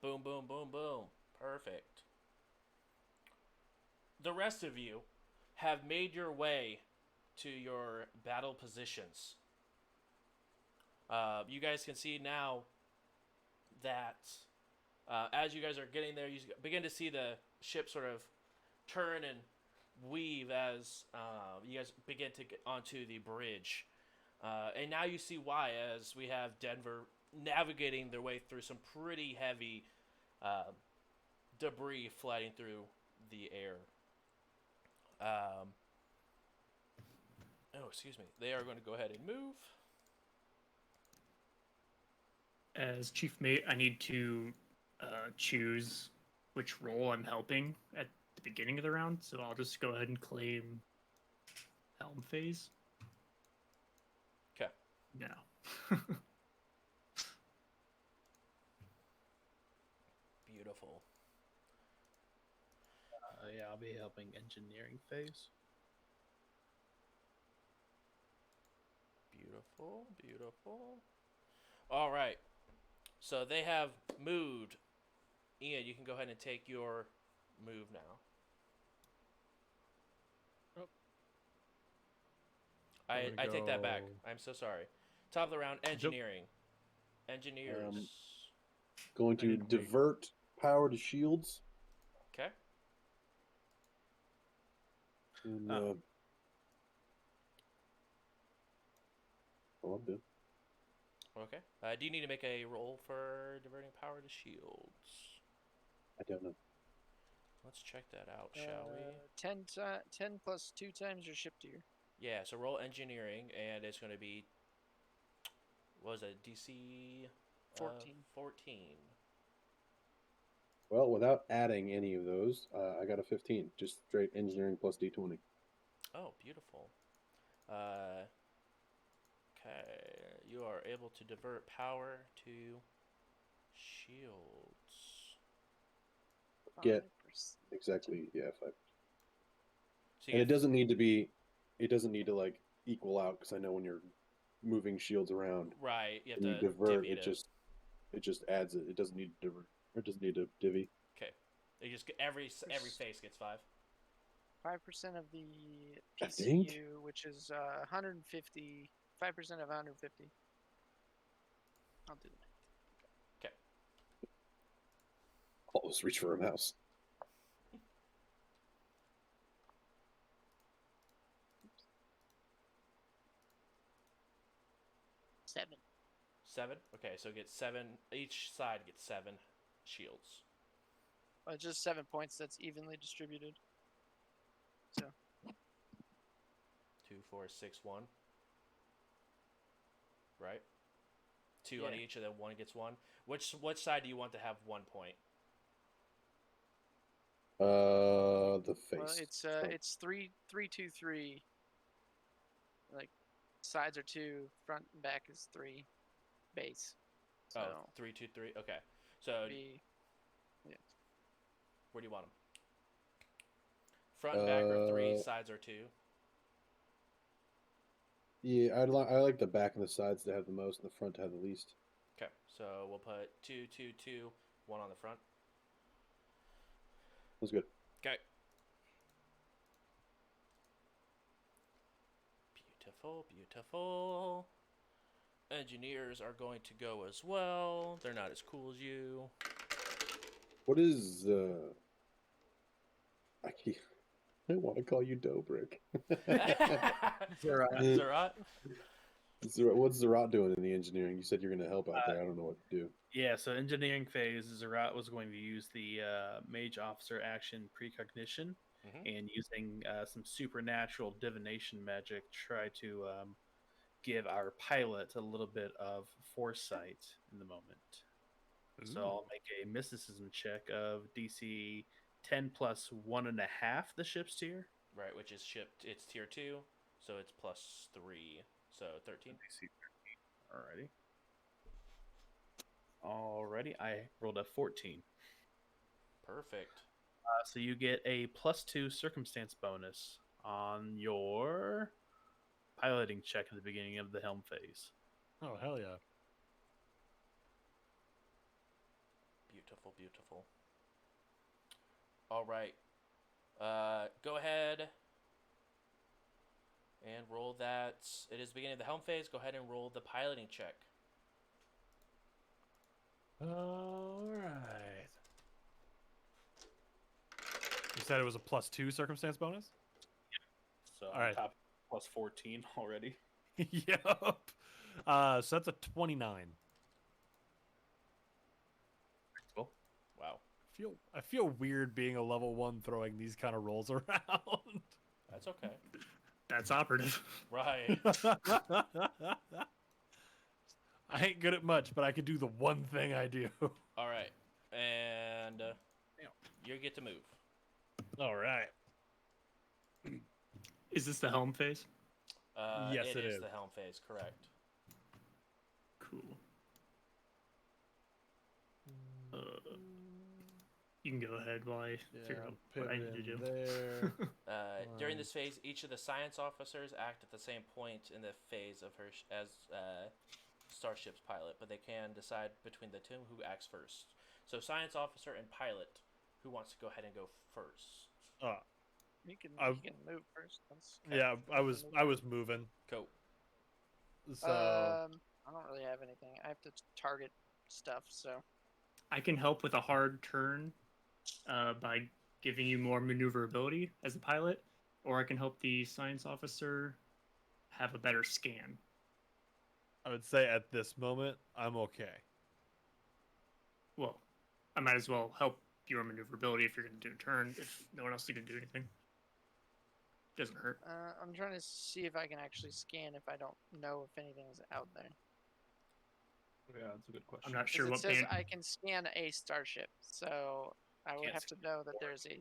Boom, boom, boom, boom. Perfect. The rest of you have made your way to your battle positions. You guys can see now that as you guys are getting there, you begin to see the ship sort of turn and weave as you guys begin to get onto the bridge. And now you see why, as we have Denver navigating their way through some pretty heavy debris flying through the air. Excuse me. They are going to go ahead and move. As chief mate, I need to choose which role I'm helping at the beginning of the round, so I'll just go ahead and claim helm phase. Okay. No. Beautiful. Yeah, I'll be helping engineering phase. Beautiful, beautiful. All right. So they have moved. Ian, you can go ahead and take your move now. Oh. I take that back. I'm so sorry. Top of the round, engineering. Engineers. Going to divert power to shields. Okay. And, oh, I'm good. Okay. Do you need to make a roll for diverting power to shields? I don't know. Let's check that out, shall we? 10 plus 2 times your ship tier. Yeah, so roll engineering, and it's going to be, what was it, DC 14. 14. Well, without adding any of those, I got a 15. Just straight engineering plus D20. Oh, beautiful. Okay, you are able to divert power to shields. Get 5%. exactly, yeah, 5. So And it doesn't need to be, it doesn't need to like equal out, because I know when you're moving shields around, right, you have when to you divert, divvy it just adds it. It doesn't need to divert. It doesn't need to divvy. Okay, you just get every face gets 5. 5% of the I think. PCU, which is 150. 5% of 150. I'll do that. Okay. Always reach for a mouse. Seven. 7. Okay, so get 7. Each side gets 7 shields. Just 7 points. That's evenly distributed. So 2, 4, 6, 1. Right. 2 on Yeah. each, and then one gets one. Which side do you want to have 1 point? The face. Well, it's front. it's 3-3-2-3. Like sides are 2, front and back is 3, base. So Oh, 3-2-3. Okay. So be yeah. where do you want them? Front and back are 3, sides are 2. Yeah, I like the back and the sides to have the most, and the front to have the least. Okay. So we'll put 2, 2, 2, 1 on the front. That's good. Okay. Beautiful, beautiful. Engineers are going to go as well. They're not as cool as you. What is I want to call you Dobrik. Zerat? What's Zerat doing in the engineering? You said you're going to help out there. I don't know what to do. Yeah, so engineering phase, Zerat was going to use the mage officer action precognition Mhm. and using some supernatural divination magic try to give our pilot a little bit of foresight in the moment. So I'll make a mysticism check of DC 10 plus 1.5 the ship's tier. Right, which is shipped. It's tier 2, so it's plus 3. So 13. DC 13. Alrighty, I rolled a 14. Perfect. So you get a +2 circumstance bonus on your piloting check at the beginning of the helm phase. Oh, hell yeah. Beautiful, beautiful. All right. Go ahead and roll that. It is the beginning of the helm phase. Go ahead and roll the piloting check. All right. You said it was a +2 circumstance bonus? So All on right. top +14 already. Yup. So that's a 29. Cool. Wow. I feel weird being a level 1 throwing these kind of rolls around. That's okay. That's operative. Right. I ain't good at much, but I can do the one thing I do. All right. And you get to move. All right. Is this the helm phase? Yes, it It is is. the helm phase, correct. Cool. You can go ahead while I figure out what I need to do. There. During this phase, each of the science officers act at the same point in the phase of her as Starship's pilot, but they can decide between the two who acts first. So, science officer and pilot, who wants to go ahead and go first? You can move first. Yeah, I was moving. Go. So I don't really have anything. I have to target stuff, so I can help with a hard turn by giving you more maneuverability as a pilot, or I can help the science officer have a better scan. I would say at this moment I'm okay. Well, I might as well help your maneuverability if you're going to do a turn. If no one else is going to do anything, doesn't hurt. I'm trying to see if I can actually scan if I don't know if anything's out there. Yeah, that's a good question. I'm not sure It what says band. I can scan a starship, so I would Can't have to know that there's a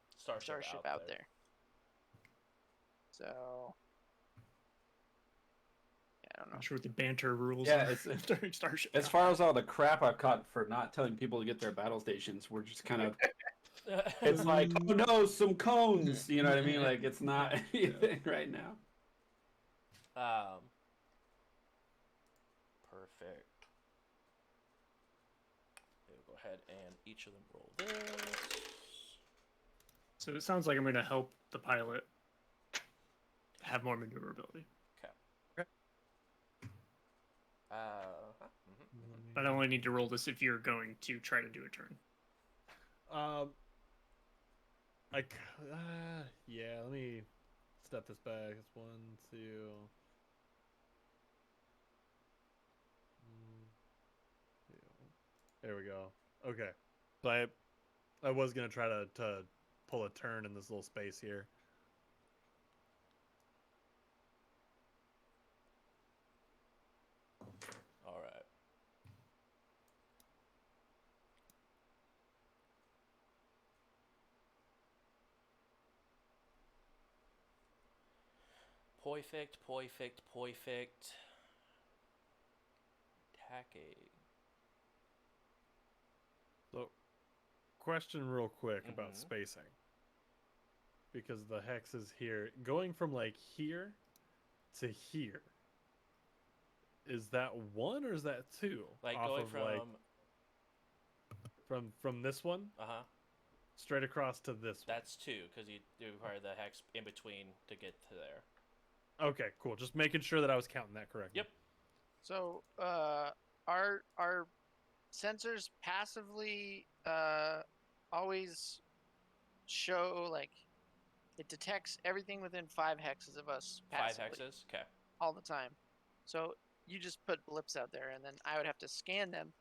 starship out there. So yeah, I don't I'm know. not sure what the banter rules Yeah, are it's during Starship. as far as all the crap I've caught for not telling people to get their battle stations, we're just kind of. It's like, oh no, some cones. You know what I mean? Like it's not anything right now. Perfect. We'll go ahead and each of them roll this. So it sounds like I'm going to help the pilot have more maneuverability. But I only need to roll this if you're going to try to do a turn. Yeah, let me step this back. It's 1, 2. There we go. Okay. So I was gonna try to pull a turn in this little space here. All right. Perfect. Tacky. So, question real quick about Mhm. spacing. Because the hex is here. Going from like here to here. Is that 1 or is that 2? Like Off going of like from this one straight across to this one. That's 2 because you require the hex in between to get to there. Okay, cool. Just making sure that I was counting that correctly. Yep. So, our sensors passively always show like it detects everything within 5 hexes of us 5 passively hexes. Okay. all the time. So you just put blips out there, and then I would have to scan them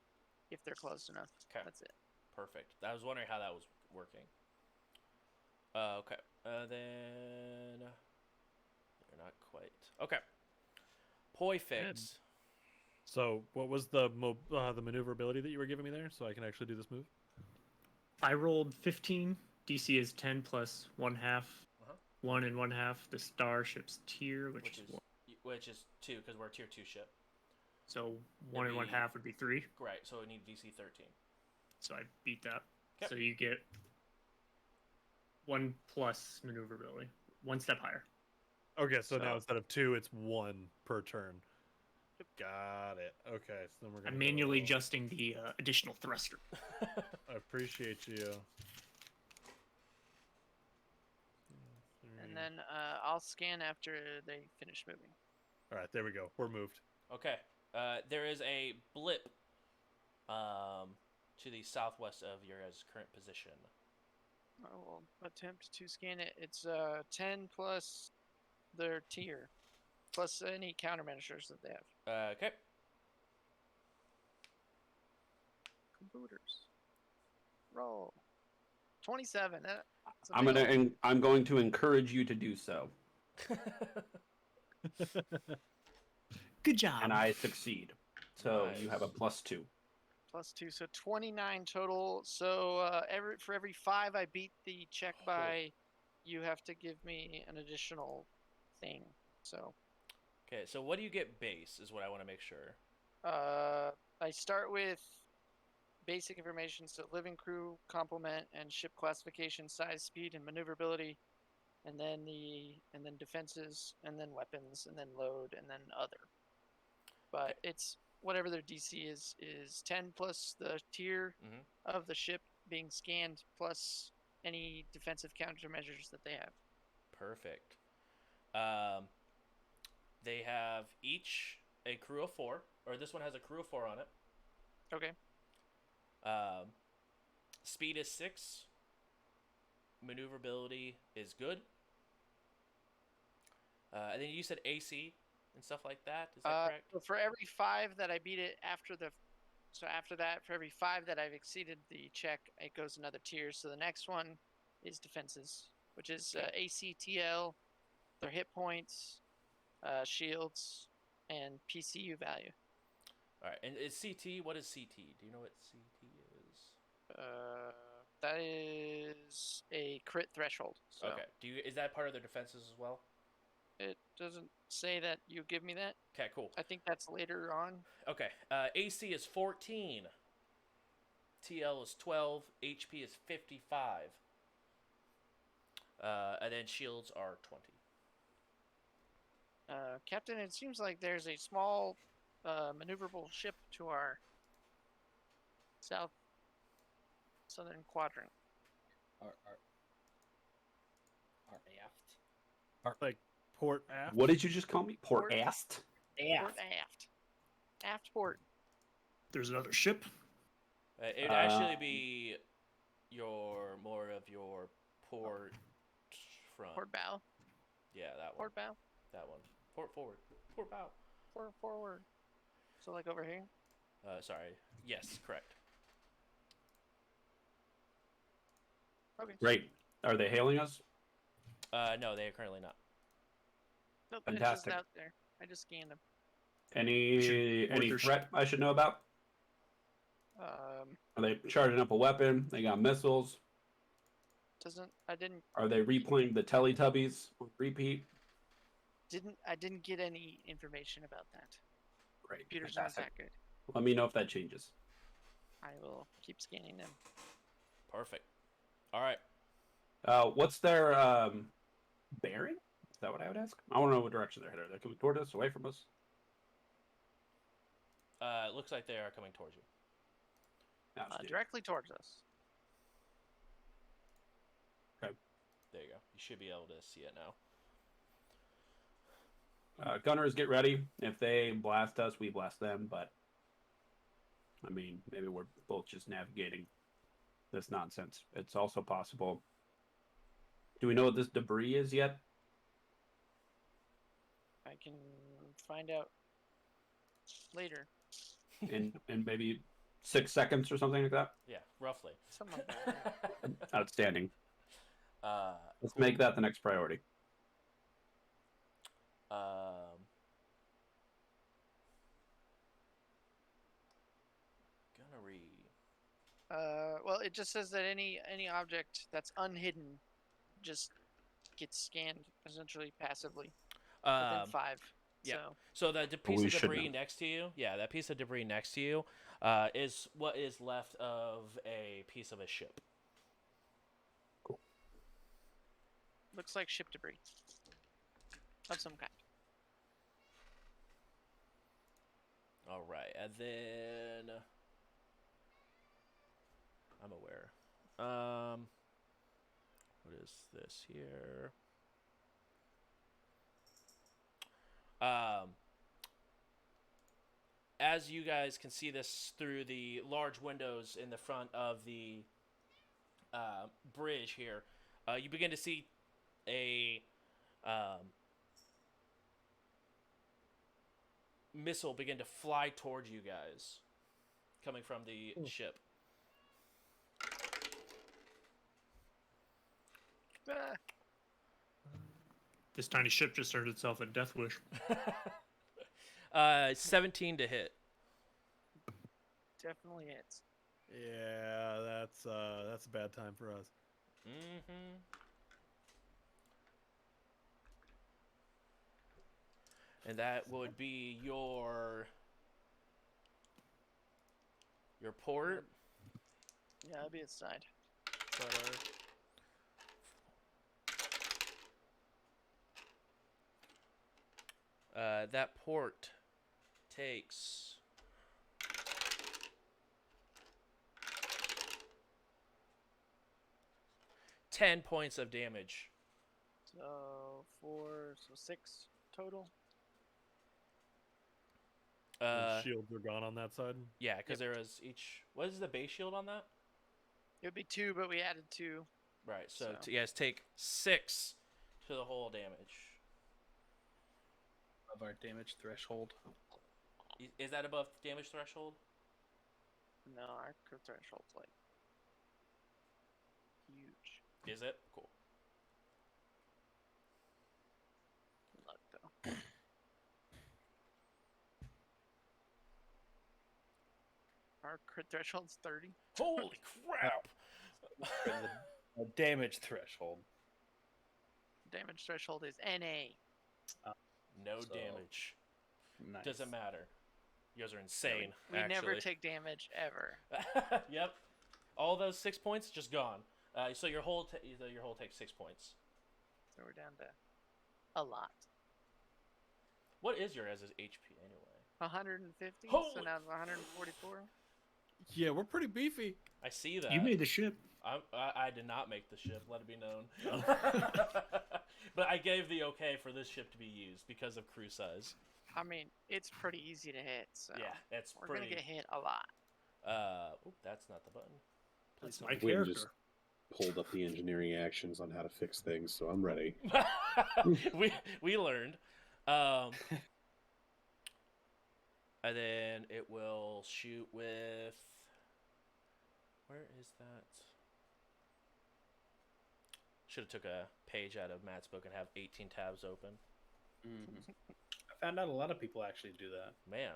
if they're close enough. Okay. That's it. Perfect. I was wondering how that was working. Okay. Then they're not quite. Okay. Perfect. So, what was the maneuverability that you were giving me there, so I can actually do this move? I rolled 15. DC is 10 plus 1/2. 1 and 1/2. The starship's tier, which is 2 because we're a tier 2 ship. So 1 and 1/2 would be 3. Right. So we need DC 13. So I beat that. Yep. So you get 1 plus maneuverability, 1 step higher. Okay, so now instead of 2, it's 1 per turn. Got it. Okay, so then we're gonna. I'm manually adjusting the additional thruster. I appreciate you. And then I'll scan after they finish moving. All right, there we go. We're moved. Okay. There is a blip to the southwest of your guys' current position. I will attempt to scan it. It's 10 plus their tier, plus any countermeasures that they have. Okay. Computers. Roll. 27. I'm going to encourage you to do so. Good job. And I succeed. So Nice. you have a +2. +2, so 29 total. So for every 5 I beat the check by, you have to give me an additional thing. So. Okay, so what do you get base is what I want to make sure. I start with basic information, so living crew, complement, and ship classification, size, speed, and maneuverability, and then defenses, and then weapons, and then load, and then other. But it's whatever their DC is 10 plus the tier of the ship being scanned plus any defensive countermeasures that they have. Perfect. They have each a crew of 4, or this one has a crew of 4 on it. Okay. Speed is 6. Maneuverability is good. And then you said AC and stuff like that. Is that correct? So for every 5 that I beat it after that, for every 5 that I've exceeded the check, it goes another tier. So the next one is defenses, which is ACTL, their hit points, shields, and PCU value. All right, and is CT? What is CT? Do you know what CT is? That is a crit threshold. So okay. Is that part of their defenses as well? It doesn't say that you give me that. Okay, cool. I think that's later on. Okay. AC is 14. TL is 12. HP is 55. And then shields are 20. Captain, it seems like there's a small maneuverable ship to our southern quadrant. Our aft. Like port aft. What did you just call me? Port aft? Port aft. Aft port. There's another ship. It would actually be more of your port front. Port bow. Yeah, that one. Port bow. That one. Port forward. Port bow. Port forward. So like over here. Sorry. Yes, correct. Okay. Great. Are they hailing us? No, they are currently not. Nope, Fantastic. it's just out there. I just scanned them. Any threat I should know about? Um, Are they charging up a weapon? They got missiles. I didn't. Are they replaying the Teletubbies on repeat? didn't get any information about that. Great. Computer's not Fantastic. that good. Let me know if that changes. I will keep scanning them. Perfect. All right. What's their bearing? Is that what I would ask? I want to know what direction they're headed. Are they coming toward us, away from us? It looks like they are coming towards you. Outstanding. Directly towards us. Okay. There you go. You should be able to see it now. Gunners, get ready. If they blast us, we blast them. But I mean, maybe we're both just navigating this nonsense. It's also possible. Do we know what this debris is yet? I can find out later. In maybe 6 seconds or something like that? Yeah, roughly. Something like that. Outstanding. Uh, Let's make that the next priority. Gunnery. Well, it just says that any object that's unhidden just gets scanned essentially passively within 5. Yeah. So So the piece We of should debris know. next to you, that piece of debris next to you, is what is left of a piece of a ship. looks like ship debris of some kind. All right, and then I'm aware. What is this here? As you guys can see this through the large windows in the front of the bridge here, you begin to see a missile begin to fly towards you guys, coming from the ship. Ah, This tiny ship just earned itself a death wish. 17 to hit. definitely hits. Yeah, that's a bad time for us. Mm-hmm. And that would be your port. Yeah, that'd be its side. That port takes 10 points of damage. So 6 total. The shields are gone on that side. Yeah, because there is each. What is the base shield on that? It would be 2, but we added 2. Right. So, So. you guys take 6 to the whole damage. Of our damage threshold. Is that above damage threshold? No, our crit threshold's like huge. Is it? Cool. Luck though. Our crit threshold's 30. Holy crap! The damage threshold. Damage threshold is NA. No So, damage. Nice. Doesn't matter. You guys are insane. We never actually. take damage ever. Yep. All those 6 points just gone. So your whole takes 6 points. So we're down to a lot. What is your guys' HP anyway? 150. Holy So now it's 144. Yeah, we're pretty beefy. I see that. You made the ship. I did not make the ship. Let it be known. But I gave the okay for this ship to be used because of crew size. I mean, it's pretty easy to hit. So Yeah, it's we're pretty. gonna get hit a lot. That's not the button. That's my We character. just pulled up the engineering actions on how to fix things, so I'm ready. we learned. And then it will shoot with. Where is that? Should have took a page out of Matt's book and have 18 tabs open. Mm-hmm. I found out a lot of people actually do that. Man.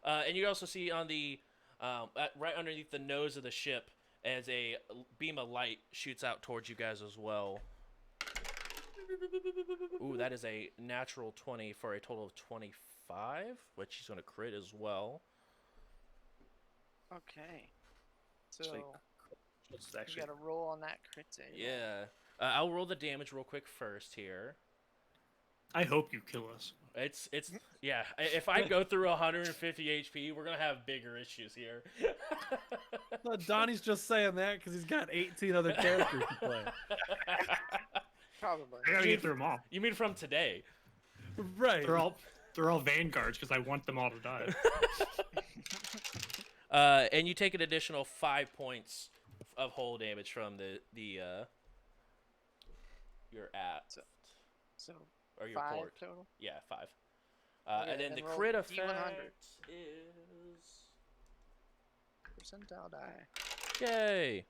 And you also see on the right underneath the nose of the ship as a beam of light shoots out towards you guys as well. Ooh, that is a natural 20 for a total of 25, which he's going to crit as well. Okay. So Actually, Let's you actually. got to roll on that crit save. Yeah. I'll roll the damage real quick first here. I hope you kill us. It's yeah. If I go through 150 HP, we're gonna have bigger issues here. Donnie's just saying that because he's got 18 other characters to play. Probably. I gotta get through them all. You mean from today? Right. They're all vanguards because I want them all to die. And you take an additional 5 points of hull damage from the your apt So or your 5 port. total. Yeah, 5. Okay, and then the then roll crit D100. effect is Percentile die. yay.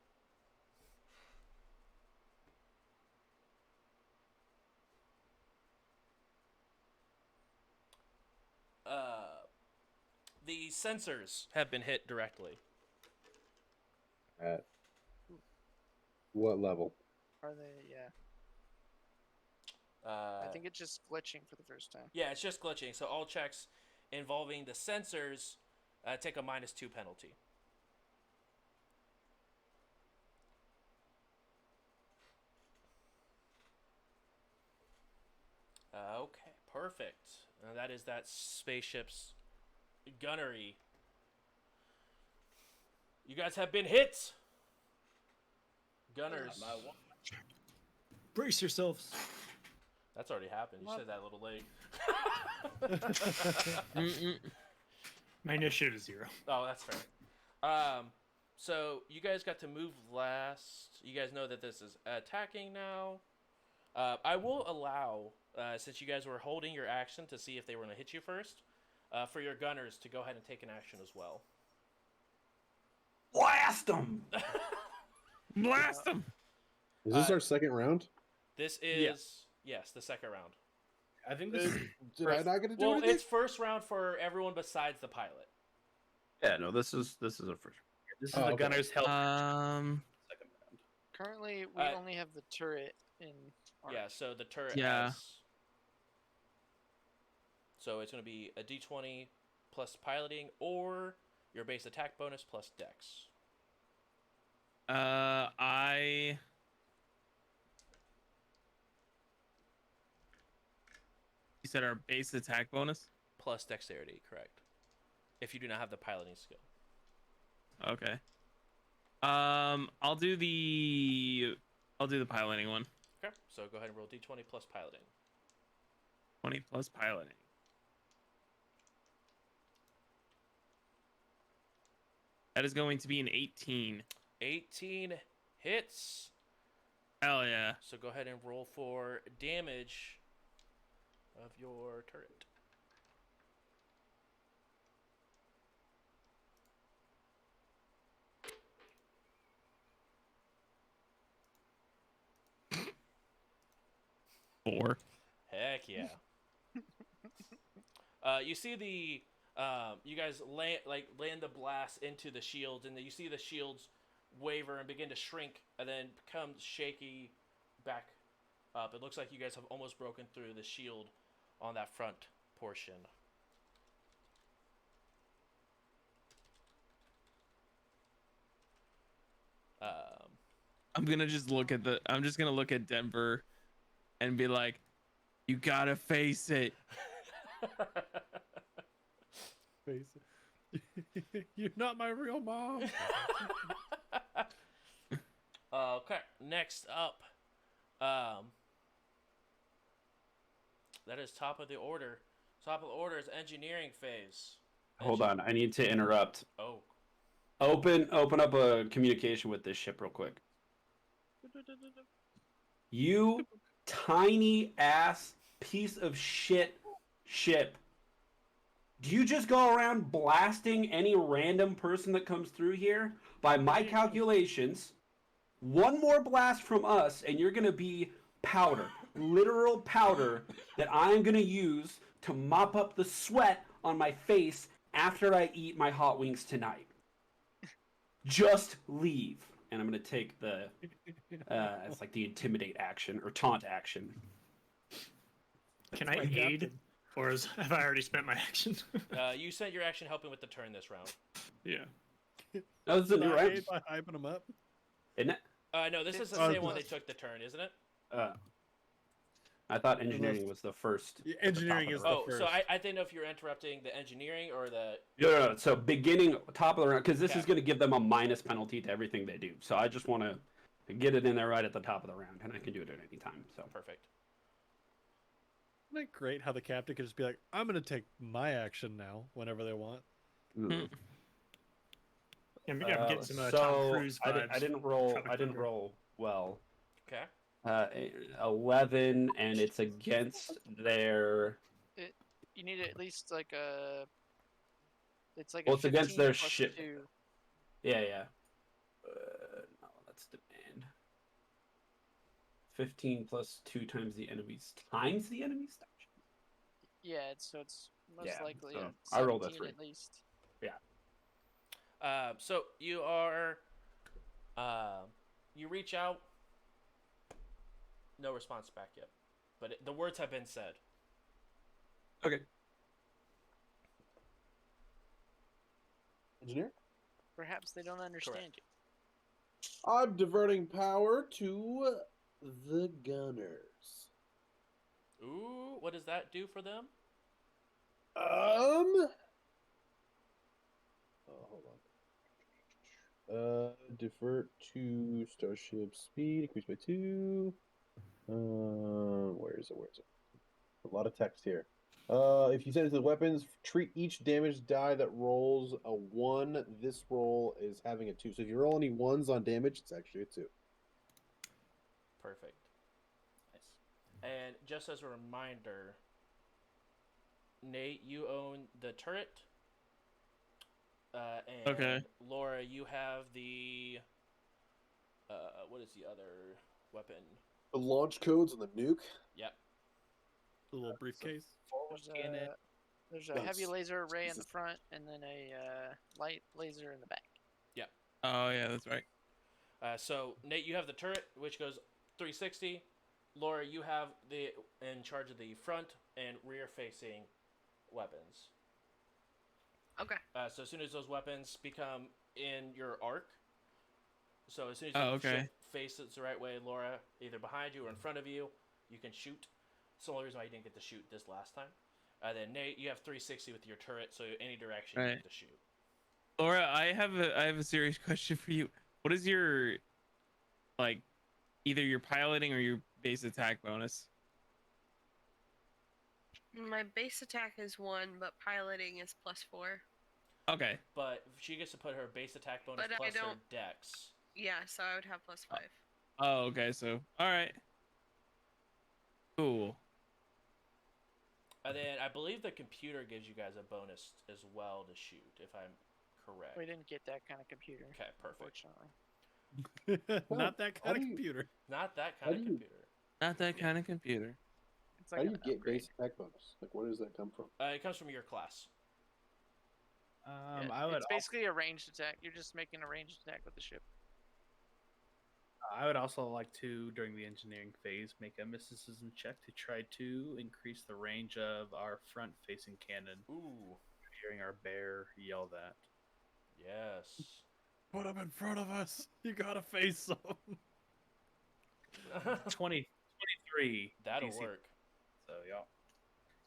The sensors have been hit directly. At what level? Are they? Yeah. I think it's just glitching for the first time. Yeah, it's just glitching. So all checks involving the sensors take a -2 penalty. Okay, perfect. That is that spaceship's gunnery. You guys have been hit. Gunners. Brace yourselves. That's already happened. You said that a little late. My initiative is 0. Oh, that's fair. So you guys got to move last. You guys know that this is attacking now. I will allow, since you guys were holding your action to see if they were going to hit you first, for your gunners to go ahead and take an action as well. Blast them! Blast them! Is this our second round? This is yes, the second round. I think this is Did I not get to do Well, anything? it's first round for everyone besides the pilot. Yeah, no, this is a first. this is Oh, the okay. gunner's help. Um. Second round. Currently, we only have the turret in. Our... Yeah, so the turret Yeah. has... So it's going to be a d20 plus piloting or your base attack bonus plus dex. I. You said our base attack bonus? Plus dexterity, correct. If you do not have the piloting skill. Okay. I'll do the piloting one. Okay, so go ahead and roll d20 plus piloting. 20 plus piloting. That is going to be an 18. 18 hits. Hell yeah. So go ahead and roll for damage of your turret. Four. Heck yeah. You see the you guys land the blast into the shields, and then you see the shields waver and begin to shrink, and then become shaky back up. It looks like you guys have almost broken through the shield on that front portion. I'm just gonna look at Denver and be like, you gotta face it. Face it. You're not my real mom. Okay, next up, that is top of the order. Top of the order is engineering phase. Hold on, I need to interrupt. Oh. Open up a communication with this ship real quick. You tiny ass piece of shit ship. Do you just go around blasting any random person that comes through here? By my calculations, one more blast from us and you're gonna be powder. Literal powder that I'm gonna use to mop up the sweat on my face after I eat my hot wings tonight. Just leave. And I'm gonna take the it's like the intimidate action or taunt action. Can That's I my aid, captain. or have I already spent my action? You spent your action helping with the turn this round. Yeah. That was the Did new I round, aid by hyping him up? isn't it? No, this is the Oh, same one they this- took the turn, isn't it? I thought engineering was the first. Yeah, at the top engineering of is the the round. Oh, so first. I didn't know if you're interrupting the engineering or the. No. So beginning top of the round, because this Okay. is going to give them a minus penalty to everything they do. So I just want to get it in there right at the top of the round, and I can do it at any time. So Perfect. Isn't it great how the captain could just be like, I'm going to take my action now whenever they want? I'm getting some Tom Cruise vibes. I didn't roll. Tropic I didn't Thunder. roll well. Okay. 11, and it's against their. You need at least like a. It's like Well, a it's against 15 their plus ship. 2. Yeah. No, that's demand. 15 plus 2 times the enemy's stat. Yeah, so it's most Yeah, likely so a I rolled a 17 3. at least. So you are. You reach out. No response back yet, but the words have been said. Okay. Engineer? Perhaps they don't understand you. I'm diverting power to the gunners. Ooh, what does that do for them? Oh, hold on. Divert to starship speed, increase by 2. Where is it? A lot of text here. If you send it to the weapons, treat each damage die that rolls a 1. This roll is having a 2. So if you roll any 1s on damage, it's actually a 2. Perfect. Nice. And just as a reminder, Nate, you own the turret. And Okay. Laura, you have the. What is the other weapon? The launch codes on the nuke. Yep. The little briefcase. There's a Nice. heavy laser array in the front, and then a light laser in the back. Yep. Oh yeah, that's right. So Nate, you have the turret, which goes 360. Laura, you have the in charge of the front and rear facing weapons. Okay. So as soon as those weapons become in your arc, so as soon as Oh, your okay. ship faces the right way, Laura, either behind you or in front of you, you can shoot. It's the only reason why you didn't get to shoot this last time. Then Nate, you have 360 with your turret, so any direction you Right. get to shoot. Laura, I have a serious question for you. What is your either your piloting or your base attack bonus? My base attack is 1, but piloting is +4. Okay. But she gets to put her base attack bonus But I plus her don't- dex. Yeah, so I would have +5. Oh, okay. So, all right. Cool. And then I believe the computer gives you guys a bonus as well to shoot, if I'm correct. We didn't get that kind of computer, Okay, perfect. unfortunately. Not that how kind of do you- computer. Not that How kind of do you- computer. Not that kind of computer. It's How like do you an get upgrade. base attack bonus? Like, where does that come from? It comes from your class. Yeah, I would it's basically a ranged attack. You're just making a ranged attack with the ship. I would also like to, during the engineering phase, make a mysticism check to try to increase the range of our front-facing cannon. Ooh, Hearing our bear yell that. yes. Put them in front of us. You gotta face them. 23. That'll DC. work. So, yeah.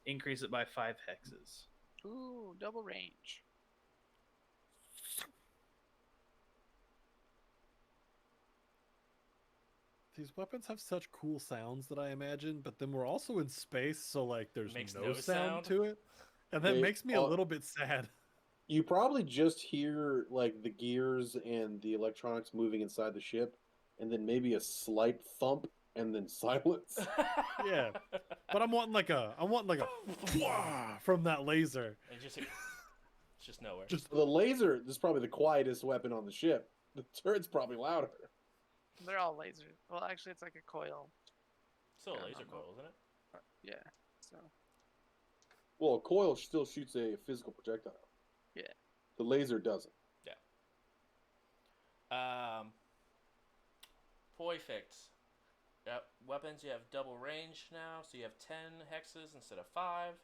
Increase it by 5 hexes. Ooh, double range. These weapons have such cool sounds that I imagine, but then we're also in space, so like there's Makes no no sound sound. to it. And that They makes me a are- little bit sad. You probably just hear like the gears and the electronics moving inside the ship, and then maybe a slight thump, and then silence. Yeah. But I'm wanting like a wah from that laser. And just, it's just nowhere. Just The laser is probably the quietest weapon on the ship. The turret's probably louder. They're all lasers. Well, actually, it's like a coil. Still a Yeah, laser I'm coil, isn't it? Yeah. So Well, a coil still shoots a physical projectile. Yeah. The laser doesn't. Perfect. Weapons, you have double range now, so you have 10 hexes instead of 5.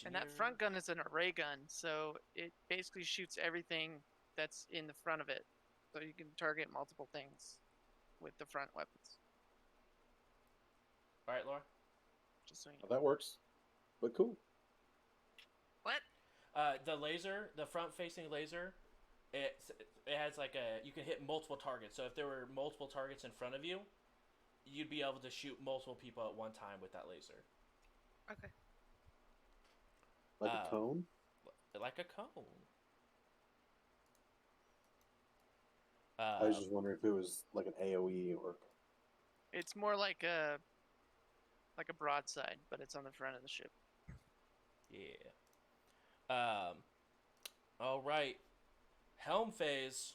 And that front gun is an array gun, so it basically shoots everything that's in the front of it. So you can target multiple things with the front weapons. All right, Laura? Just so you know. That works. But cool. What? The laser, the front-facing laser, it has like you can hit multiple targets. So if there were multiple targets in front of you, you'd be able to shoot multiple people at one time with that laser. Okay. Like a cone? Like a cone. I was just wondering if it was like an AoE or... It's more like a broadside, but it's on the front of the ship. Yeah. All right. Helm phase.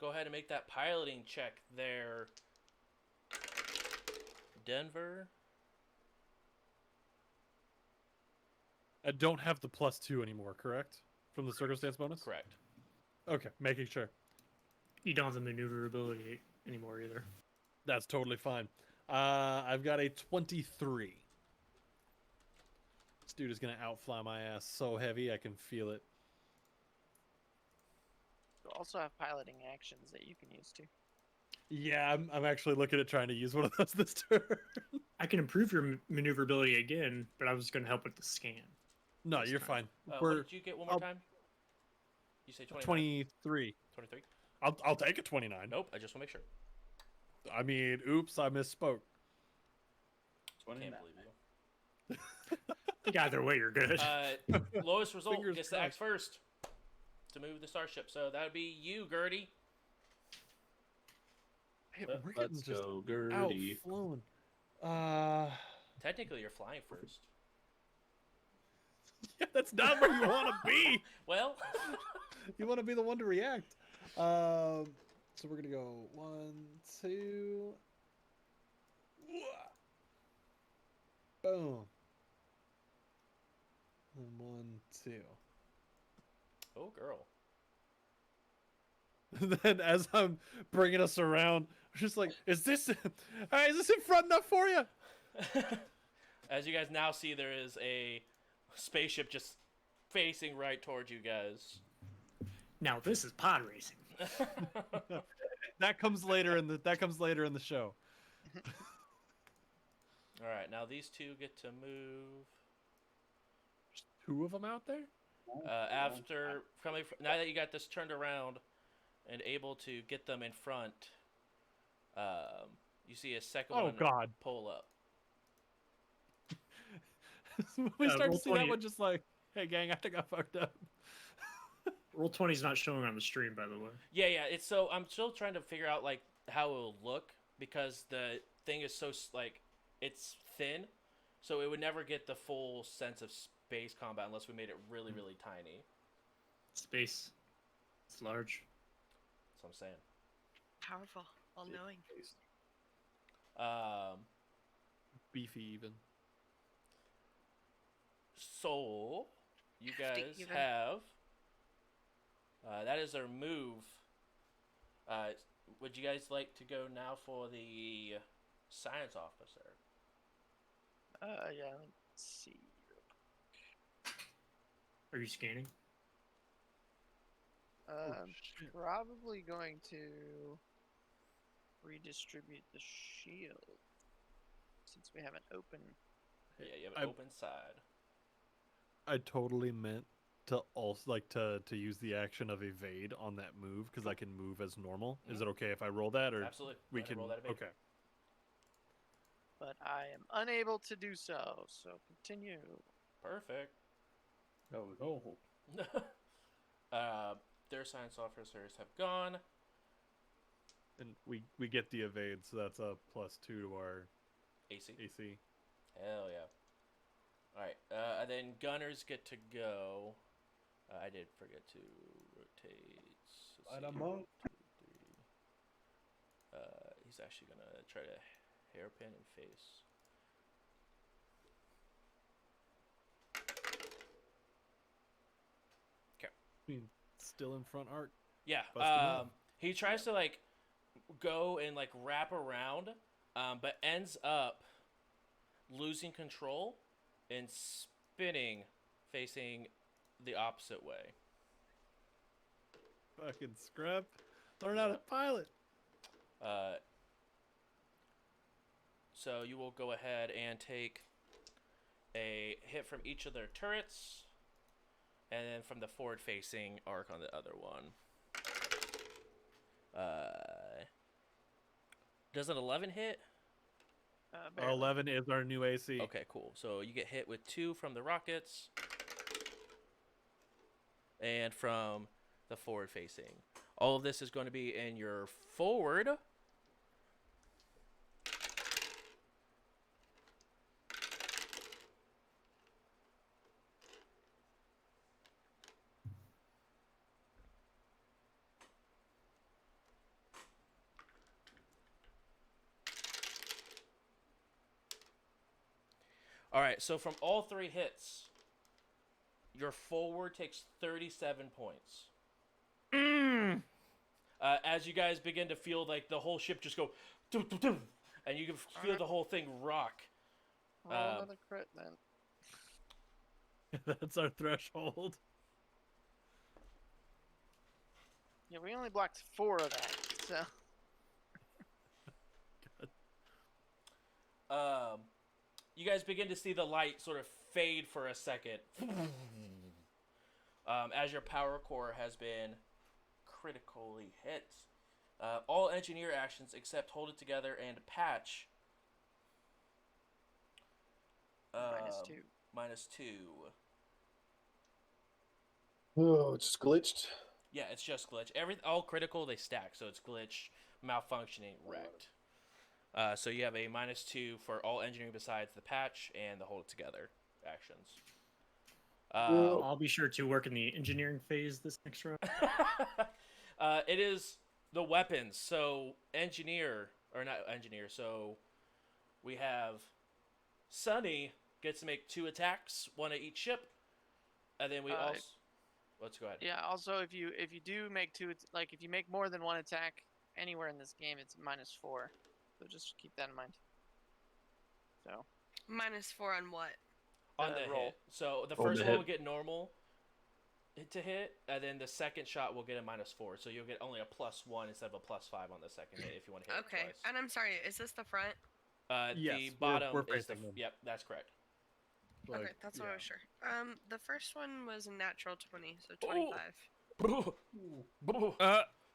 Go ahead and make that piloting check there. Denver. I don't have the +2 anymore, correct? From the circumstance bonus? Correct. Okay, making sure. You don't have the maneuverability anymore either. That's totally fine. I've got a 23. This dude is going to outfly my ass so heavy I can feel it. You also have piloting actions that you can use too. Yeah, I'm actually looking at trying to use one of those this turn. I can improve your maneuverability again, but I was going to help with the scan. No, you're fine. What did you get one more time? You say 29? 23. 23? I'll take a 29. Nope, I just want to make sure. I mean, oops, I misspoke. Can't believe you. I think either way, you're good. Lowest result Fingers gets the axe first to move the starship. So that would be you, Gertie. Hey, we're getting Let's just go, Gertie. outflown. Technically, you're flying first. Yeah, that's not where you want to be. Well, you want to be the one to react. So we're gonna go 1, 2. Boom. And 1, 2. Oh, girl. Then as I'm bringing us around, I'm just like, is this in front enough for you? As you guys now see, there is a spaceship just facing right towards you guys. Now this is pod racing. That comes later in the show. All right, now these two get to move. There's 2 of them out there. After now that you got this turned around and able to get them in front, you see a second one pull up. We start to see 20. that one just like, hey gang, I think I fucked up. Roll20 is not showing on the stream, by the way. Yeah. It's so I'm still trying to figure out like how it'll look because the thing is so like it's thin, so it would never get the full sense of space combat unless we made it really, really tiny. Space. It's large. That's what I'm saying. Powerful, all-knowing. Beefy even. So you guys even. have that is their move. Would you guys like to go now for the science officer? Yeah, let's see. Are you scanning? Probably going to redistribute the shield since we have an open. Yeah, you have an open side. I totally meant to also like to use the action of evade on that move because I can move as normal. Is it okay if I roll that, or absolutely we can roll that evade. Okay. But I am unable to do so. So continue. Perfect. Oh no. Their science officers have gone. And we get the evade, so that's a +2 to our AC. Hell yeah. Alright, and then gunners get to go. I did forget to rotate. He's actually going to try to hairpin and face. Still in front arc. Yeah. Bust him up. He tries to like go and like wrap around, but ends up losing control and spinning, facing the opposite way. Fucking scrub. Learn how to pilot. So you will go ahead and take a hit from each of their turrets, and then from the forward-facing arc on the other one. Does an 11 hit? Our 11 is our new AC. Okay, cool. So you get hit with 2 from the rockets, and from the forward-facing. All of this is going to be in your forward. All right, so from all 3 hits, your forward takes 37 points. As you guys begin to feel like the whole ship just go, doo, doo, doo, and you can feel the whole thing rock. Roll another crit then. That's our threshold. Yeah, we only blocked 4 of that, so. You guys begin to see the light sort of fade for a second. As your power core has been critically hit. All engineer actions except hold it together and patch. -2. -2. Oh, it's glitched. Yeah, it's just glitch. All critical, they stack, so it's glitch, malfunctioning, wrecked. So you have a -2 for all engineering besides the patch and the hold it together actions. I'll be sure to work in the engineering phase this next round. It is the weapons. So so we have Sunny gets to make 2 attacks, 1 at each ship, and then we also. Let's go ahead. Yeah. Also, if you do make 2, like if you make more than 1 attack anywhere in this game, it's -4. So just keep that in mind. So. -4 on what? On the roll. hit. So the On first the one hit. will get normal to hit, and then the second shot will get a -4. So you'll get only a +1 instead of a +5 on the second hit if you want to hit it Okay. twice. And I'm sorry, is this the front? Yes, The bottom we're is the. facing them. Yep, that's correct. Okay, that's what I was sure. The first one was a natural 20, so Ooh. 25.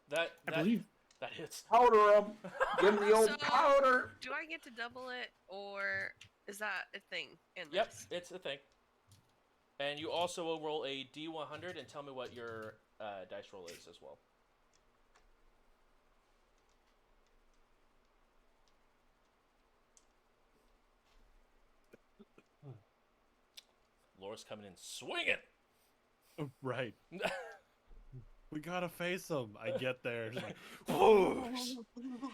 That I believe that hits. Powder him. Give him the old So- powder. Do I get to double it, or is that a thing in Yep, this? it's a thing. And you also will roll a D100 and tell me what your dice roll is as well. Laura's coming in swinging. Right. We gotta face him. I get there. Just like, Whoosh.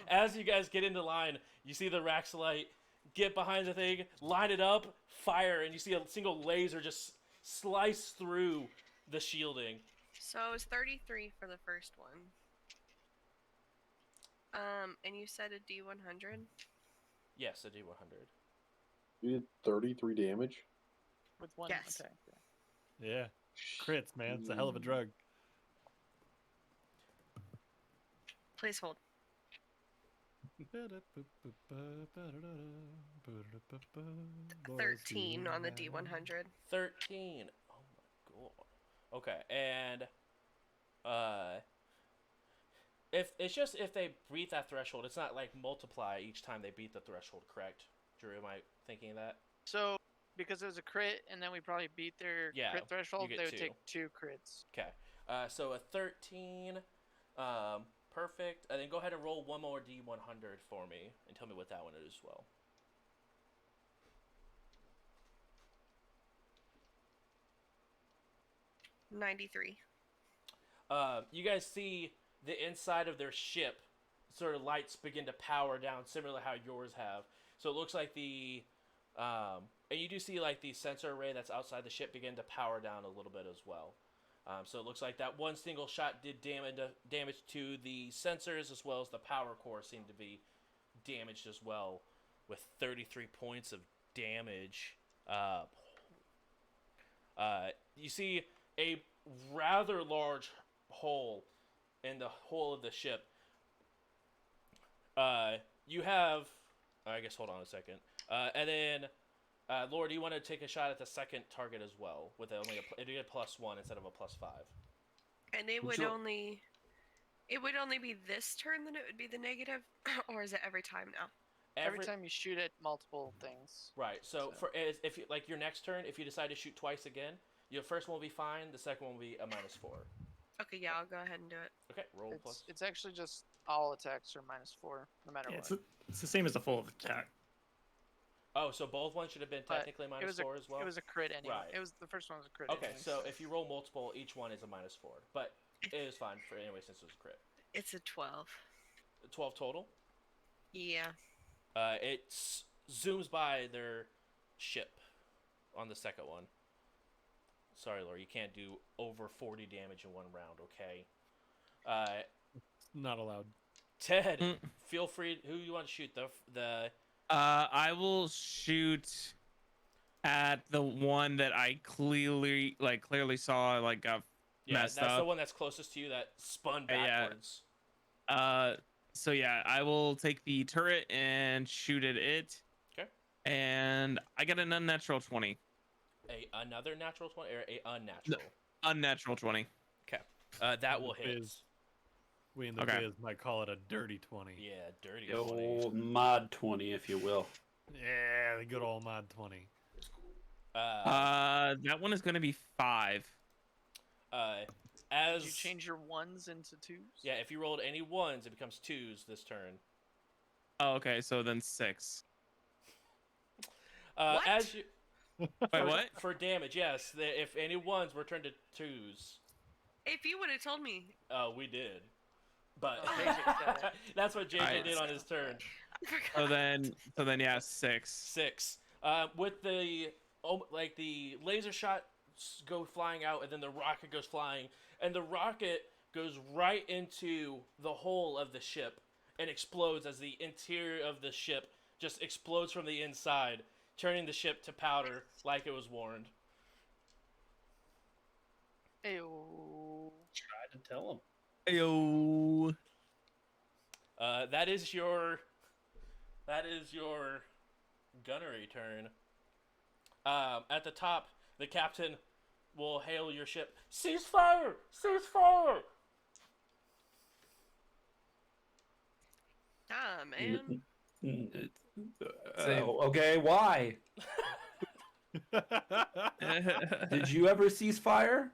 As you guys get into line, you see the Raxolite get behind the thing, line it up, fire, and you see a single laser just slice through the shielding. So it was 33 for the first one. And you said a D100? Yes, a D100. You did 33 damage. With 1 Yes. attack. yeah. Crits, man. It's a hell of a drug. Please hold. 13 on the D100. 13. Oh my god. Okay, and if they beat that threshold, it's not like multiply each time they beat the threshold, correct? Drew, am I thinking that? So, because it was a crit, and then we probably beat their Yeah, crit threshold, you they get would 2. take 2 crits. Okay. So a 13, perfect. And then go ahead and roll one more D100 for me and tell me what that one is as well. $93. You guys see the inside of their ship sort of lights begin to power down, similar to how yours have. So it looks like and you do see like the sensor array that's outside the ship begin to power down a little bit as well. So it looks like that one single shot did damage to the sensors, as well as the power core seemed to be damaged as well, with 33 points of damage. You see a rather large hole in the hull of the ship. You have, I guess, hold on a second. And then, Laura, do you want to take a shot at the second target as well, with only you get +1 instead of a +5? And it would only be this turn that it would be the negative, or is it every time now? Every time you shoot at multiple things. Right. So if you, like your next turn, if you decide to shoot twice again, your first one will be fine. The second one will be a -4. Okay, yeah, I'll go ahead and do it. Okay, roll plus. It's actually just all attacks are -4, no matter what. It's the same as the full of attack. Oh, so both ones should have been technically -4 as well? It was a crit anyway. Right. The first one was a crit. Okay, anyway. so if you roll multiple, each one is a -4. But it is fine for anyway since it was a crit. It's a 12. 12 total? Yeah. It zooms by their ship on the second one. Sorry, Laura, you can't do over 40 damage in one round, okay? Not allowed. Ted, feel free. Who you want to shoot? The I will shoot at the one that I clearly saw got messed that's up. the one that's closest to you that spun backwards. So yeah, I will take the turret and shoot at it. Okay. And I got an unnatural 20. Another natural 20 or a unnatural? Unnatural 20. Okay. That will hit. We in the biz might call it a dirty 20. Yeah, dirty 20. Old mod 20, if you will. Yeah, the good old mod 20. That one is going to be 5. As Did you change your 1s into 2s? Yeah, if you rolled any 1s, it becomes 2s this turn. Oh, okay, so then 6. What? As you Wait, what? For damage, yes. If any 1s were turned to 2s. If you would have told me. Oh, we did. But JJ that's what JJ did on his turn. So then yeah, 6. 6. With the the laser shot go flying out, and then the rocket goes flying, and the rocket goes right into the hull of the ship and explodes as the interior of the ship just explodes from the inside, turning the ship to powder like it was warned. Ew. Try to tell him. Ayo. That is your gunnery turn. At the top, the captain will hail your ship. Cease fire! Cease fire! Ah, man. Okay, why? Did you ever cease fire?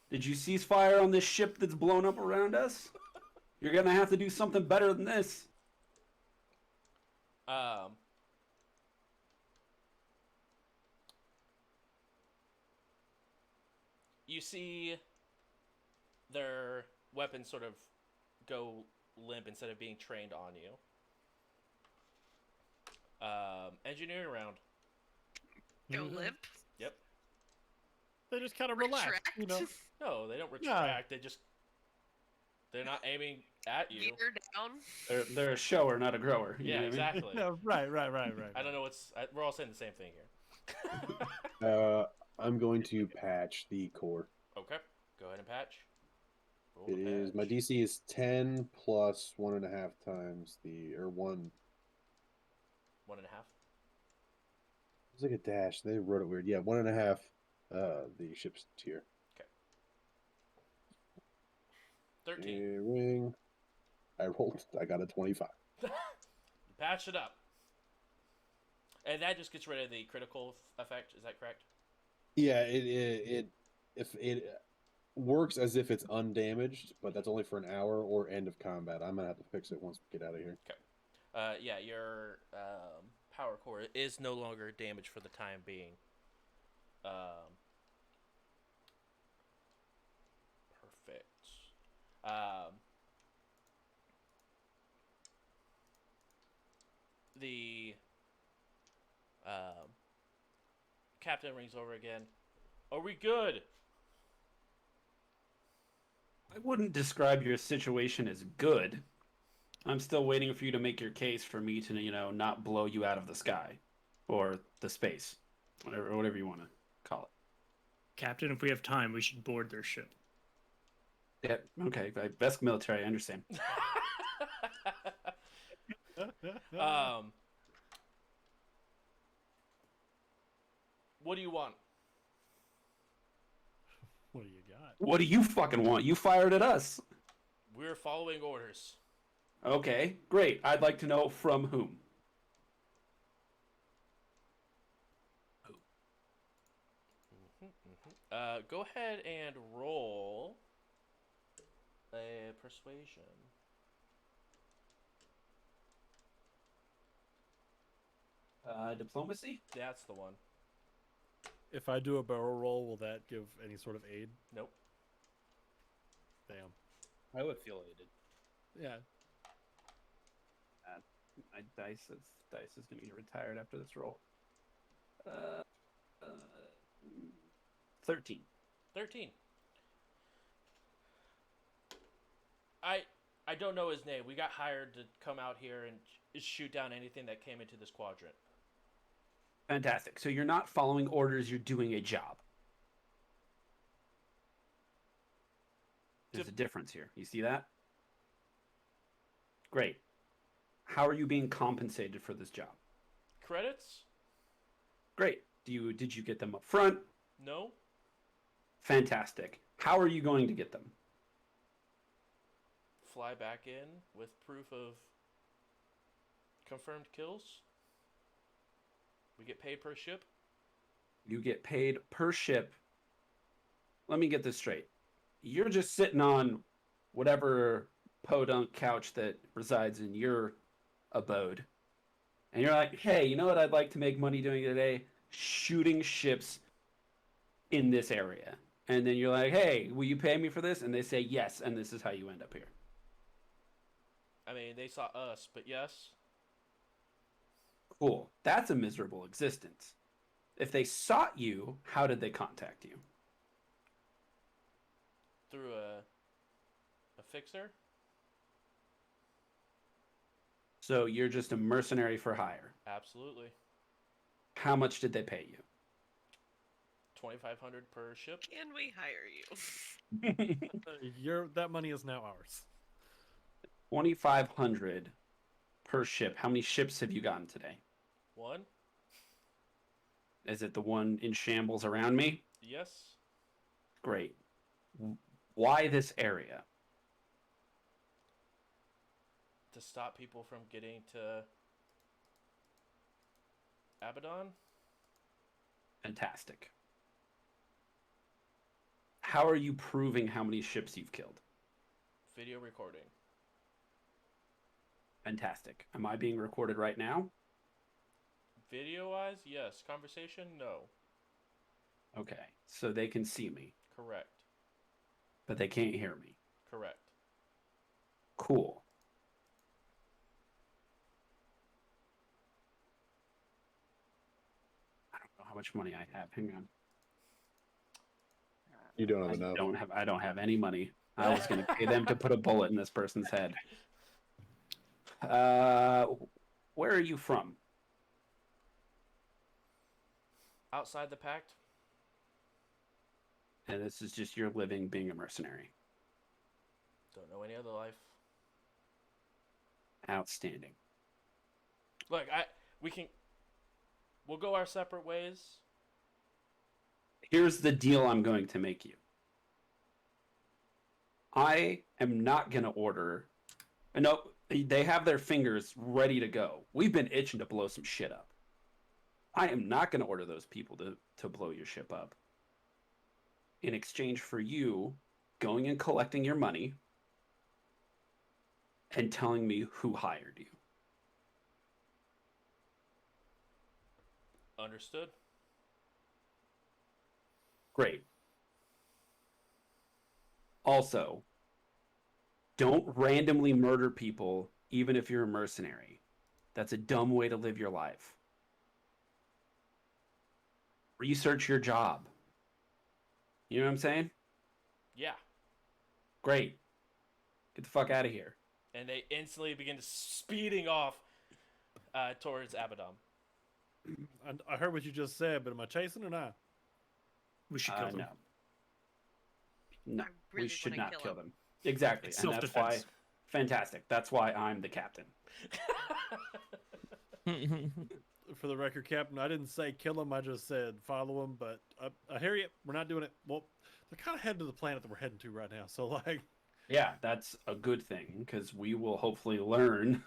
Did you cease fire on this ship that's blown up around us? You're gonna have to do something better than this. You see their weapons sort of go limp instead of being trained on you. Engineering round. Go limp. Yep. They just kind of relax, you know. No, they don't retract. They're not aiming at you. Gear down. They're a shower, not a grower. You Yeah, know what I mean? exactly. No, right. I don't know we're all saying the same thing here. I'm going to patch the core. Okay, go ahead and patch. Roll It the is patch. my DC is 10 plus 1.5 times one. 1.5. It's like a dash. They wrote it weird. Yeah, 1.5. The ship's tier. 13. Ring. I got a 25. You patch it up. And that just gets rid of the critical effect, is that correct? Yeah, it works as if it's undamaged, but that's only for an hour or end of combat. I'm gonna have to fix it once we get out of here. Okay. Yeah, your power core is no longer damaged for the time being. Perfect. The captain rings over again. Are we good? I wouldn't describe your situation as good. I'm still waiting for you to make your case for me to, not blow you out of the sky or the space, whatever you want to call Captain, if we have time, we should board their ship. it. Yeah, okay. Best military, I understand. What do you want? What do you got? What do you fucking want? You fired at us. We're following orders. Okay, great. I'd like to know from whom. Go ahead and roll a persuasion. Diplomacy? That's the one. If I do a barrel roll, will that give any sort of aid? Nope. Damn. I would feel aided. Yeah. My dice is going to get retired after this roll. 13. 13. I don't know his name. We got hired to come out here and shoot down anything that came into this quadrant. Fantastic. So you're not following orders, you're doing a job. There's a difference here. You see that? Great. How are you being compensated for this job? Credits? Great. Did you get them up front? No. Fantastic. How are you going to get them? Fly back in with proof of confirmed kills. We get paid per ship. You get paid per ship. Let me get this straight. You're just sitting on whatever podunk couch that resides in your abode. And you're like, hey, you know what I'd like to make money doing today? Shooting ships in this area. And then you're like, hey, will you pay me for this? And they say yes, and this is how you end up here. I mean, they saw us, but yes. Cool. That's a miserable existence. If they sought you, how did they contact you? Through a fixer? So you're just a mercenary for hire. Absolutely. How much did they pay you? 2,500 per ship. Can we hire you? That money is now ours. 2,500 per ship. How many ships have you gotten today? One. Is it the one in shambles around me? Yes. Great. Why this area? To stop people from getting to Abaddon. Fantastic. How are you proving how many ships you've killed? Video recording. Fantastic. Am I being recorded right now? Video-wise, yes. Conversation, no. Okay. So they can see me, Correct. but they can't hear me. Correct. Cool. I don't know how much money I have. Hang on. You don't have enough. I don't have any money. I was going to pay them to put a bullet in this person's head. Where are you from? Outside the pact? And this is just your living being a mercenary. Don't know any other life. Outstanding. Look, we'll go our separate ways. Here's the deal I'm going to make you. I am not going to order. No, they have their fingers ready to go. We've been itching to blow some shit up. I am not going to order those people to blow your ship up. In exchange for you going and collecting your money and telling me who hired you. Understood. Great. Also, don't randomly murder people even if you're a mercenary. That's a dumb way to live your life. Research your job. You know what I'm saying? Yeah. Great. Get the fuck out of here. And they instantly begin speeding off towards Abaddon. I heard what you just said, but am I chasing or not? We should kill them. No. No, I really we should wanna not kill kill him. them. Exactly. It's And that's why. self-defense. Fantastic. That's why I'm the captain. For the record, Captain, I didn't say kill him. I just said follow him. But I hear you. We're not doing it. Well, they're kind of heading to the planet that we're heading to right now. So, like, Yeah, that's a good thing because we will hopefully learn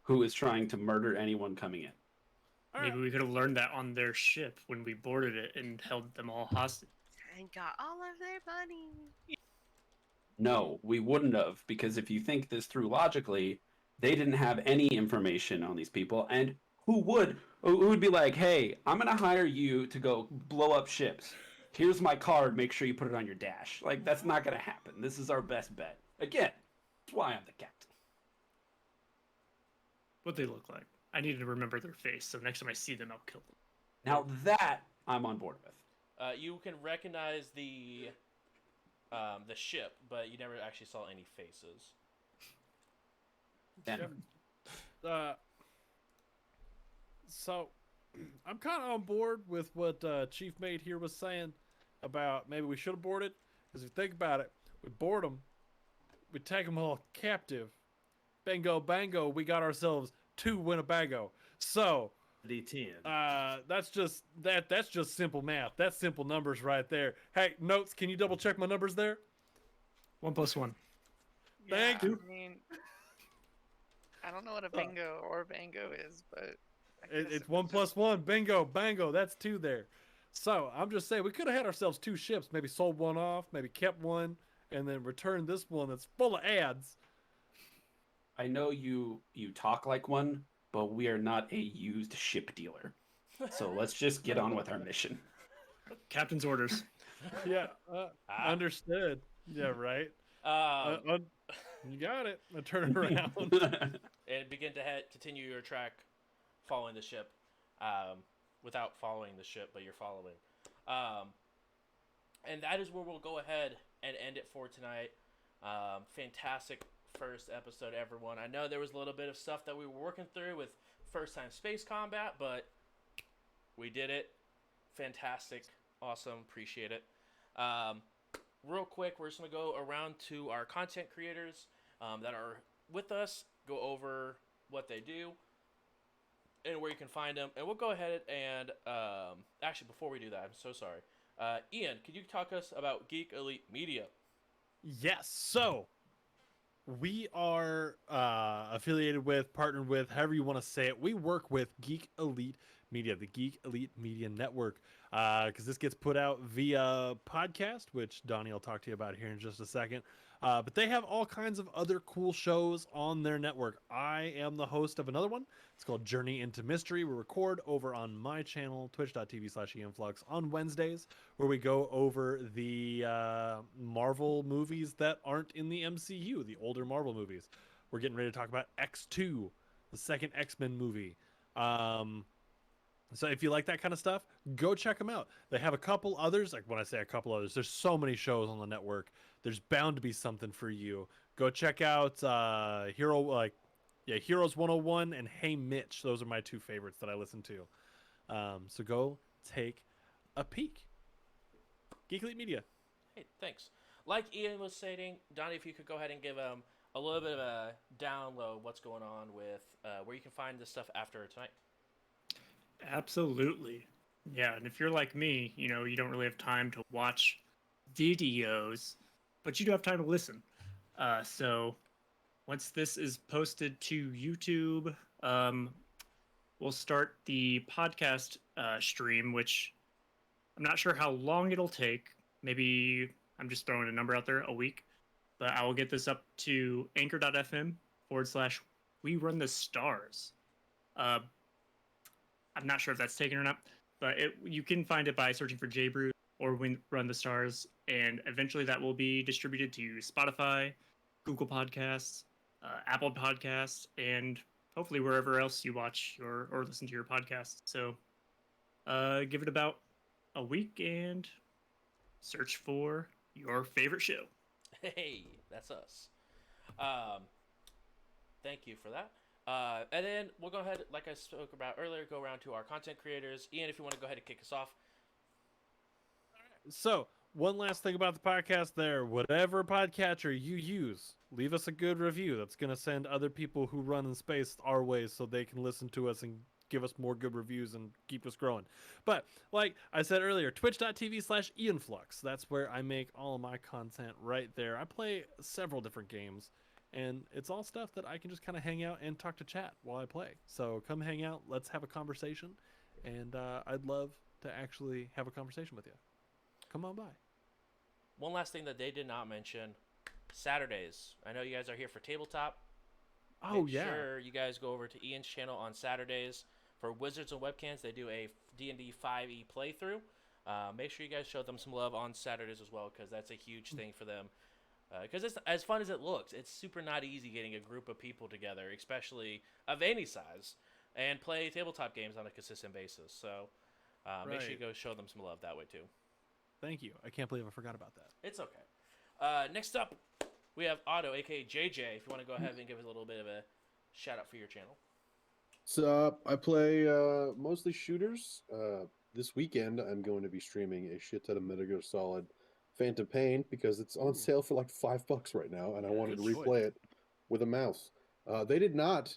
who is trying to murder anyone coming in. all Maybe right. we could have learned that on their ship when we boarded it and held them all hostage. And got all of their money. No, we wouldn't have, because if you think this through logically, they didn't have any information on these people, and who would? Who would be like, hey, I'm gonna hire you to go blow up ships. Here's my card, make sure you put it on your dash. Like, that's not gonna happen. This is our best bet. Again, that's why I'm the captain. What they look like. I need to remember their face, so next time I see them, I'll kill them. Now that I'm on board with. You can recognize the ship, but you never actually saw any faces. Then So, I'm kind of on board with what Chief Mate here was saying about maybe we should have boarded. Because if you think about it, we board them, we take them all captive. Bingo, bango, we got ourselves 2 Winnebago. So, D10. that's just simple math. That's simple numbers right there. Hey, Notes, can you double check my numbers there? 1 + 1. Thank you. I mean, I don't know what a bingo or bango is, but I guess It's it 1 was plus 1. Bingo, bango. That's 2 there. So I'm just saying we could have had ourselves 2 ships. Maybe sold one off, maybe kept one, and then returned this one that's full of ads. I know you talk like one, but we are not a used ship dealer. So let's just get on with our mission. Captain's orders. Yeah, understood. Yeah, right. You got it. I turn it around. And begin to continue your track, following the ship, without following the ship, but you're following. And that is where we'll go ahead and end it for tonight. Fantastic first episode, everyone. I know there was a little bit of stuff that we were working through with first time space combat, but we did it. Fantastic. Awesome. Appreciate it. Real quick, we're just going to go around to our content creators that are with us, go over what they do and where you can find them. And we'll go ahead and, actually, before we do that, I'm so sorry. Ian, could you talk us about Geek Elite Media? Yes. So we are affiliated with, partnered with, however you want to say it. We work with Geek Elite Media, the Geek Elite Media Network, because this gets put out via podcast, which Donnie will talk to you about here in just a second. But they have all kinds of other cool shows on their network. I am the host of another one. It's called Journey into Mystery. We record over on my channel, twitch.tv/EMFlux, on Wednesdays, where we go over the Marvel movies that aren't in the MCU, the older Marvel movies. We're getting ready to talk about X2, the second X-Men movie. So if you like that kind of stuff, go check them out. They have a couple others. Like when I say a couple others, there's so many shows on the network. There's bound to be something for you. Go check out Heroes 101 and Hey Mitch. Those are my 2 favorites that I listen to. So go take a peek. Geek Elite Media. Hey, thanks. Like Ian was saying, Donnie, if you could go ahead and give a little bit of a download what's going on with where you can find this stuff after tonight. Absolutely. Yeah, and if you're like me, you know, you don't really have time to watch videos, but you do have time to listen. So once this is posted to YouTube, we'll start the podcast stream, which I'm not sure how long it'll take. Maybe I'm just throwing a number out there, a week. But I will get this up to anchor.fm/We Run the Stars. I'm not sure if that's taken or not, but you can find it by searching for JBrew or Run the Stars, and eventually that will be distributed to Spotify, Google Podcasts, Apple Podcasts, and hopefully wherever else you watch or listen to your podcast. So give it about a week and search for your favorite show. Hey, that's us. Thank you for that. And then we'll go ahead, like I spoke about earlier, go around to our content creators. Ian, if you want to go ahead and kick us off. So, one last thing about the podcast there. Whatever podcatcher you use, leave us a good review. That's going to send other people who run in space our way so they can listen to us and give us more good reviews and keep us growing. But, like I said earlier, twitch.tv/IanFlux. That's where I make all of my content right there. I play several different games, and it's all stuff that I can just kind of hang out and talk to chat while I play. So come hang out. Let's have a conversation, and I'd love to actually have a conversation with you. Come on by. One last thing that they did not mention, Saturdays. I know you guys are here for tabletop. Oh, Make yeah. sure you guys go over to Ian's channel on Saturdays. For Wizards and Webcams, they do a D&D 5e playthrough. Make sure you guys show them some love on Saturdays as well, because that's a huge thing for them. Because it's as fun as it looks. It's super not easy getting a group of people together, especially of any size, and play tabletop games on a consistent basis. So make sure you go show them some love that way too. Thank you. I can't believe I forgot about that. It's okay. Next up, we have Otto, aka JJ. If you want to go ahead and give us a little bit of a shout out for your channel. So I play mostly shooters. This weekend, I'm going to be streaming a shit ton of Metal Gear Solid Phantom Pain because it's on sale for like $5 right now, and I wanted to replay it with a mouse. They did not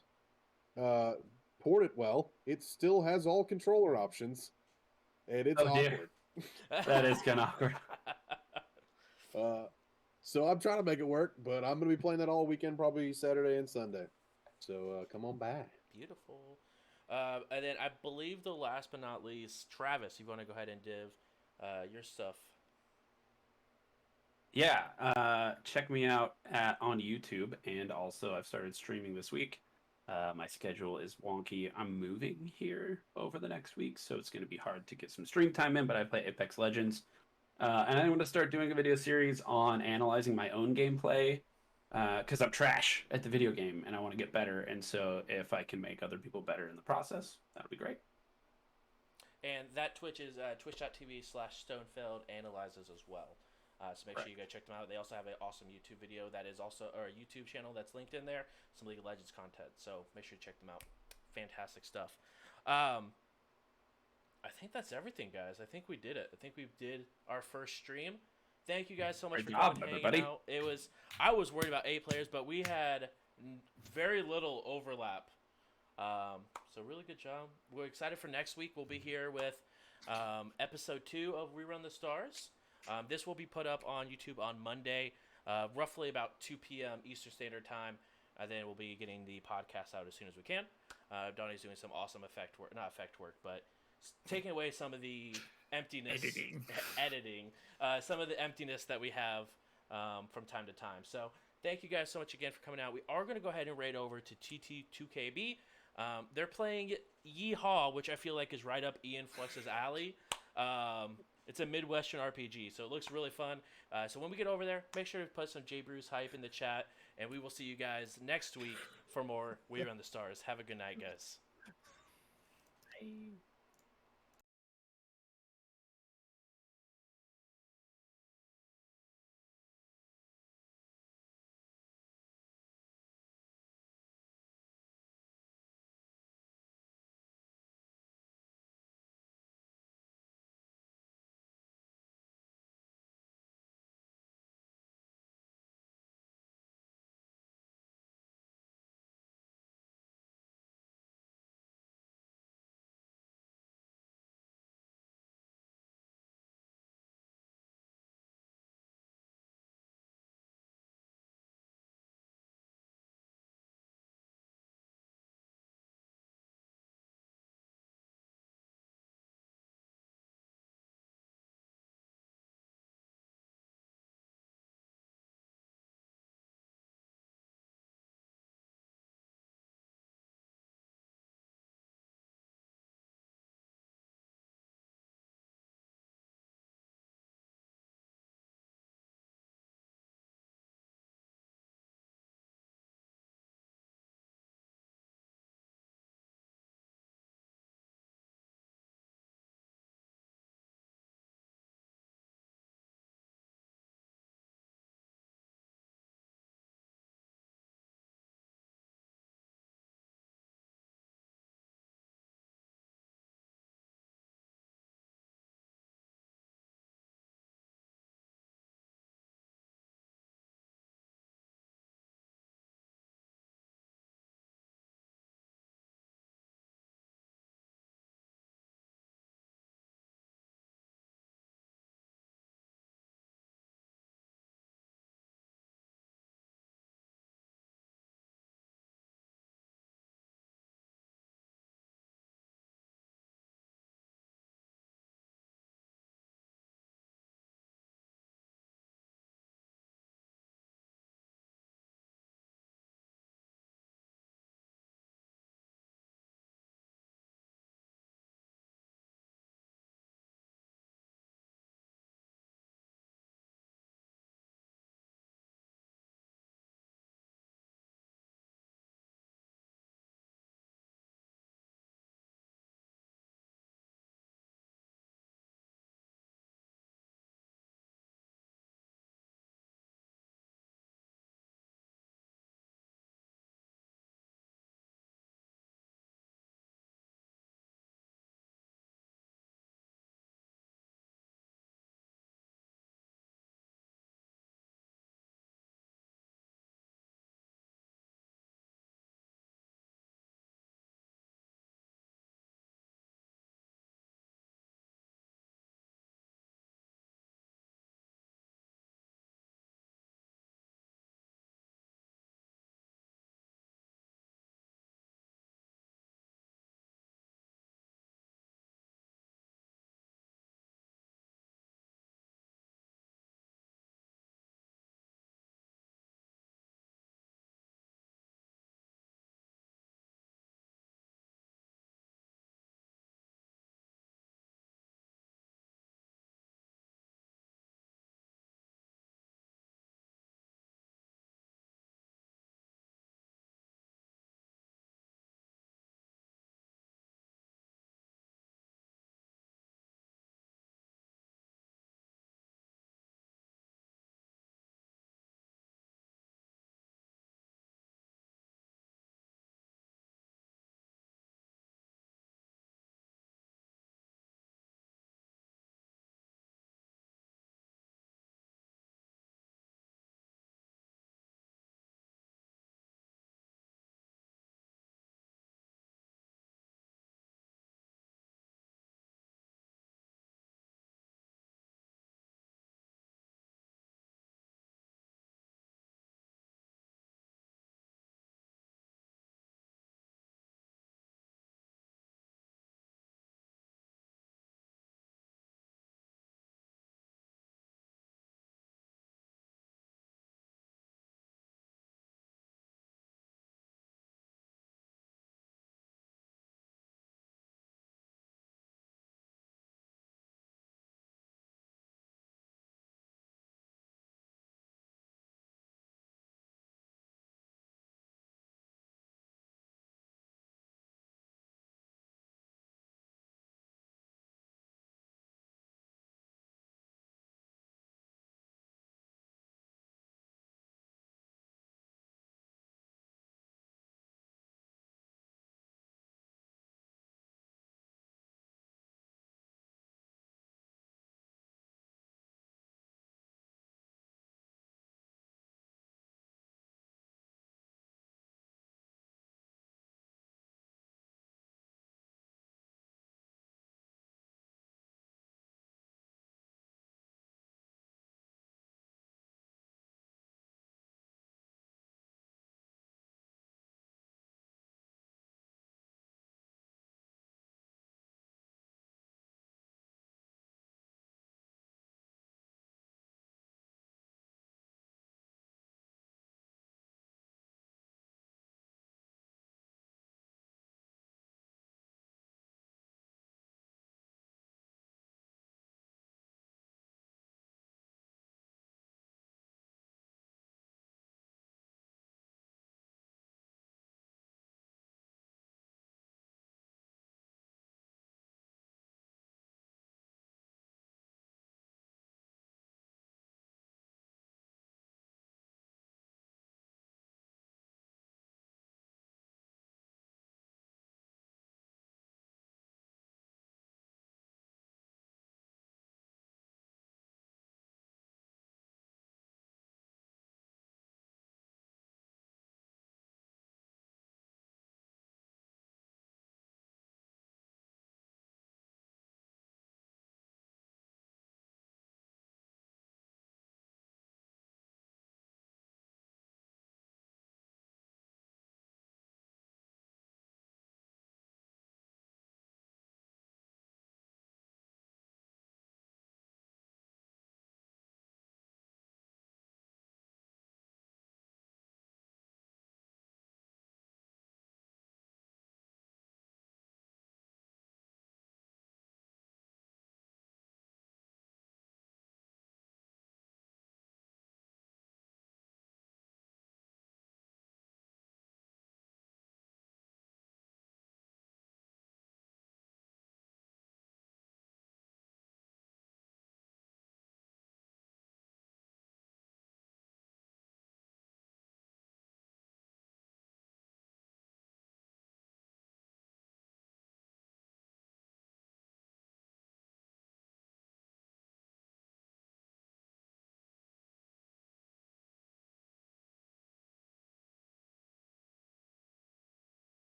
port it well. It still has all controller options, and it's awkward. That is kind of awkward. So I'm trying to make it work, but I'm going to be playing that all weekend, probably Saturday and Sunday. So come on by. Beautiful. And then I believe the last but not least, Travis, you want to go ahead and div your stuff. Yeah, check me out on YouTube, and also I've started streaming this week. My schedule is wonky. I'm moving here over the next week, so it's going to be hard to get some stream time in, but I play Apex Legends. And I want to start doing a video series on analyzing my own gameplay, because I'm trash at the video game, and I want to get better. And so if I can make other people better in the process, that'll be great. And that Twitch is twitch.tv/Stonefeld Analyzes as well. So make sure you guys check them out. They also have an awesome YouTube video that is also, or a YouTube channel that's linked in there. Some League of Legends content. So make sure you check them out. Fantastic stuff. I think that's everything, guys. I think we did it. I think we did our first stream. Thank you guys so much for coming and hanging out. I was worried about 8 players, but we had very little overlap. So really good job. We're excited for next week. We'll be here with episode 2 of We Run the Stars. This will be put up on YouTube on Monday, roughly about 2 p.m. Eastern Standard Time. And then we'll be getting the podcast out as soon as we can. Donnie's doing some awesome not effect work, but taking away some of the emptiness. Editing. Some of the emptiness that we have from time to time. So thank you guys so much again for coming out. We are going to go ahead and raid over to TT2KB. They're playing Yeehaw, which I feel like is right up Ian Flux's alley. It's a Midwestern RPG, so it looks really fun. So when we get over there, make sure to put some J Bruce hype in the chat, and we will see you guys next week for more We Run the Stars. Have a good night, guys. Bye.